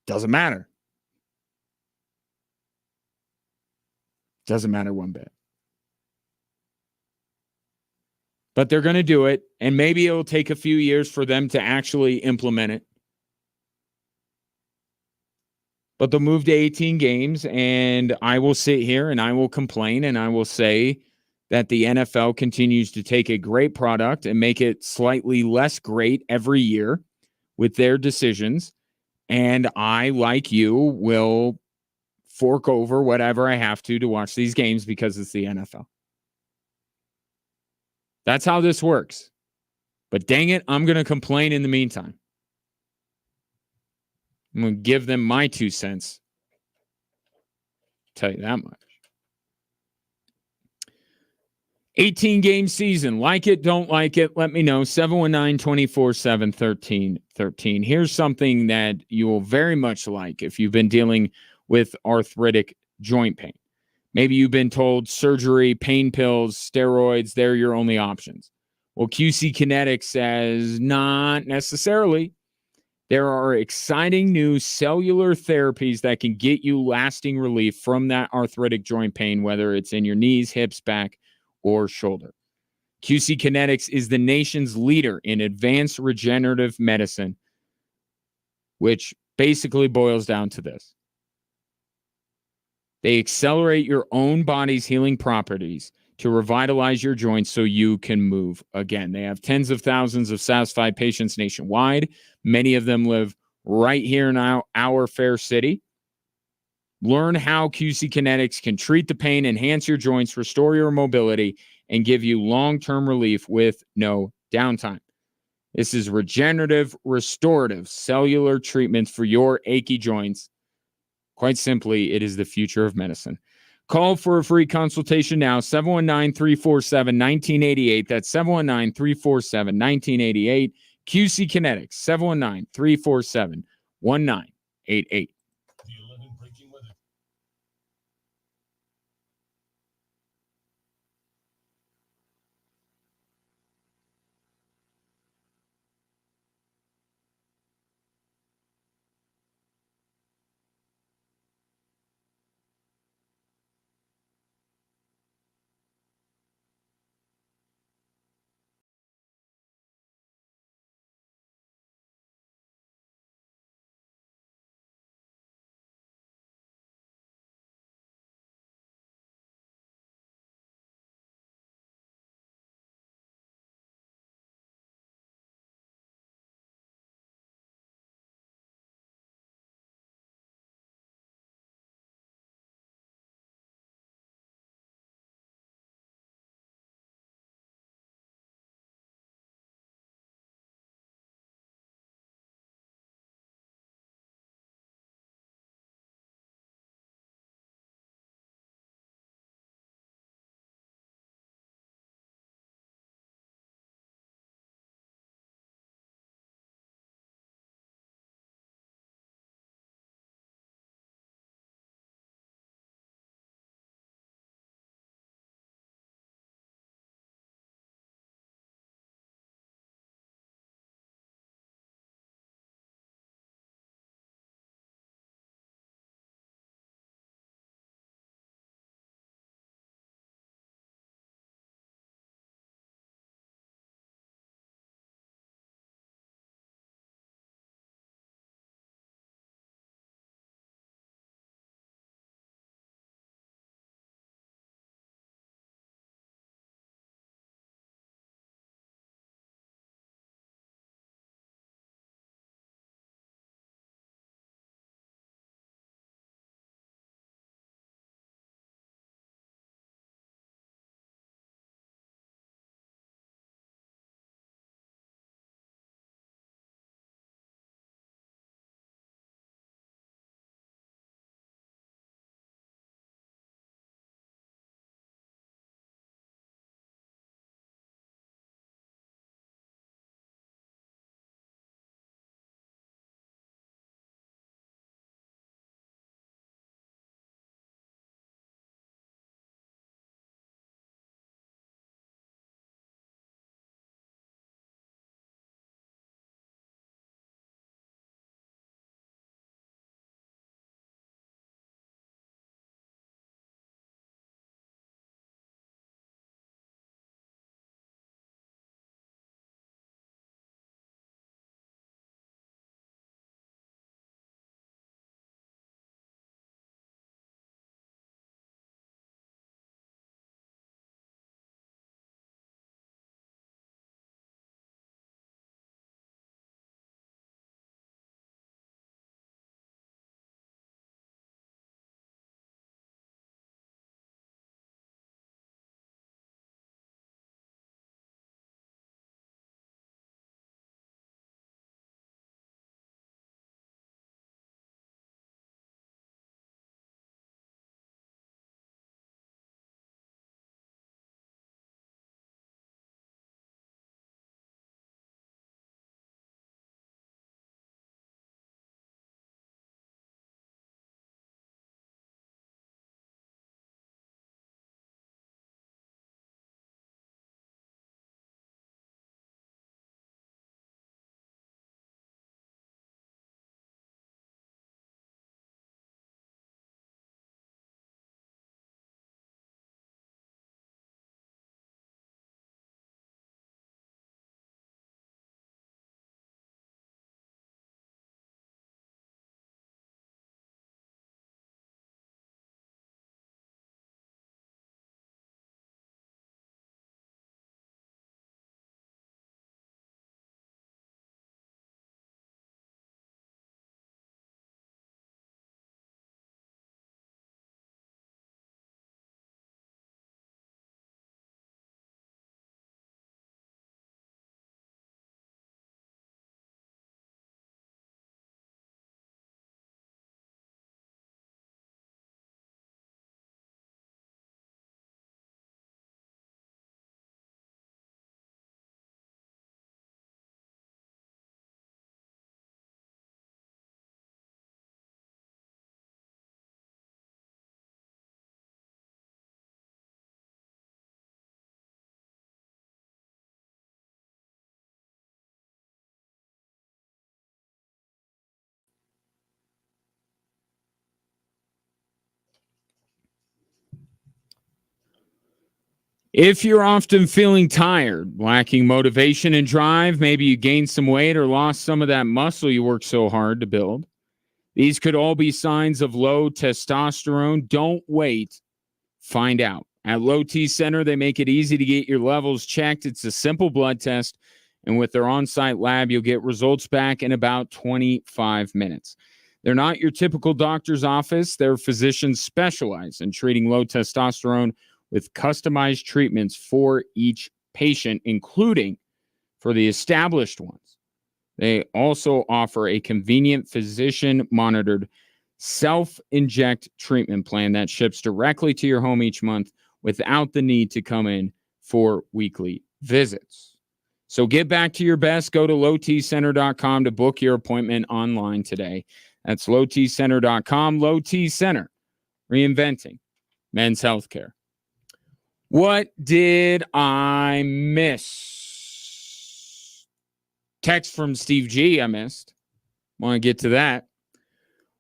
[SPEAKER 1] Doesn't matter. Doesn't matter one bit. But they're going to do it, and maybe it'll take a few years for them to actually implement it. But they'll move to 18 games, and I will sit here and I will complain and I will say that the NFL continues to take a great product and make it slightly less great every year with their decisions. And I, like you, will fork over whatever I have to watch these games because it's the NFL. That's how this works. But dang it, I'm going to complain in the meantime. I'm going to give them my 2 cents. Tell you that much. 18-game season. Like it, don't like it. Let me know. 719-247-1313. Here's something that you will very much like if you've been dealing with arthritic joint pain. Maybe you've been told surgery, pain pills, steroids, they're your only options. Well, QC Kinetics says not necessarily. There are exciting new cellular therapies that can get you lasting relief from that arthritic joint pain, whether it's in your knees, hips, back, or shoulder. QC Kinetics is the nation's leader in advanced regenerative medicine, which basically boils down to this. They accelerate your own body's healing properties to revitalize your joints so you can move again. They have tens of thousands of satisfied patients nationwide. Many of them live right here in our fair city. Learn how QC Kinetics can treat the pain, enhance your joints, restore your mobility, and give you long-term relief with no downtime. This is regenerative, restorative, cellular treatments for your achy joints. Quite simply, it is the future of medicine. Call for a free consultation now, 719-347-1988. That's 719-347-1988. QC Kinetics, 719-347-1988. If you're often feeling tired, lacking motivation and drive, maybe you gained some weight or lost some of that muscle you worked so hard to build. These could all be signs of low testosterone. Don't wait. Find out. At Low T Center, they make it easy to get your levels checked. It's a simple blood test, and with their on-site lab, you'll get results back in about 25 minutes. They're not your typical doctor's office. Their physicians specialize in treating low testosterone with customized treatments for each patient, including for the established ones. They also offer a convenient physician-monitored self-inject treatment plan that ships directly to your home each month without the need to come in for weekly visits. So get back to your best. Go to lowtcenter.com to book your appointment online today. That's lowtcenter.com. Low T Center, reinventing men's healthcare. What did I miss? Text from Steve G. I missed. Want to get to that.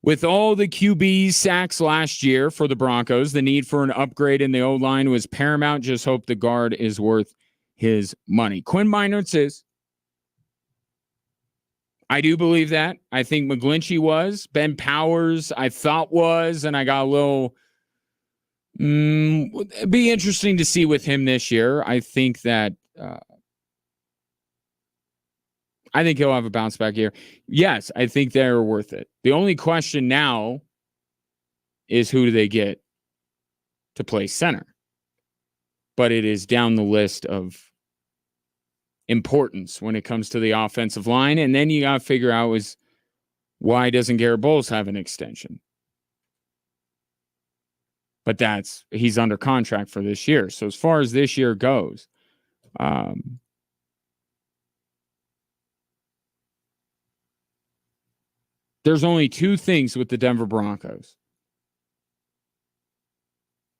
[SPEAKER 1] With all the QB sacks last year for the Broncos, the need for an upgrade in the O-line was paramount. Just hope the guard is worth his money. Quinn Meinerz says, I do believe that. I think McGlinchey was. Ben Powers, I thought was, and I got a little... it'd be interesting to see with him this year. I think that... I think he'll have a bounce back year. Yes, I think they're worth it. The only question now is who do they get to play center? But it is down the list of importance when it comes to the offensive line. And then you got to figure out is why doesn't Garrett Bowles have an extension? But he's under contract for this year. So as far as this year goes, there's only two things with the Denver Broncos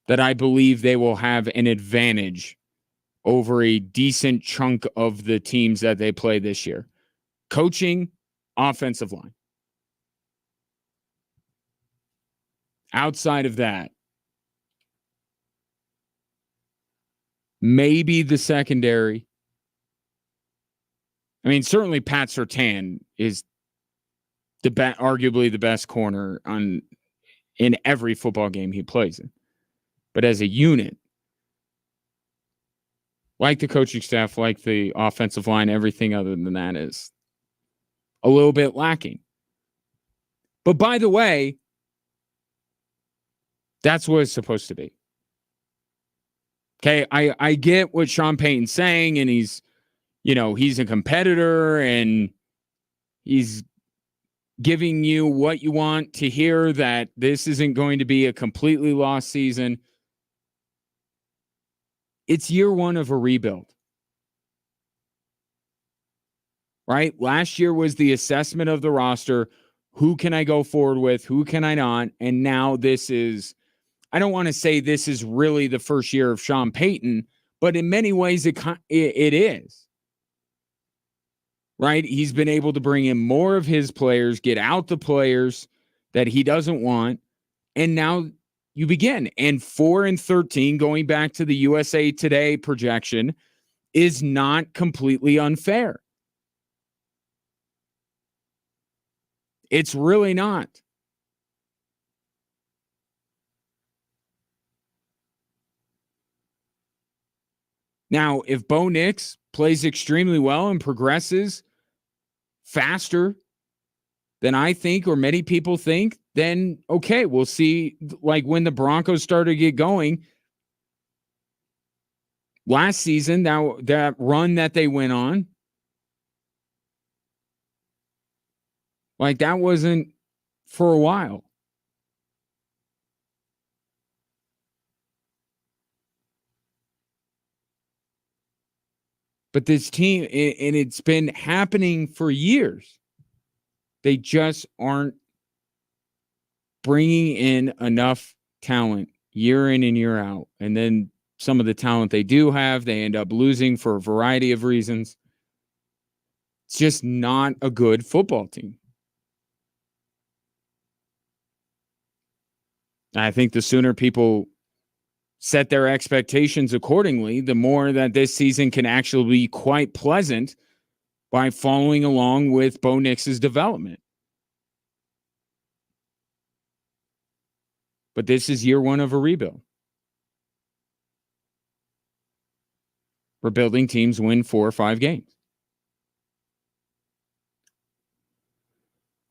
[SPEAKER 1] that I believe they will have an advantage over a decent chunk of the teams that they play this year. Coaching, offensive line. Outside of that, maybe the secondary. I mean, certainly Pat Surtain is arguably the best corner in every football game he plays in. But as a unit, like the coaching staff, like the offensive line, everything other than that is a little bit lacking. But by the way, that's what it's supposed to be. Okay, I get what Sean Payton's saying, and he's a competitor, and he's giving you what you want to hear, that this isn't going to be a completely lost season. It's year one of a rebuild. Right? Last year was the assessment of the roster. Who can I go forward with? Who can I not? And now this is, I don't want to say this is really the first year of Sean Payton, but in many ways it is. Right? He's been able to bring in more of his players, get out the players that he doesn't want, and now you begin. And 4-13, going back to the USA Today projection, is not completely unfair. It's really not. Now, if Bo Nix plays extremely well and progresses faster than I think or many people think, then okay, we'll see. Like when the Broncos started to get going last season, that run that they went on, like that wasn't for a while. But this team, and it's been happening for years, they just aren't bringing in enough talent year in and year out. And then some of the talent they do have, they end up losing for a variety of reasons. It's just not a good football team. I think the sooner people set their expectations accordingly, the more that this season can actually be quite pleasant by following along with Bo Nix's development. But this is year one of a rebuild. Rebuilding teams win 4 or 5 games.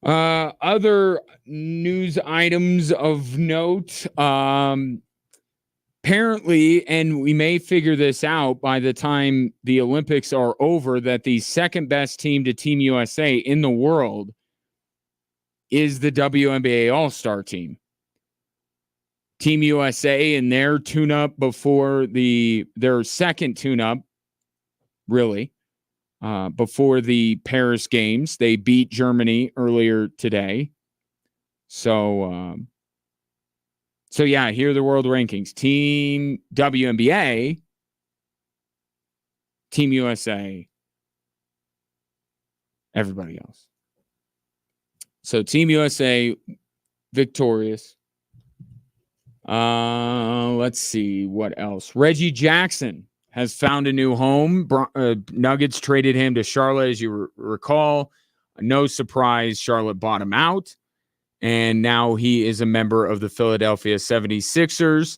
[SPEAKER 1] Other news items of note, apparently, and we may figure this out by the time the Olympics are over, that the second best team to Team USA in the world is the WNBA All-Star team. Team USA in their tune-up before their second tune-up, really, before the Paris Games. They beat Germany earlier today. So yeah, here are the world rankings. Team WNBA, Team USA, everybody else. So Team USA victorious. Let's see what else. Reggie Jackson has found a new home. Nuggets traded him to Charlotte, as you recall. No surprise, Charlotte bought him out. And now he is a member of the Philadelphia 76ers.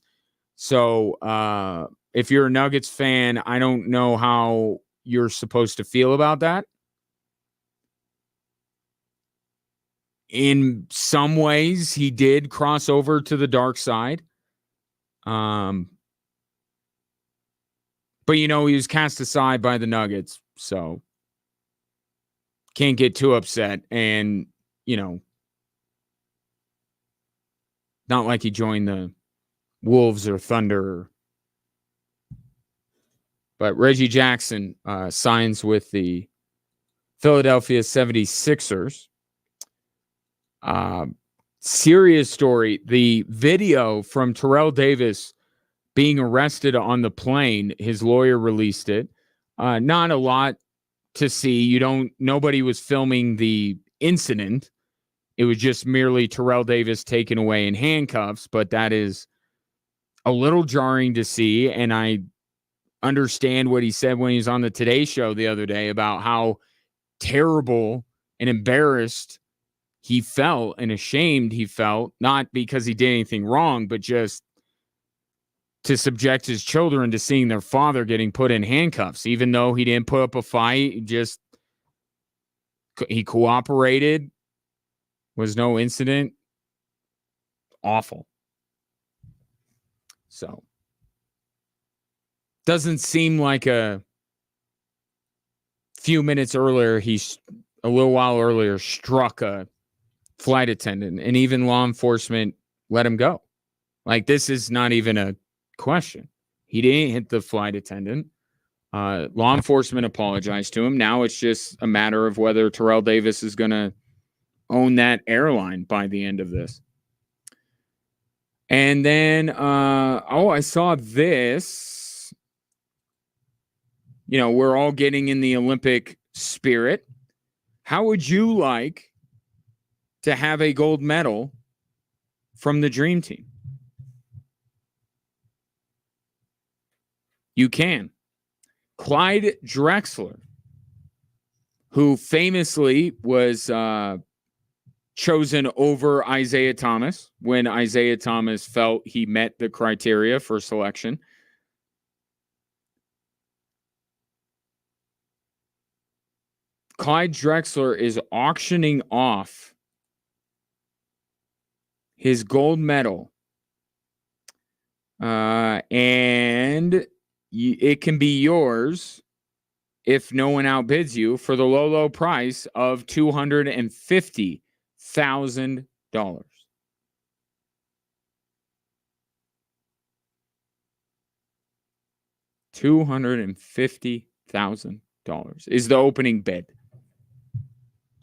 [SPEAKER 1] So if you're a Nuggets fan, I don't know how you're supposed to feel about that. In some ways, he did cross over to the dark side. But, he was cast aside by the Nuggets. So can't get too upset. And, not like he joined the Wolves or Thunder. But Reggie Jackson signs with the Philadelphia 76ers. Serious story. The video from Terrell Davis being arrested on the plane, his lawyer released it. Not a lot to see. Nobody was filming the incident. It was just merely Terrell Davis taken away in handcuffs, but that is a little jarring to see. And I understand what he said when he was on the Today Show the other day about how terrible and embarrassed he felt and ashamed he felt, not because he did anything wrong, but just to subject his children to seeing their father getting put in handcuffs, even though he didn't put up a fight. He cooperated. Was no incident. Awful. So doesn't seem like a few minutes earlier, a little while earlier struck a flight attendant, and even law enforcement let him go. Like, this is not even a question. He didn't hit the flight attendant. Law enforcement apologized to him. Now it's just a matter of whether Terrell Davis is going to own that airline by the end of this. And then, I saw this. We're all getting in the Olympic spirit. How would you like to have a gold medal from the Dream Team? You can. Clyde Drexler, who famously was chosen over Isaiah Thomas when Isaiah Thomas felt he met the criteria for selection. Clyde Drexler is auctioning off his gold medal. And it can be yours if no one outbids you for the low, low price of $250,000. $250,000 is the opening bid.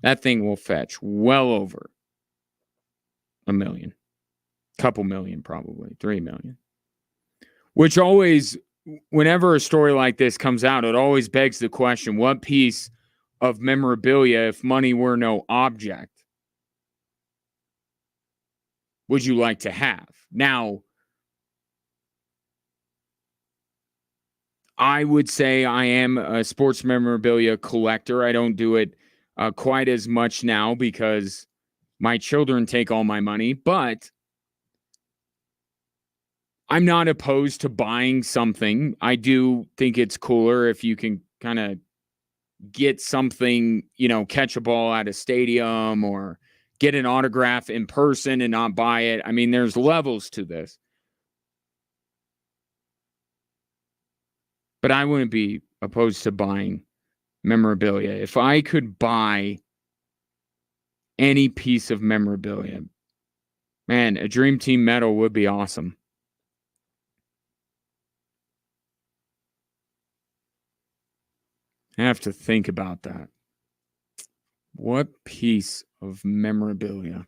[SPEAKER 1] That thing will fetch well over $1 million. Couple million, probably $3 million. Which always, whenever a story like this comes out, it always begs the question, what piece of memorabilia, if money were no object, would you like to have? Now, I would say I am a sports memorabilia collector. I don't do it quite as much now because my children take all my money, but I'm not opposed to buying something. I do think it's cooler if you can kind of get something, catch a ball at a stadium or get an autograph in person and not buy it. I mean, there's levels to this. But I wouldn't be opposed to buying memorabilia. If I could buy any piece of memorabilia, man, a Dream Team medal would be awesome. I have to think about that. What piece of memorabilia?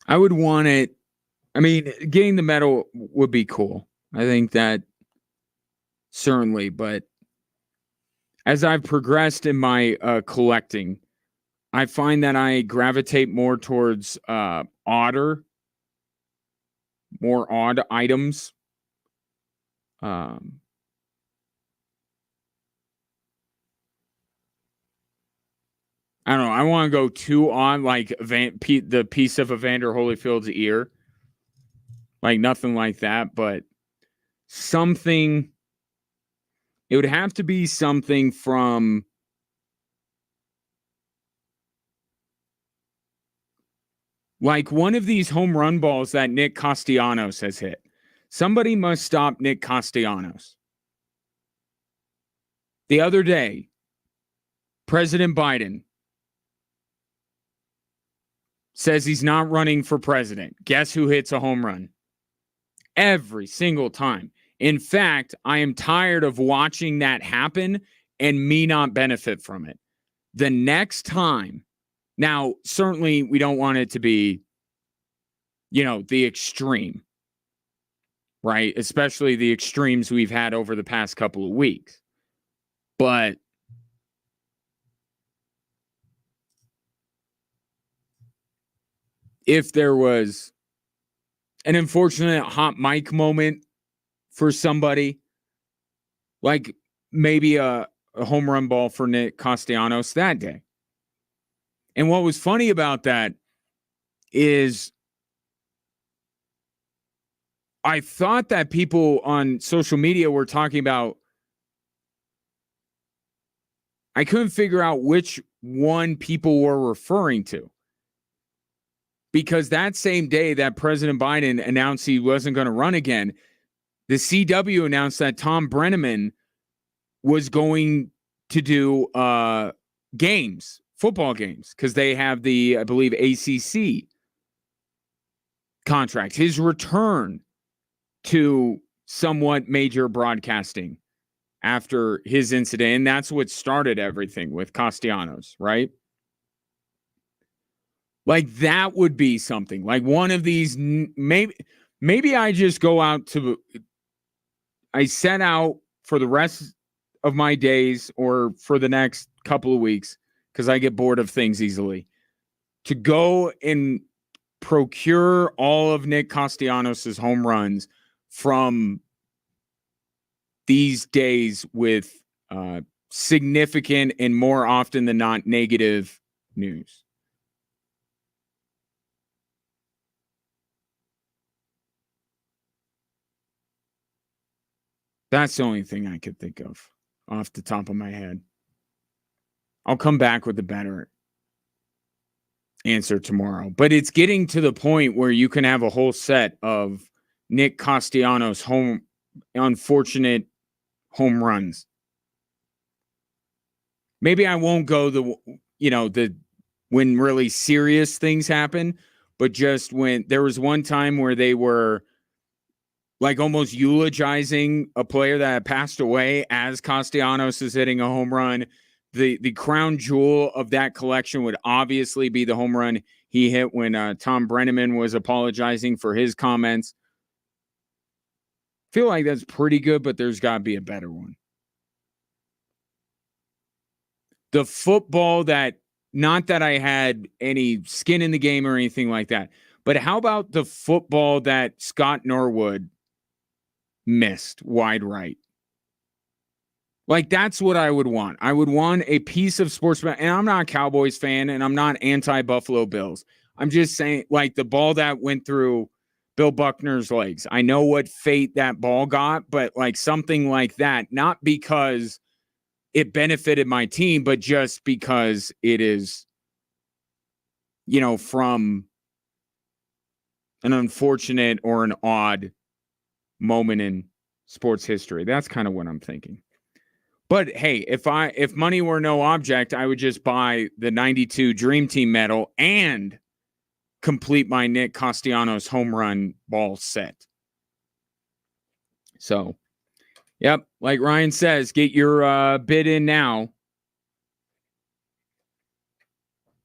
[SPEAKER 1] I would want it. I mean, getting the medal would be cool. I think that certainly, but as I've progressed in my collecting, I find that I gravitate more towards more odd items. I don't know. I want to go too on like the piece of Evander Holyfield's ear. Like nothing like that, but something. It would have to be something from like one of these home run balls that Nick Castellanos has hit. Somebody must stop Nick Castellanos. The other day, President Biden says he's not running for president. Guess who hits a home run? Every single time. In fact, I am tired of watching that happen and me not benefit from it. The next time, now, certainly we don't want it to be, the extreme, right? Especially the extremes we've had over the past couple of weeks. But if there was an unfortunate hot mic moment for somebody, like maybe a home run ball for Nick Castellanos that day. And what was funny about that is I thought that people on social media were talking about, I couldn't figure out which one people were referring to. Because that same day that President Biden announced he wasn't going to run again, the CW announced that Tom Brenneman was going to do football games, because they have the, I believe, ACC contract. His return to somewhat major broadcasting after his incident, and that's what started everything with Castellanos, right? Like that would be something. Like one of these, maybe I just go out to, I set out for the rest of my days or for the next couple of weeks, because I get bored of things easily, to go and procure all of Nick Castellanos' home runs from these days with significant and more often than not negative news. That's the only thing I could think of off the top of my head. I'll come back with a better answer tomorrow. But it's getting to the point where you can have a whole set of Nick Castellanos unfortunate home runs. Maybe I won't go when really serious things happen, but just when there was one time where they were like almost eulogizing a player that had passed away as Castellanos is hitting a home run. The crown jewel of that collection would obviously be the home run he hit when Tom Brenneman was apologizing for his comments. Feel like that's pretty good, but there's got to be a better one. The football that, not that I had any skin in the game or anything like that, but how about the football that Scott Norwood missed wide right. Like, that's what I would want. I would want a piece of sports. And I'm not a Cowboys fan, and I'm not anti-Buffalo Bills. I'm just saying, like, the ball that went through Bill Buckner's legs. I know what fate that ball got, but like something like that, not because it benefited my team, but just because it is, from an unfortunate or an odd moment in sports history. That's kind of what I'm thinking. But hey, if money were no object, I would just buy the 92 Dream Team medal and complete my Nick Castellanos home run ball set. So, yep, like Ryan says, get your bid in now.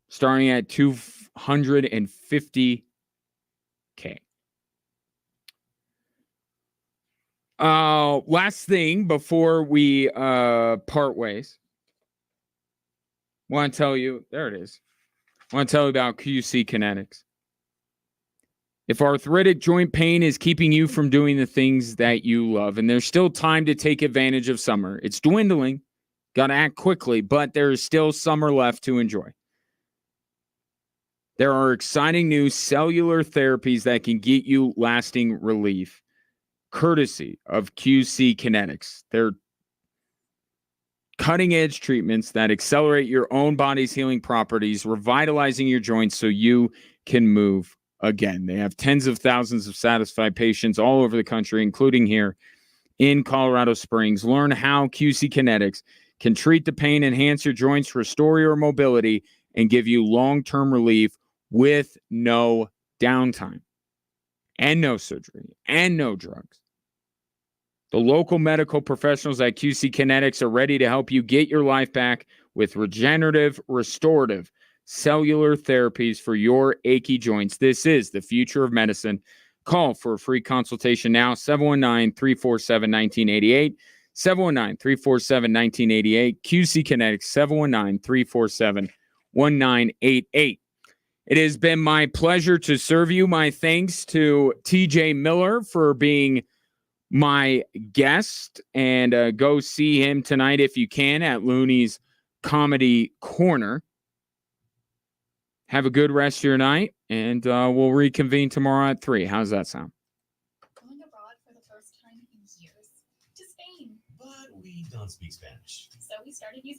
[SPEAKER 1] Starting at $250K. Last thing before we part ways. Want to tell you, there it is. Want to tell you about QC Kinetics. If arthritic joint pain is keeping you from doing the things that you love, and there's still time to take advantage of summer, it's dwindling. Got to act quickly, but there is still summer left to enjoy. There are exciting new cellular therapies that can get you lasting relief, courtesy of QC Kinetics. They're cutting-edge treatments that accelerate your own body's healing properties, revitalizing your joints so you can move again. They have tens of thousands of satisfied patients all over the country, including here in Colorado Springs. Learn how QC Kinetics can treat the pain, enhance your joints, restore your mobility, and give you long-term relief with no downtime and no surgery and no drugs. The local medical professionals at QC Kinetics are ready to help you get your life back with regenerative, restorative, cellular therapies for your achy joints. This is the future of medicine. Call for a free consultation now, 719-347-1988, 719-347-1988, QC Kinetics, 719-347-1988. It has been my pleasure to serve you. My thanks to TJ Miller for being my guest, and go see him tonight if you can at Looney's Comedy Corner. Have a good rest of your night, and we'll reconvene tomorrow at 3. How's that sound?
[SPEAKER 8] Going abroad for the first time in years to Spain.
[SPEAKER 9] But we don't speak Spanish.
[SPEAKER 8] So we started using